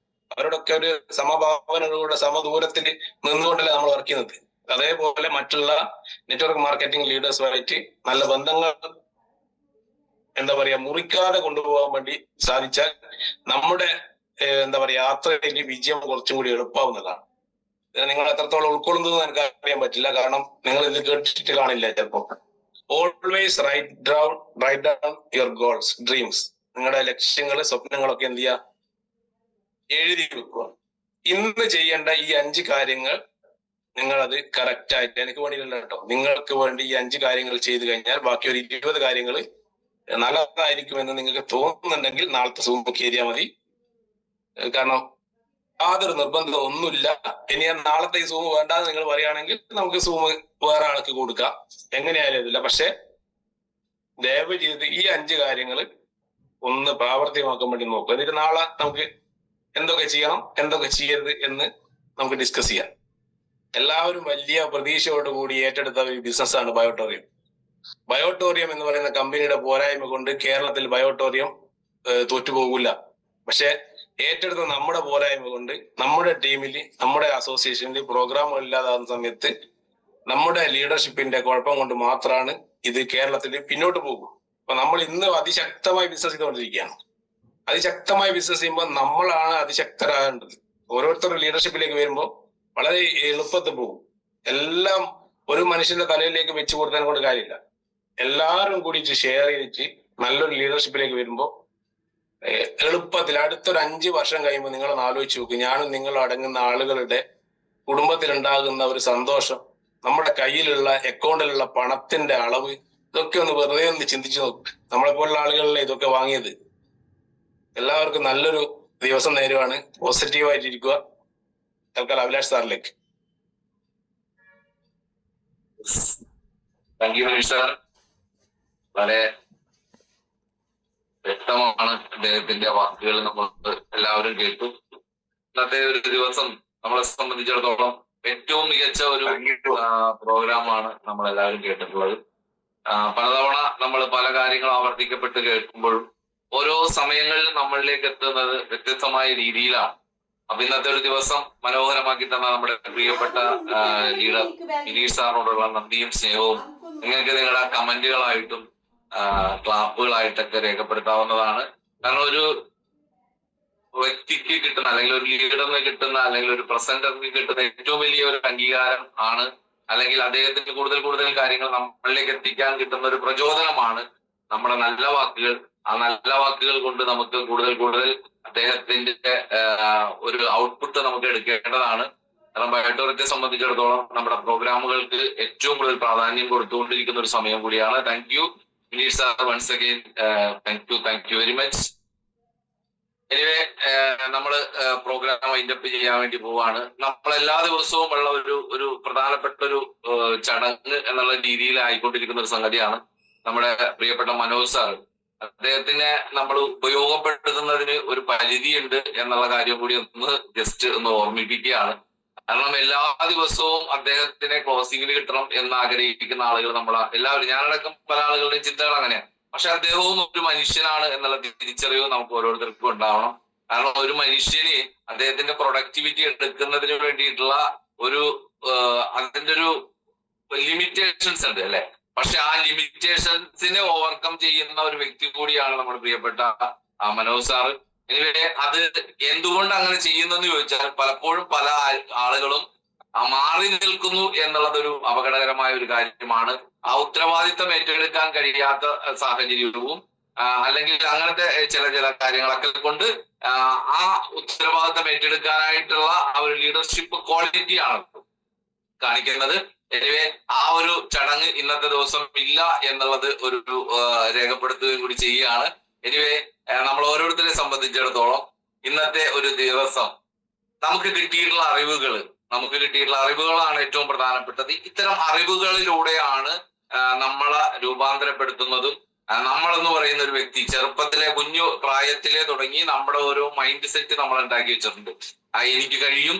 അവരോടൊക്കെ ഒരു സമഭാവനകളുടെ സമദൂരത്തിൽ നിന്നുകൊണ്ടല്ലേ നമ്മൾ വർക്ക് ചെയ്യുന്നത്. അതേപോലെ മറ്റുള്ള നെറ്റ്വർക്ക് മാർക്കറ്റിംഗ് ലീഡേഴ്സുമായിട്ട് നല്ല ബന്ധങ്ങൾ എന്താ പറയാ മുറിക്കാതെ കൊണ്ടുപോകാൻ വേണ്ടി സാധിച്ചാൽ നമ്മുടെ എന്താ പറയാ യാത്രയിൽ വിജയം കുറച്ചും കൂടി എളുപ്പമാവുന്നതാണ്. നിങ്ങൾ എത്രത്തോളം ഉൾക്കൊള്ളുന്നത് എനിക്ക് അറിയാൻ പറ്റില്ല, കാരണം നിങ്ങൾ ഇത് കേട്ടിട്ട് കാണില്ല ചിലപ്പോ. Always write down your goals, dreams. നിങ്ങളുടെ ലക്ഷ്യങ്ങൾ, സ്വപ്നങ്ങളൊക്കെ എന്ത് ചെയ്യുക, എഴുതി വെക്കുക. ഇന്ന് ചെയ്യേണ്ട ഈ 5 കാര്യങ്ങൾ നിങ്ങൾ അത് കറക്റ്റ് ആയിട്ട്, എനിക്ക് വേണ്ടിയില്ല കേട്ടോ, നിങ്ങൾക്ക് വേണ്ടി ഈ 5 കാര്യങ്ങൾ ചെയ്തു കഴിഞ്ഞാൽ ബാക്കി ഒരു 20 കാര്യങ്ങൾ നല്ലതായിരിക്കുമെന്ന് നിങ്ങൾക്ക് തോന്നുന്നുണ്ടെങ്കിൽ നാളത്തെ സൂം കയറിയാൽ മതി. കാരണം യാതൊരു നിർബന്ധം ഒന്നുമില്ല. ഇനി നാളത്തെ ഈ സൂം വേണ്ടാന്ന് നിങ്ങൾ പറയുകയാണെങ്കിൽ നമുക്ക് സൂം വേറെ ആൾക്ക് കൊടുക്കാം, എങ്ങനെയായാലും ഇതില്ല. പക്ഷെ ദയവ് ചെയ്ത് ഈ 5 കാര്യങ്ങൾ ഒന്ന് പ്രാവർത്തികമാക്കാൻ വേണ്ടി നോക്കുക. എന്നിട്ട് നാളെ നമുക്ക് എന്തൊക്കെ ചെയ്യണം എന്തൊക്കെ ചെയ്യരുത് എന്ന് നമുക്ക് ഡിസ്കസ് ചെയ്യാം. എല്ലാവരും വലിയ പ്രതീക്ഷയോടുകൂടി ഏറ്റെടുത്ത ഒരു ബിസിനസ്സാണ് ബയോട്ടോറിയം. ബയോട്ടോറിയം എന്ന് പറയുന്ന കമ്പനിയുടെ പോരായ്മ കൊണ്ട് കേരളത്തിൽ ബയോട്ടോറിയം തോറ്റുപോകില്ല. പക്ഷെ ഏറ്റെടുത്ത നമ്മുടെ പോരായ്മ കൊണ്ട് നമ്മുടെ ടീമിൽ, നമ്മുടെ അസോസിയേഷനിൽ പ്രോഗ്രാമുകൾ ഇല്ലാതാകുന്ന സമയത്ത് നമ്മുടെ ലീഡർഷിപ്പിന്റെ കുഴപ്പം കൊണ്ട് മാത്രമാണ് ഇത് കേരളത്തിൽ പിന്നോട്ട് പോകും. അപ്പൊ നമ്മൾ ഇന്ന് അതിശക്തമായി ബിസിനസ് ചെയ്തുകൊണ്ടിരിക്കുകയാണ്. അതിശക്തമായി ബിസിനസ് ചെയ്യുമ്പോൾ നമ്മളാണ് അതിശക്തരാകേണ്ടത്. ഓരോരുത്തരും ലീഡർഷിപ്പിലേക്ക് വരുമ്പോൾ വളരെ എളുപ്പത്തിൽ പോകും. എല്ലാം ഒരു മനുഷ്യന്റെ തലയിലേക്ക് വെച്ചു കൊടുക്കാൻ കൊണ്ട് കാര്യമില്ല. എല്ലാവരും കൂടിയിട്ട് ഷെയർ ചെയ്തിട്ട് നല്ലൊരു ലീഡർഷിപ്പിലേക്ക് വരുമ്പോൾ എളുപ്പത്തിൽ അടുത്തൊരു 5 വർഷം കഴിയുമ്പോൾ നിങ്ങളൊന്ന് ആലോചിച്ച് നോക്ക്, ഞാനും നിങ്ങളും അടങ്ങുന്ന ആളുകളുടെ കുടുംബത്തിലുണ്ടാകുന്ന ഒരു സന്തോഷം, നമ്മുടെ കയ്യിലുള്ള അക്കൗണ്ടിലുള്ള പണത്തിന്റെ അളവ്, ഇതൊക്കെ ഒന്ന് വെറുതെ ഒന്ന് ചിന്തിച്ചു നോക്ക്. നമ്മളെപ്പോലുള്ള ആളുകളിലെ ഇതൊക്കെ വാങ്ങിയത്. എല്ലാവർക്കും നല്ലൊരു ദിവസം നേരുവാണ്. പോസിറ്റീവായിട്ടിരിക്കുക. തൽക്കാലം അഭിലാഷ് സാറിലേക്ക്. Thank you sir. വളരെ വ്യക്തമാണ് അദ്ദേഹത്തിന്റെ വാക്കുകൾ, നമ്മൾ എല്ലാവരും കേട്ടു. ഇന്നത്തെ ഒരു ദിവസം നമ്മളെ സംബന്ധിച്ചിടത്തോളം ഏറ്റവും മികച്ച ഒരു പ്രോഗ്രാമാണ് നമ്മൾ എല്ലാവരും കേട്ടിട്ടുള്ളത്. പലതവണ നമ്മൾ പല കാര്യങ്ങളും ആവർത്തിക്കപ്പെട്ട് കേൾക്കുമ്പോഴും ഓരോ സമയങ്ങളിൽ നമ്മളിലേക്ക് എത്തുന്നത് വ്യത്യസ്തമായ രീതിയിലാണ്. അപ്പൊ ഇന്നത്തെ ഒരു ദിവസം മനോഹരമാക്കി തന്ന നമ്മുടെ പ്രിയപ്പെട്ട ലീഡർ വിനീഷ് സാറിനോടുള്ള നന്ദിയും സ്നേഹവും നിങ്ങൾക്ക് നിങ്ങളുടെ കമന്റുകളായിട്ടും ക്ലാപ്പുകളായിട്ടൊക്കെ രേഖപ്പെടുത്താവുന്നതാണ്. കാരണം ഒരു വ്യക്തിക്ക് കിട്ടുന്ന, അല്ലെങ്കിൽ ഒരു ലീഡറിന് കിട്ടുന്ന, അല്ലെങ്കിൽ ഒരു പ്രസന്ററിന് കിട്ടുന്ന ഏറ്റവും വലിയ ഒരു അംഗീകാരം ആണ്, അല്ലെങ്കിൽ അദ്ദേഹത്തിന് കൂടുതൽ കൂടുതൽ കാര്യങ്ങൾ നമ്മളിലേക്ക് എത്തിക്കാൻ കിട്ടുന്ന ഒരു പ്രചോദനമാണ് നമ്മുടെ നല്ല വാക്കുകൾ. ആ നല്ല വാക്കുകൾ കൊണ്ട് നമുക്ക് കൂടുതൽ കൂടുതൽ അദ്ദേഹത്തിന്റെ ഒരു ഔട്ട്പുട്ട് നമുക്ക് എടുക്കേണ്ടതാണ്. കാരണം ബയോട്ടോറിയത്തെ സംബന്ധിച്ചിടത്തോളം നമ്മുടെ പ്രോഗ്രാമുകൾക്ക് ഏറ്റവും കൂടുതൽ പ്രാധാന്യം കൊടുത്തുകൊണ്ടിരിക്കുന്ന ഒരു സമയം കൂടിയാണ്. Thank you Vineesh sir, once again thank you very much. Anyway നമ്മള് പ്രോഗ്രാം വൈൻഡപ്പ് ചെയ്യാൻ വേണ്ടി പോവാണ്. നമ്മൾ എല്ലാ ദിവസവും ഉള്ള ഒരു പ്രധാനപ്പെട്ട ഒരു ചടങ്ങ് എന്നുള്ള രീതിയിൽ ആയിക്കൊണ്ടിരിക്കുന്ന ഒരു സംഗതിയാണ് നമ്മുടെ പ്രിയപ്പെട്ട മനോജ് സാർ. അദ്ദേഹത്തിനെ നമ്മൾ ഉപയോഗപ്പെടുത്തുന്നതിന് ഒരു പരിധിയുണ്ട് എന്നുള്ള കാര്യം കൂടി ഒന്ന് ജസ്റ്റ് ഒന്ന് ഓർമ്മിപ്പിക്കുകയാണ്. കാരണം എല്ലാ ദിവസവും അദ്ദേഹത്തിനെ ക്ലോസിംഗിൽ കിട്ടണം എന്ന് ആഗ്രഹിക്കുന്ന ആളുകൾ എല്ലാവരും, ഞാനടക്കം പല ആളുകളുടെയും ചിന്തകൾ അങ്ങനെയാണ്. പക്ഷെ അദ്ദേഹവും ഒരു മനുഷ്യനാണ് എന്നുള്ള തിരിച്ചറിവ് നമുക്ക് ഓരോരുത്തർക്കും ഉണ്ടാവണം. കാരണം ഒരു മനുഷ്യന് അദ്ദേഹത്തിന്റെ പ്രൊഡക്ടിവിറ്റി എടുക്കുന്നതിന് വേണ്ടിയിട്ടുള്ള ഒരു അതിന്റെ ഒരു ലിമിറ്റേഷൻസ് ഉണ്ട് അല്ലെ. പക്ഷെ ആ ലിമിറ്റേഷൻസിനെ ഓവർകം ചെയ്യുന്ന ഒരു വ്യക്തി കൂടിയാണ് നമ്മുടെ പ്രിയപ്പെട്ട മനോജ് സാറ്. എനിവേ അത് എന്തുകൊണ്ട് അങ്ങനെ ചെയ്യുന്നെന്ന് ചോദിച്ചാൽ പലപ്പോഴും പല ആളുകളും മാറി നിൽക്കുന്നു എന്നുള്ളതൊരു അപകടകരമായ ഒരു കാര്യമാണ്. ആ ഉത്തരവാദിത്തം ഏറ്റെടുക്കാൻ കഴിയാത്ത സാഹചര്യവും അല്ലെങ്കിൽ അങ്ങനത്തെ ചില കാര്യങ്ങളൊക്കെ കൊണ്ട് ആ ഉത്തരവാദിത്തം ഏറ്റെടുക്കാനായിട്ടുള്ള ആ ഒരു ലീഡർഷിപ്പ് ക്വാളിറ്റിയാണ് കാണിക്കുന്നത്. എനിവേ ആ ഒരു ചടങ്ങ് ഇന്നത്തെ ദിവസം ഇല്ല എന്നുള്ളത് ഒരു രേഖപ്പെടുത്തുകയും കൂടി ചെയ്യുകയാണ്. എനിവേ നമ്മൾ ഓരോരുത്തരെ സംബന്ധിച്ചിടത്തോളം ഇന്നത്തെ ഒരു ദിവസം നമുക്ക് കിട്ടിയിട്ടുള്ള അറിവുകളാണ് ഏറ്റവും പ്രധാനപ്പെട്ടത്. ഇത്തരം അറിവുകളിലൂടെയാണ് നമ്മളെ രൂപാന്തരപ്പെടുത്തുന്നതും. നമ്മളെന്ന് പറയുന്ന ഒരു വ്യക്തി ചെറുപ്പത്തിലെ കുഞ്ഞു പ്രായത്തിലെ തുടങ്ങി നമ്മുടെ ഓരോ മൈൻഡ് സെറ്റ് നമ്മൾ ഉണ്ടാക്കി വെച്ചിട്ടുണ്ട്. എനിക്ക് കഴിയും,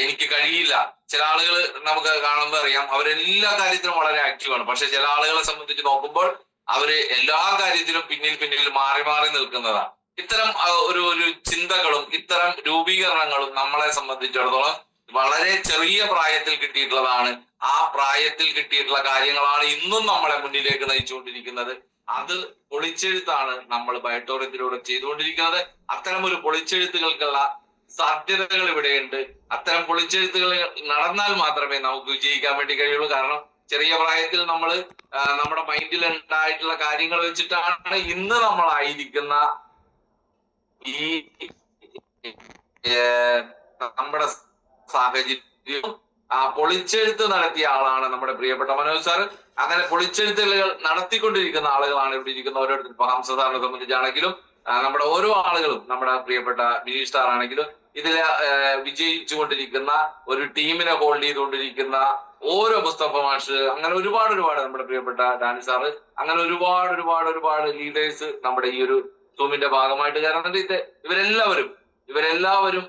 എനിക്ക് കഴിയില്ല. ചില ആളുകൾ നമുക്ക് കാണുമ്പോൾ അറിയാം അവരെല്ലാ കാര്യത്തിലും വളരെ ആക്റ്റീവാണ്. പക്ഷെ ചില ആളുകളെ സംബന്ധിച്ച് നോക്കുമ്പോൾ അവര് എല്ലാ കാര്യത്തിലും പിന്നിൽ മാറി നിൽക്കുന്നതാണ്. ഇത്തരം ഒരു ചിന്തകളും ഇത്തരം രൂപീകരണങ്ങളും നമ്മളെ സംബന്ധിച്ചിടത്തോളം വളരെ ചെറിയ പ്രായത്തിൽ കിട്ടിയിട്ടുള്ളതാണ്. ആ പ്രായത്തിൽ കിട്ടിയിട്ടുള്ള കാര്യങ്ങളാണ് ഇന്നും നമ്മളെ മുന്നിലേക്ക് നയിച്ചുകൊണ്ടിരിക്കുന്നത്. അത് പൊളിച്ചെഴുത്താണ് നമ്മൾ ബയോട്ടോറിയത്തിലൂടെ ചെയ്തുകൊണ്ടിരിക്കുന്നത്. അത്തരം ഒരു പൊളിച്ചെഴുത്തുകൾക്കുള്ള സാധ്യതകൾ ഇവിടെയുണ്ട്. അത്തരം പൊളിച്ചെഴുത്തുകൾ നടന്നാൽ മാത്രമേ നമുക്ക് വിജയിക്കാൻ വേണ്ടി കഴിയുള്ളൂ. കാരണം ചെറിയ പ്രായത്തിൽ നമ്മൾ നമ്മുടെ മൈൻഡിൽ ഉണ്ടായിട്ടുള്ള കാര്യങ്ങൾ വെച്ചിട്ടാണ് ഇന്ന് നമ്മളായിരിക്കുന്ന ഈ നമ്മുടെ സാഹചര്യം. പൊളിച്ചെഴുത്ത് നടത്തിയ ആളാണ് നമ്മുടെ പ്രിയപ്പെട്ട മനോജ് സാർ. അങ്ങനെ പൊളിച്ചെഴുത്തുകൾ നടത്തിക്കൊണ്ടിരിക്കുന്ന ആളുകളാണ് ഇവിടെ ഇരിക്കുന്ന ഓരോരുത്തർ. ഇപ്പൊ ഹംസ സാറിനെ സംബന്ധിച്ചാണെങ്കിലും നമ്മുടെ ഓരോ ആളുകളും, നമ്മുടെ പ്രിയപ്പെട്ട ബിനീഷ് സാർ ആണെങ്കിലും ഇതിൽ വിജയിച്ചുകൊണ്ടിരിക്കുന്ന ഒരു ടീമിനെ ഹോൾഡ് ചെയ്തുകൊണ്ടിരിക്കുന്ന ഓരോ മുസ്തഫ മാഷ്, അങ്ങനെ ഒരുപാട് നമ്മുടെ പ്രിയപ്പെട്ട ഡാനി സാറ്, അങ്ങനെ ഒരുപാട് ലീഡേഴ്സ് നമ്മുടെ ഈ ഒരു സൂമിന്റെ ഭാഗമായിട്ട്. കാരണം ഇവരെല്ലാവരും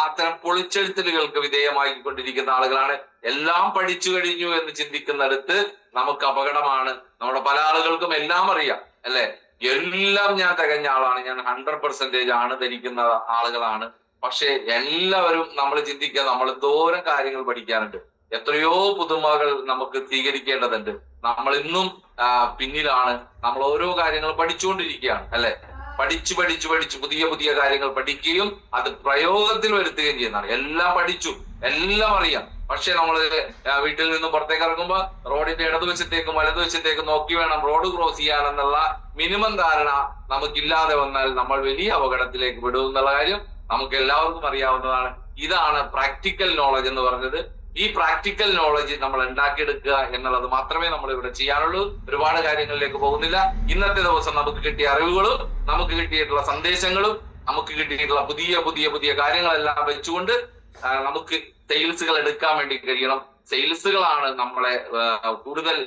അത്തരം പൊളിച്ചെഴുത്തലുകൾക്ക് വിധേയമാക്കിക്കൊണ്ടിരിക്കുന്ന ആളുകളാണ്. എല്ലാം പഠിച്ചു കഴിഞ്ഞു എന്ന് ചിന്തിക്കുന്നിടത്ത് നമുക്ക് അപകടമാണ്. നമ്മുടെ പല ആളുകൾക്കും എല്ലാം അറിയാം അല്ലെ, എല്ലാം ഞാൻ തികഞ്ഞ ആളാണ്, ഞാൻ 100% ആണ് ധരിക്കുന്ന ആളുകളാണ്. പക്ഷെ എല്ലാവരും നമ്മൾ ചിന്തിക്കുക, നമ്മൾ എന്തോരം കാര്യങ്ങൾ പഠിക്കാനുണ്ട്, എത്രയോ പുതുമകൾ നമുക്ക് സ്വീകരിക്കേണ്ടതുണ്ട്. നമ്മൾ ഇന്നും പിന്നിലാണ്. നമ്മൾ ഓരോ കാര്യങ്ങൾ പഠിച്ചുകൊണ്ടിരിക്കുകയാണ് അല്ലെ. പഠിച്ചു പുതിയ കാര്യങ്ങൾ പഠിക്കുകയും അത് പ്രയോഗത്തിൽ വരുത്തുകയും ചെയ്യുന്നതാണ്. എല്ലാം പഠിച്ചു, എല്ലാം അറിയാം. പക്ഷെ നമ്മൾ വീട്ടിൽ നിന്നും പുറത്തേക്ക് ഇറങ്ങുമ്പോൾ റോഡിന്റെ ഇടതുവശത്തേക്കും വലതുവശത്തേക്കും നോക്കി വേണം റോഡ് ക്രോസ് ചെയ്യാനെന്നുള്ള മിനിമം ധാരണ നമുക്കില്ലാതെ വന്നാൽ നമ്മൾ വലിയ അപകടത്തിലേക്ക് വിടും എന്നുള്ള കാര്യം നമുക്ക് എല്ലാവർക്കും അറിയാവുന്നതാണ്. ഇതാണ് പ്രാക്ടിക്കൽ നോളജ് എന്ന് പറഞ്ഞത്. ഈ പ്രാക്ടിക്കൽ നോളജ് നമ്മൾ ഉണ്ടാക്കിയെടുക്കുക എന്നുള്ളത് മാത്രമേ നമ്മൾ ഇവിടെ ചെയ്യാനുള്ളൂ. ഒരുപാട് കാര്യങ്ങളിലേക്ക് പോകുന്നില്ല. ഇന്നത്തെ ദിവസം നമുക്ക് കിട്ടിയ അറിവുകളും നമുക്ക് കിട്ടിയിട്ടുള്ള സന്ദേശങ്ങളും നമുക്ക് കിട്ടിയിട്ടുള്ള പുതിയ കാര്യങ്ങളെല്ലാം വെച്ചുകൊണ്ട് നമുക്ക് സെയിൽസുകൾ എടുക്കാൻ വേണ്ടി കഴിയണം. സെയിൽസുകളാണ് നമ്മളെ കൂടുതൽ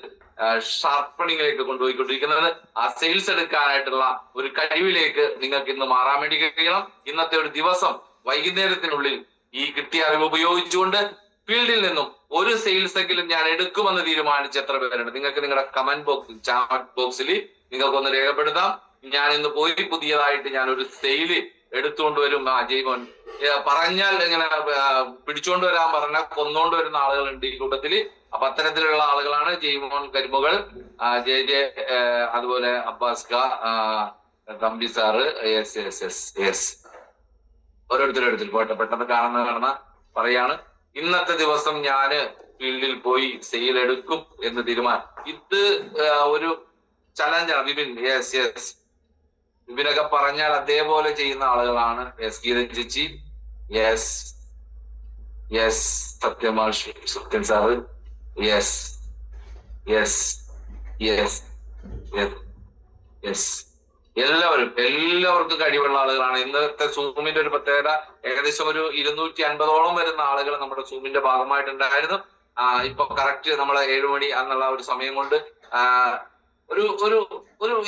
ഷാർപ്പണിങ്ങിലേക്ക് കൊണ്ടുപോയിക്കൊണ്ടിരിക്കുന്നത്. ആ സെയിൽസ് എടുക്കാനായിട്ടുള്ള ഒരു കഴിവിലേക്ക് നിങ്ങൾക്ക് ഇന്ന് മാറാൻ വേണ്ടി കഴിയണം. ഇന്നത്തെ ഒരു ദിവസം വൈകുന്നേരത്തിനുള്ളിൽ ഈ കിട്ടിയ അറിവ് ഉപയോഗിച്ചുകൊണ്ട് ഫീൽഡിൽ നിന്നും ഒരു സെയിൽസ് എങ്കിലും ഞാൻ എടുക്കുമെന്ന് തീരുമാനിച്ച എത്ര പേരുണ്ട്? നിങ്ങൾക്ക് നിങ്ങളുടെ കമന്റ് ബോക്സിൽ, ചാറ്റ് ബോക്സിൽ നിങ്ങൾക്കൊന്ന് രേഖപ്പെടുത്താം. ഞാൻ ഇന്ന് പോയി പുതിയതായിട്ട് ഞാൻ ഒരു സെയില് എടുത്തുകൊണ്ട് വരും. ജയ്മോൻ പറഞ്ഞാൽ ഇങ്ങനെ പിടിച്ചുകൊണ്ട് വരാൻ പറഞ്ഞാൽ കൊന്നുകൊണ്ട് വരുന്ന ആളുകളുണ്ട് ഈ കൂട്ടത്തില്. അപ്പൊ അത്തരത്തിലുള്ള ആളുകളാണ് ജയ്മോൻ കരിമുകൾ, ജെ അതുപോലെ അബ്ബാസ് ഖാ, തമ്പി സാറ്. യെസ് ഓരോരുത്തരും പോട്ടെ, പെട്ടെന്ന് കാണുന്ന പറയാണ്. ഇന്നത്തെ ദിവസം ഞാന് ഫീൽഡിൽ പോയി സെയിൽ എടുക്കും എന്ന് തീരുമാനം. ഇത് ഒരു ചലഞ്ചാണ്. വിപിനൊക്കെ പറഞ്ഞാൽ അതേപോലെ ചെയ്യുന്ന ആളുകളാണ്. ഗീത ചേച്ചി, സത്യൻ സാറ്, എല്ലാവർക്കും കഴിവുള്ള ആളുകളാണ്. ഇന്നത്തെ സൂമിന്റെ ഒരു പ്രത്യേകത, ഏകദേശം ഒരു 250ഓളം വരുന്ന ആളുകൾ നമ്മുടെ സൂമിന്റെ ഭാഗമായിട്ടുണ്ടായിരുന്നു. ഇപ്പൊ കറക്റ്റ് നമ്മളെ 7 മണി എന്നുള്ള ഒരു സമയം കൊണ്ട് ഒരു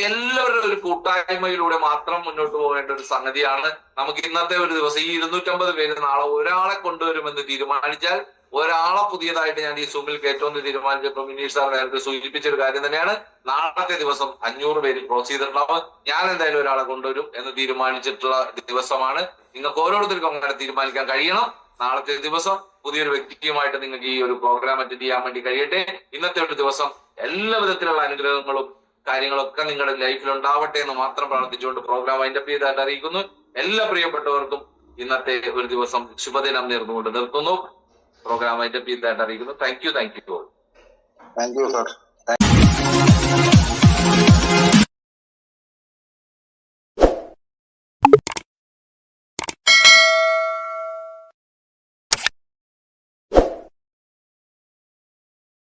എല്ലാവരുടെ ഒരു കൂട്ടായ്മയിലൂടെ മാത്രം മുന്നോട്ട് പോകേണ്ട ഒരു സംഗതിയാണ്. നമുക്ക് ഇന്നത്തെ ഒരു ദിവസം ഈ 250 പേര് നാളെ ഒരാളെ കൊണ്ടുവരുമെന്ന് തീരുമാനിച്ചാൽ, ഒരാളെ പുതിയതായിട്ട് ഞാൻ ഈ സൂമിൽ കയറ്റുമെന്ന് തീരുമാനിച്ചപ്പോൾ മിനീഷ് സാർ നേരത്തെ സൂചിപ്പിച്ച ഒരു കാര്യം തന്നെയാണ്. നാളത്തെ ദിവസം 500 പേര് ക്രോസ് ചെയ്തിട്ടുണ്ടാവും. ഞാൻ എന്തായാലും ഒരാളെ കൊണ്ടുവരും എന്ന് തീരുമാനിച്ചിട്ടുള്ള ദിവസമാണ്. നിങ്ങൾക്ക് ഓരോരുത്തർക്കും അങ്ങനെ തീരുമാനിക്കാൻ കഴിയണം. നാളത്തെ ദിവസം പുതിയൊരു വ്യക്തിയുമായിട്ട് നിങ്ങൾക്ക് ഈ ഒരു പ്രോഗ്രാം അറ്റൻഡ് ചെയ്യാൻ വേണ്ടി കഴിയട്ടെ. ഇന്നത്തെ ഒരു ദിവസം എല്ലാ വിധത്തിലുള്ള അനുഗ്രഹങ്ങളും കാര്യങ്ങളൊക്കെ നിങ്ങളുടെ ലൈഫിൽ ഉണ്ടാവട്ടെ എന്ന് മാത്രം പ്രാർത്ഥിച്ചുകൊണ്ട് പ്രോഗ്രാം വൈൻഡപ്പ് ചെയ്തായിട്ട് അറിയിക്കുന്നു. എല്ലാ പ്രിയപ്പെട്ടവർക്കും ഇന്നത്തെ ഒരു ദിവസം ശുഭദിനം നേർന്നുകൊണ്ട് നിർത്തുന്നു. പ്രോഗ്രാം വൈൻഡപ്പ് ചെയ്തായിട്ട് അറിയിക്കുന്നു. Thank you. Thank you sir.